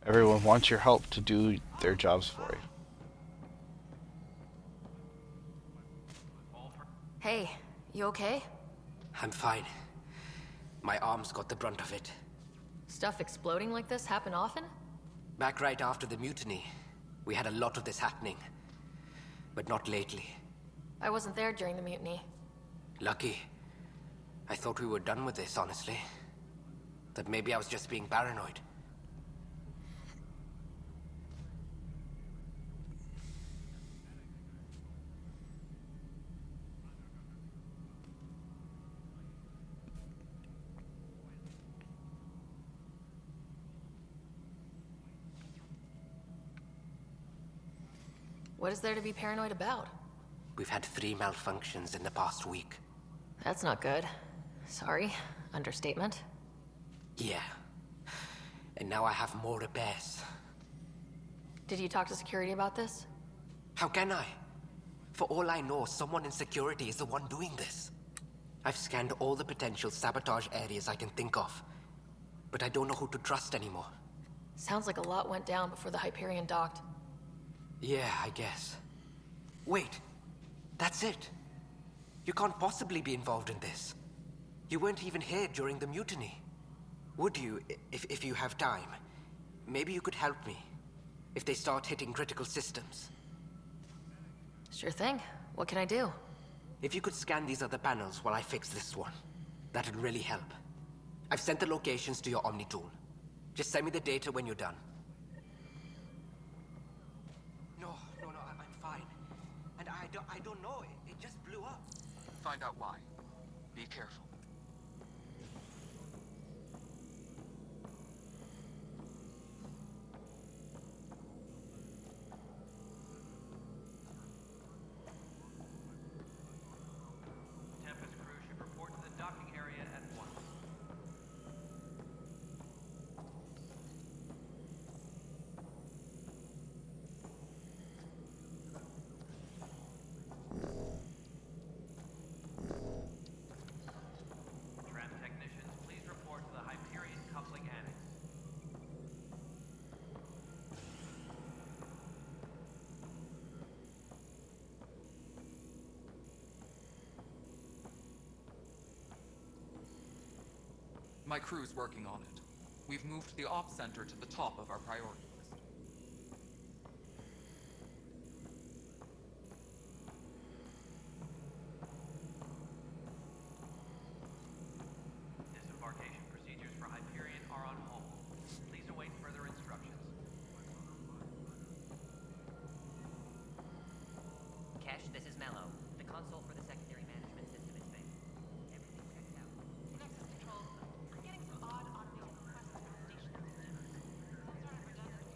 everyone wants your help to do their jobs for you. Hey, you okay? I'm fine. My arms got the brunt of it. Stuff exploding like this happen often? Back right after the mutiny, we had a lot of this happening. But not lately. I wasn't there during the mutiny. Lucky. I thought we were done with this, honestly. That maybe I was just being paranoid. What is there to be paranoid about? We've had 3 malfunctions in the past week. That's not good. Sorry. Understatement. Yeah. And now I have more repairs. Did you talk to security about this? How can I? For all I know, someone in security is the one doing this. I've scanned all the potential sabotage areas I can think of. But I don't know who to trust anymore. Sounds like a lot went down before the Hyperion docked. Yeah, I guess. Wait. That's it. You can't possibly be involved in this. You weren't even here during the mutiny. Would you, if you have time? Maybe you could help me. If they start hitting critical systems. Sure thing. What can I do? If you could scan these other panels while I fix this one, that'd really help. I've sent the locations to your Omni tool. Just send me the data when you're done. No, I'm fine. And I don't know, it just blew up. Find out why. Be careful. Tempest crew should report to the docking area at once. Tram technicians, please report to the Hyperion coupling annex. My crew's working on it. We've moved the ops center to the top of our priority list. Disembarkation procedures for Hyperion are on hold. Please await further instructions. Kesh, this is Mello. The console for the secondary management system is fixed. Everything checked out. Nexus Control. We're getting some odd automated requests from the station. Some sort of redundant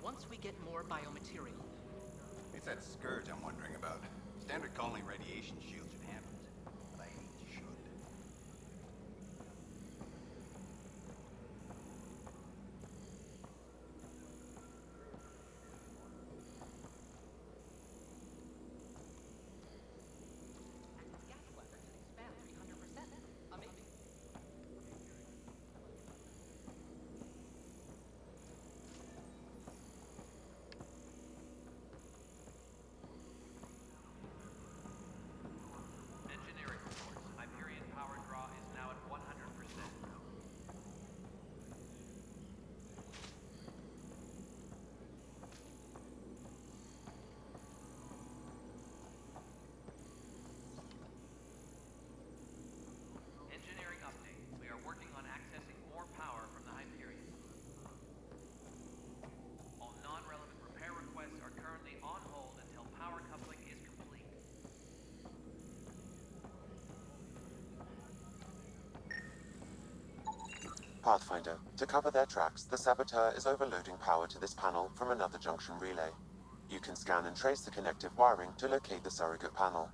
once we get more biomaterial. It's that scourge I'm wondering about. Standard colony radiation shield should handle it, but I ain't should. Gas bladder can expand 300%. Amazing. Engineering reports. Hyperion power draw is now at 100%. Engineering update. We are working on accessing more power from the Hyperion. All non-relevant repair requests are currently on hold until power coupling is complete. Pathfinder, to cover their tracks, the saboteur is overloading power to this panel from another junction relay. You can scan and trace the connective wiring to locate the surrogate panel.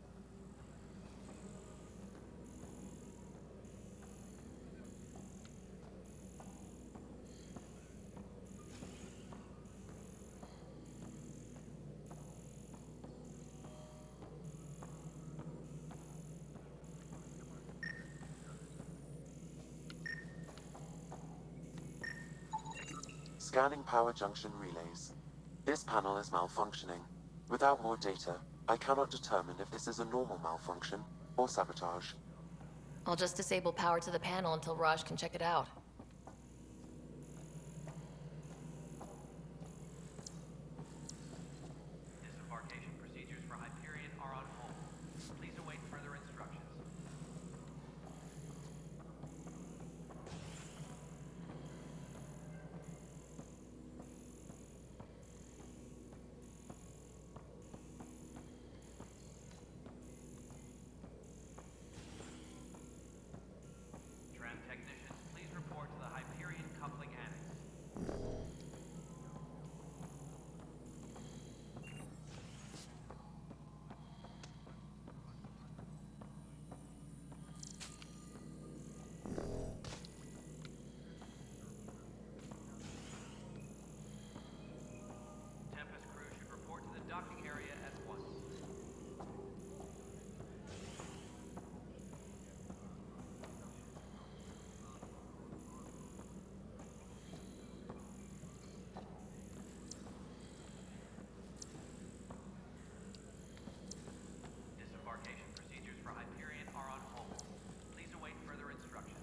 Scanning power junction relays. This panel is malfunctioning. Without more data, I cannot determine if this is a normal malfunction or sabotage. I'll just disable power to the panel until Raj can check it out. Disembarkation procedures for Hyperion are on hold. Please await further instructions. Tram technicians, please report to the Hyperion coupling annex. Tempest crew should report to the docking area at once. Disembarkation procedures for Hyperion are on hold. Please await further instructions.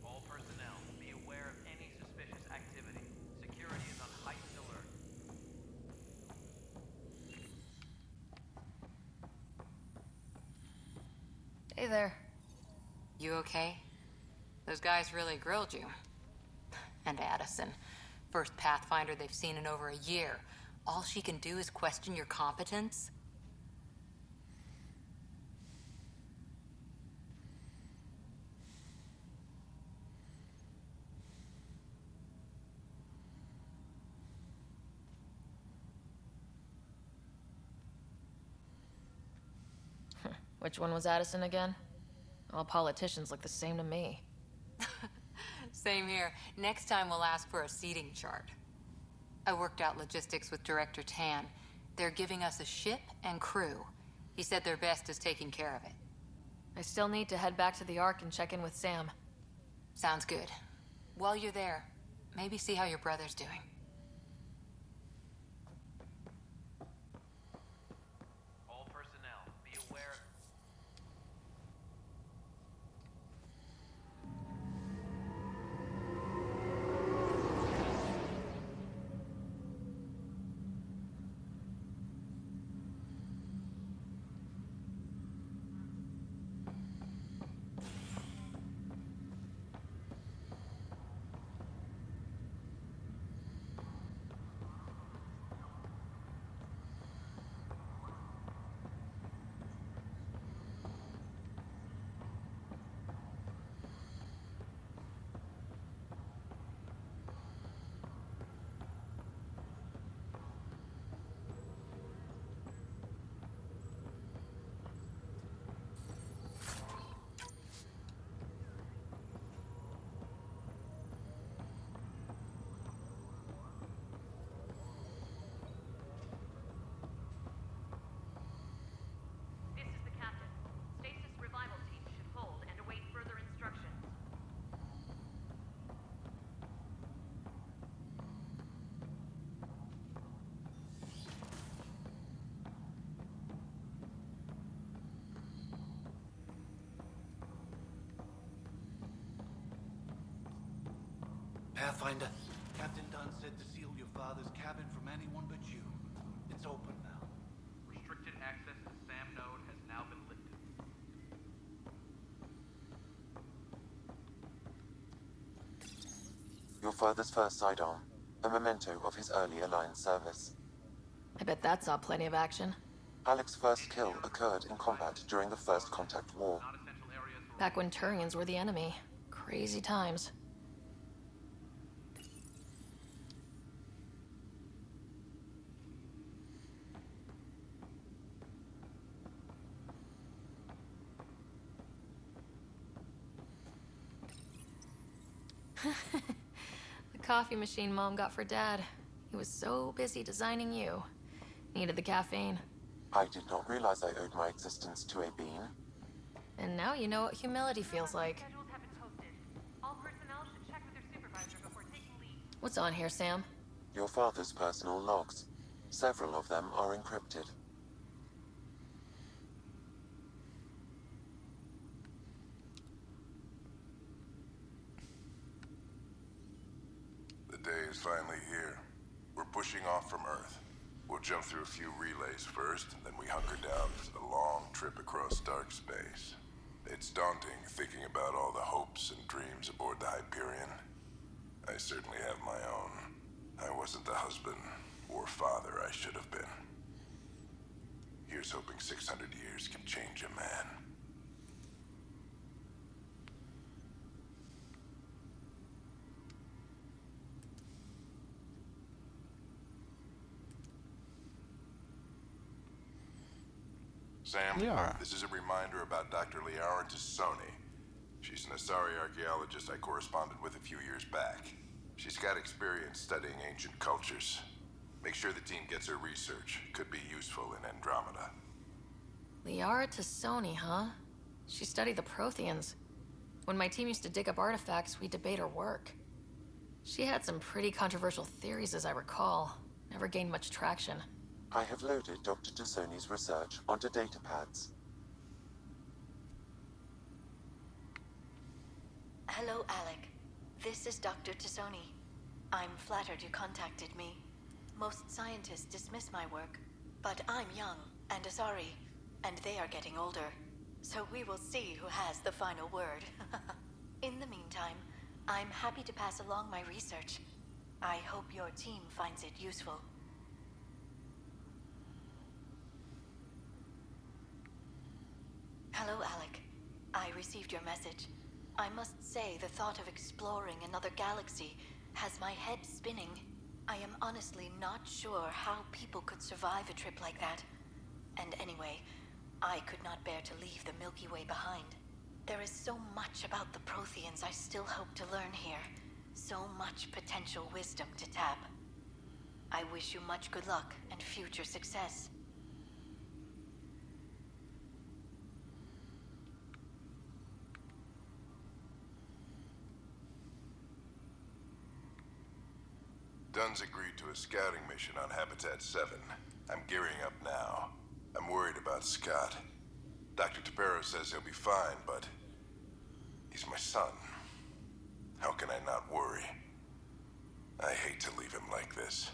All personnel, be aware of any suspicious activity. Security is on heightened alert. Hey there. You okay? Those guys really grilled you. And Addison. First Pathfinder they've seen in over a year. All she can do is question your competence? Which one was Addison again? All politicians look the same to me. Same here. Next time we'll ask for a seating chart. I worked out logistics with Director Tan. They're giving us a ship and crew. He said their best is taking care of it. I still need to head back to the Ark and check in with Sam. Sounds good. While you're there, maybe see how your brother's doing. All personnel, be aware. Pathfinder, Captain Dunn said to seal your father's cabin from anyone but you. It's open now. Restricted access to SAM node has now been lifted. Your father's first sidearm, a memento of his early Alliance service. I bet that saw plenty of action. Alec's first kill occurred in combat during the First Contact War. Back when Turians were the enemy. Crazy times. The coffee machine Mom got for Dad. He was so busy designing you. Needed the caffeine. I did not realize I owed my existence to a bean. And now you know what humility feels like. What's on here, Sam? Your father's personal logs. Several of them are encrypted. The day is finally here. We're pushing off from Earth. We'll jump through a few relays first, and then we hunker down for the long trip across dark space. It's daunting thinking about all the hopes and dreams aboard the Hyperion. I certainly have my own. I wasn't the husband or father I should have been. Here's hoping 600 years can change a man. Sam, Liara. This is a reminder about Dr. Liara Tassoni. She's an Asari archaeologist I corresponded with a few years back. She's got experience studying ancient cultures. Make sure the team gets her research. Could be useful in Andromeda. Liara Tassoni, huh? She studied the Protheans. When my team used to dig up artifacts, we'd debate her work. She had some pretty controversial theories, as I recall. Never gained much traction. I have loaded Dr. Tassoni's research onto datapads. Hello, Alec. This is Dr. Tassoni. I'm flattered you contacted me. Most scientists dismiss my work, but I'm young and Asari, and they are getting older. So we will see who has the final word. In the meantime, I'm happy to pass along my research. I hope your team finds it useful. Hello, Alec. I received your message. I must say the thought of exploring another galaxy has my head spinning. I am honestly not sure how people could survive a trip like that. And anyway, I could not bear to leave the Milky Way behind. There is so much about the Protheans I still hope to learn here. So much potential wisdom to tap. I wish you much good luck and future success. Dunn's agreed to a scouting mission on Habitat 7. I'm gearing up now. I'm worried about Scott. Dr. Tapero says he'll be fine, but he's my son. How can I not worry? I hate to leave him like this.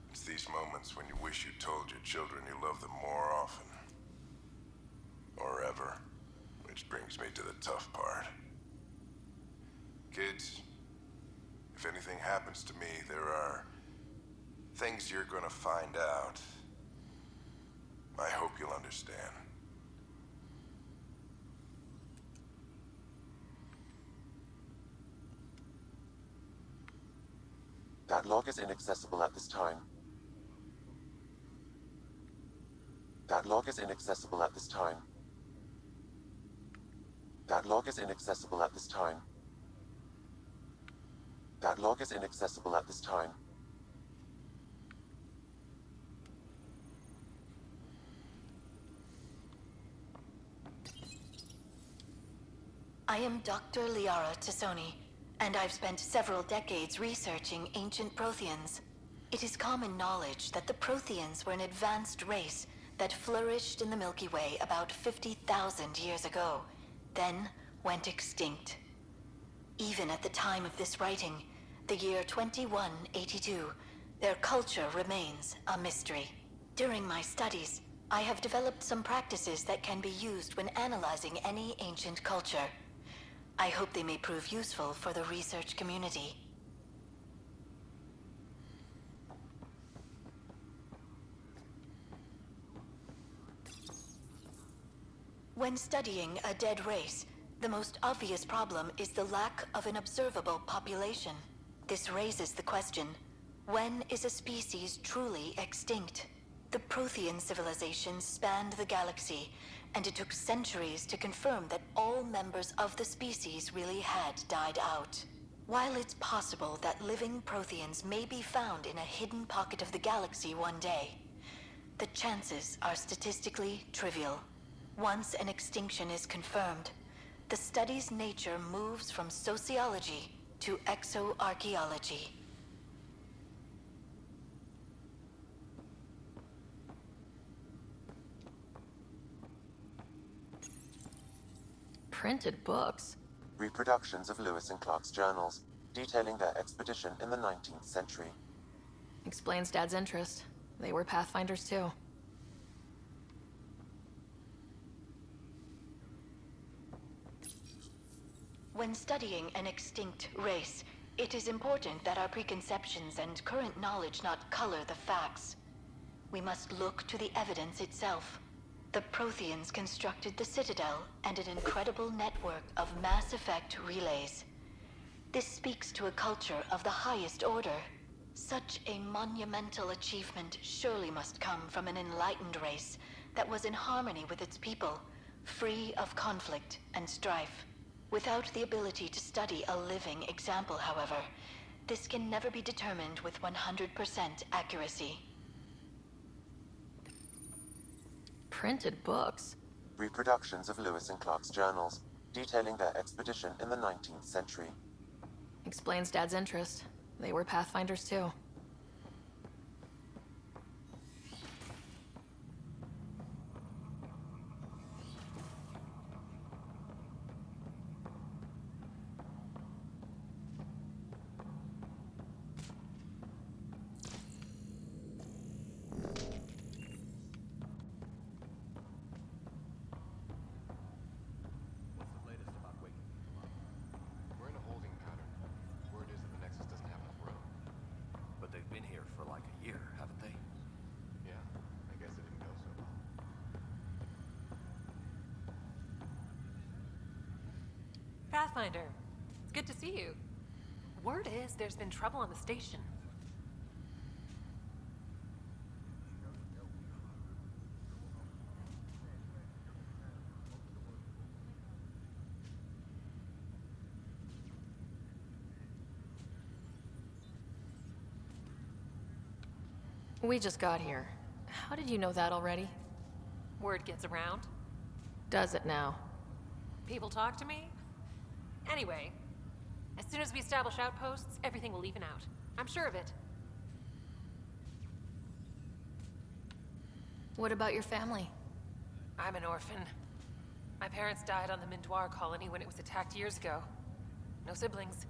It's these moments when you wish you told your children you love them more often. Or ever. Which brings me to the tough part. Kids, if anything happens to me, there are things you're gonna find out. I hope you'll understand. That log is inaccessible at this time. That log is inaccessible at this time. That log is inaccessible at this time. That log is inaccessible at this time. I am Dr. Liara Tassoni, and I've spent several decades researching ancient Protheans. It is common knowledge that the Protheans were an advanced race that flourished in the Milky Way about 50,000 years ago, then went extinct. Even at the time of this writing, the year 2182, their culture remains a mystery. During my studies, I have developed some practices that can be used when analyzing any ancient culture. I hope they may prove useful for the research community. When studying a dead race, the most obvious problem is the lack of an observable population. This raises the question, when is a species truly extinct? The Prothean civilization spanned the galaxy, and it took centuries to confirm that all members of the species really had died out. While it's possible that living Protheans may be found in a hidden pocket of the galaxy one day, the chances are statistically trivial. Once an extinction is confirmed, the study's nature moves from sociology to exoarchaeology. Printed books? Reproductions of Lewis and Clark's journals, detailing their expedition in the 19th century. Explains Dad's interest. They were Pathfinders too. When studying an extinct race, it is important that our preconceptions and current knowledge not color the facts. We must look to the evidence itself. The Protheans constructed the Citadel and an incredible network of mass effect relays. This speaks to a culture of the highest order. Such a monumental achievement surely must come from an enlightened race that was in harmony with its people, free of conflict and strife. Without the ability to study a living example, however, this can never be determined with 100% accuracy. Printed books? Reproductions of Lewis and Clark's journals, detailing their expedition in the 19th century. Explains Dad's interest. They were Pathfinders too. What's the latest about waking people up? We're in a holding pattern. Word is that the Nexus doesn't have enough room. But they've been here for like a year, haven't they? Yeah, I guess it didn't go so well. Pathfinder, it's good to see you. Word is there's been trouble on the station. We just got here. How did you know that already? Word gets around. Does it now? People talk to me. Anyway, as soon as we establish outposts, everything will even out. I'm sure of it. What about your family? I'm an orphan. My parents died on the Mindoir colony when it was attacked years ago. No siblings.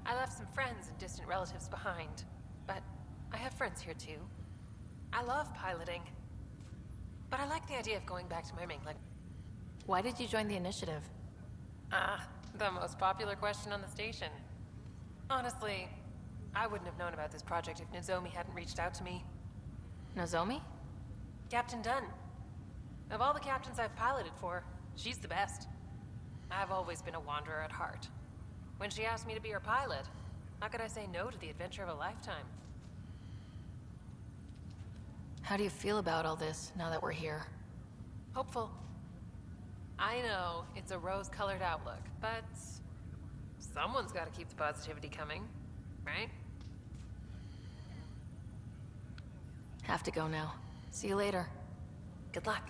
I left some friends and distant relatives behind, but I have friends here too. I love piloting, but I like the idea of going back to my mainland. Why did you join the initiative? The most popular question on the station. Honestly, I wouldn't have known about this project if Nozomi hadn't reached out to me. Nozomi? Captain Dunn. Of all the captains I've piloted for, she's the best. I've always been a wanderer at heart. When she asked me to be her pilot, how could I say no to the adventure of a lifetime? How do you feel about all this, now that we're here? Hopeful. I know it's a rose-colored outlook, but someone's got to keep the positivity coming, right? Have to go now. See you later. Good luck.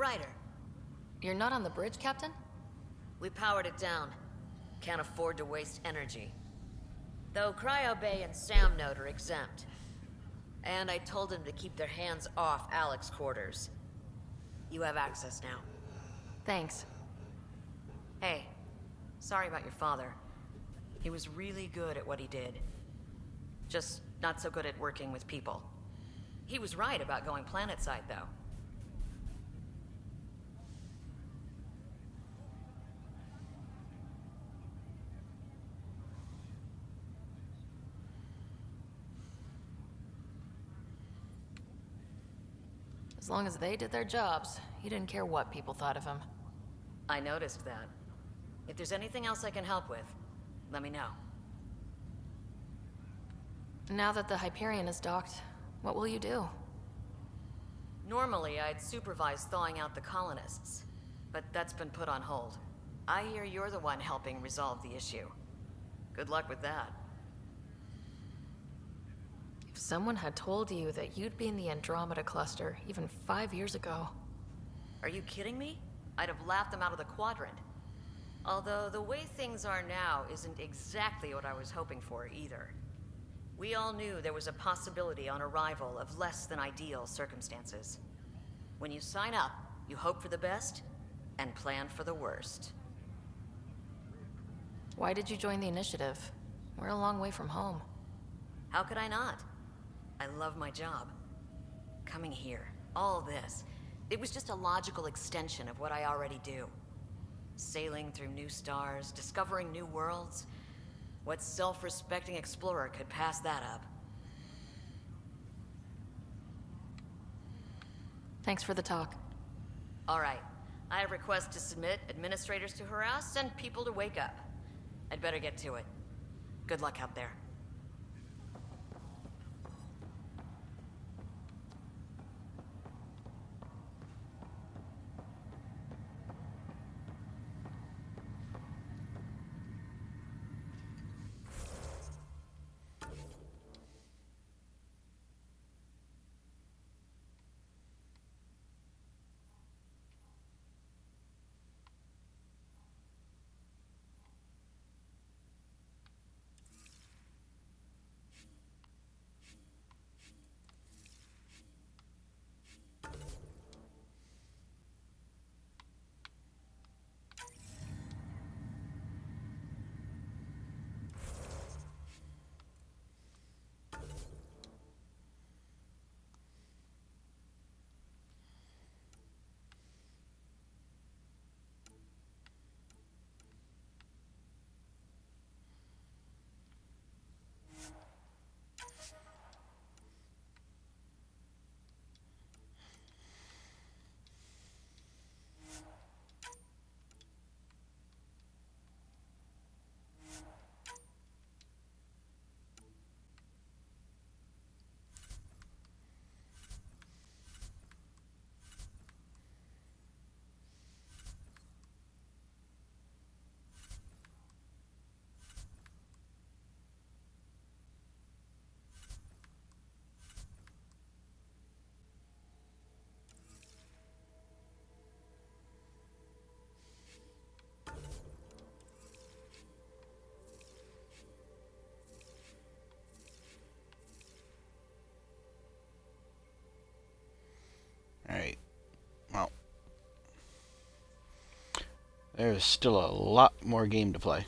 Ryder. You're not on the bridge, Captain? We powered it down. Can't afford to waste energy. Though Cryo Bay and Sam Node are exempt. And I told them to keep their hands off Alec's quarters. You have access now. Thanks. Hey, sorry about your father. He was really good at what he did. Just not so good at working with people. He was right about going planetside, though. As long as they did their jobs, he didn't care what people thought of him. I noticed that. If there's anything else I can help with, let me know. Now that the Hyperion is docked, what will you do? Normally, I'd supervise thawing out the colonists, but that's been put on hold. I hear you're the one helping resolve the issue. Good luck with that. If someone had told you that you'd be in the Andromeda cluster even 5 years ago... Are you kidding me? I'd have laughed them out of the quadrant. Although the way things are now isn't exactly what I was hoping for either. We all knew there was a possibility on arrival of less than ideal circumstances. When you sign up, you hope for the best and plan for the worst. Why did you join the initiative? We're a long way from home. How could I not? I love my job. Coming here, all this, it was just a logical extension of what I already do. Sailing through new stars, discovering new worlds. What self-respecting explorer could pass that up? Thanks for the talk. All right. I have requests to submit, administrators to harass, and people to wake up. I'd better get to it. Good luck out there. Alright. Well. There's still a lot more game to play.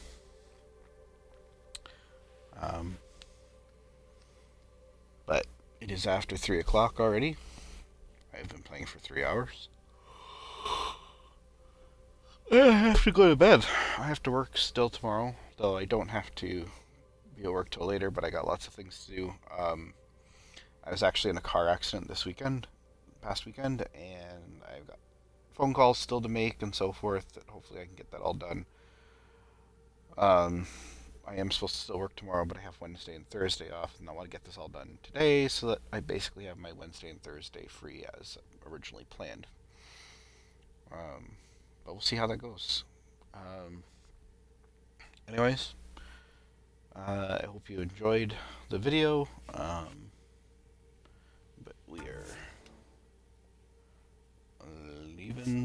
But it is after 3 o'clock already. I've been playing for 3 hours. I have to go to bed. I have to work still tomorrow, though I don't have to be at work till later, but I got lots of things to do. I was actually in a car accident this past weekend, and I've got phone calls still to make and so forth, that hopefully I can get that all done. I am supposed to still work tomorrow, but I have Wednesday and Thursday off, and I want to get this all done today so that I basically have my Wednesday and Thursday free as originally planned. But we'll see how that goes. Anyways, I hope you enjoyed the video, but we are leaving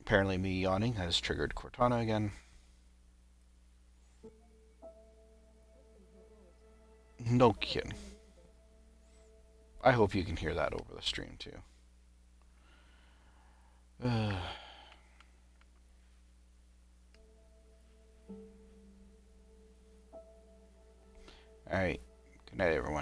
Apparently me yawning has triggered Cortana again. No kidding. I hope you can hear that over the stream too. Alright. Good night, everyone.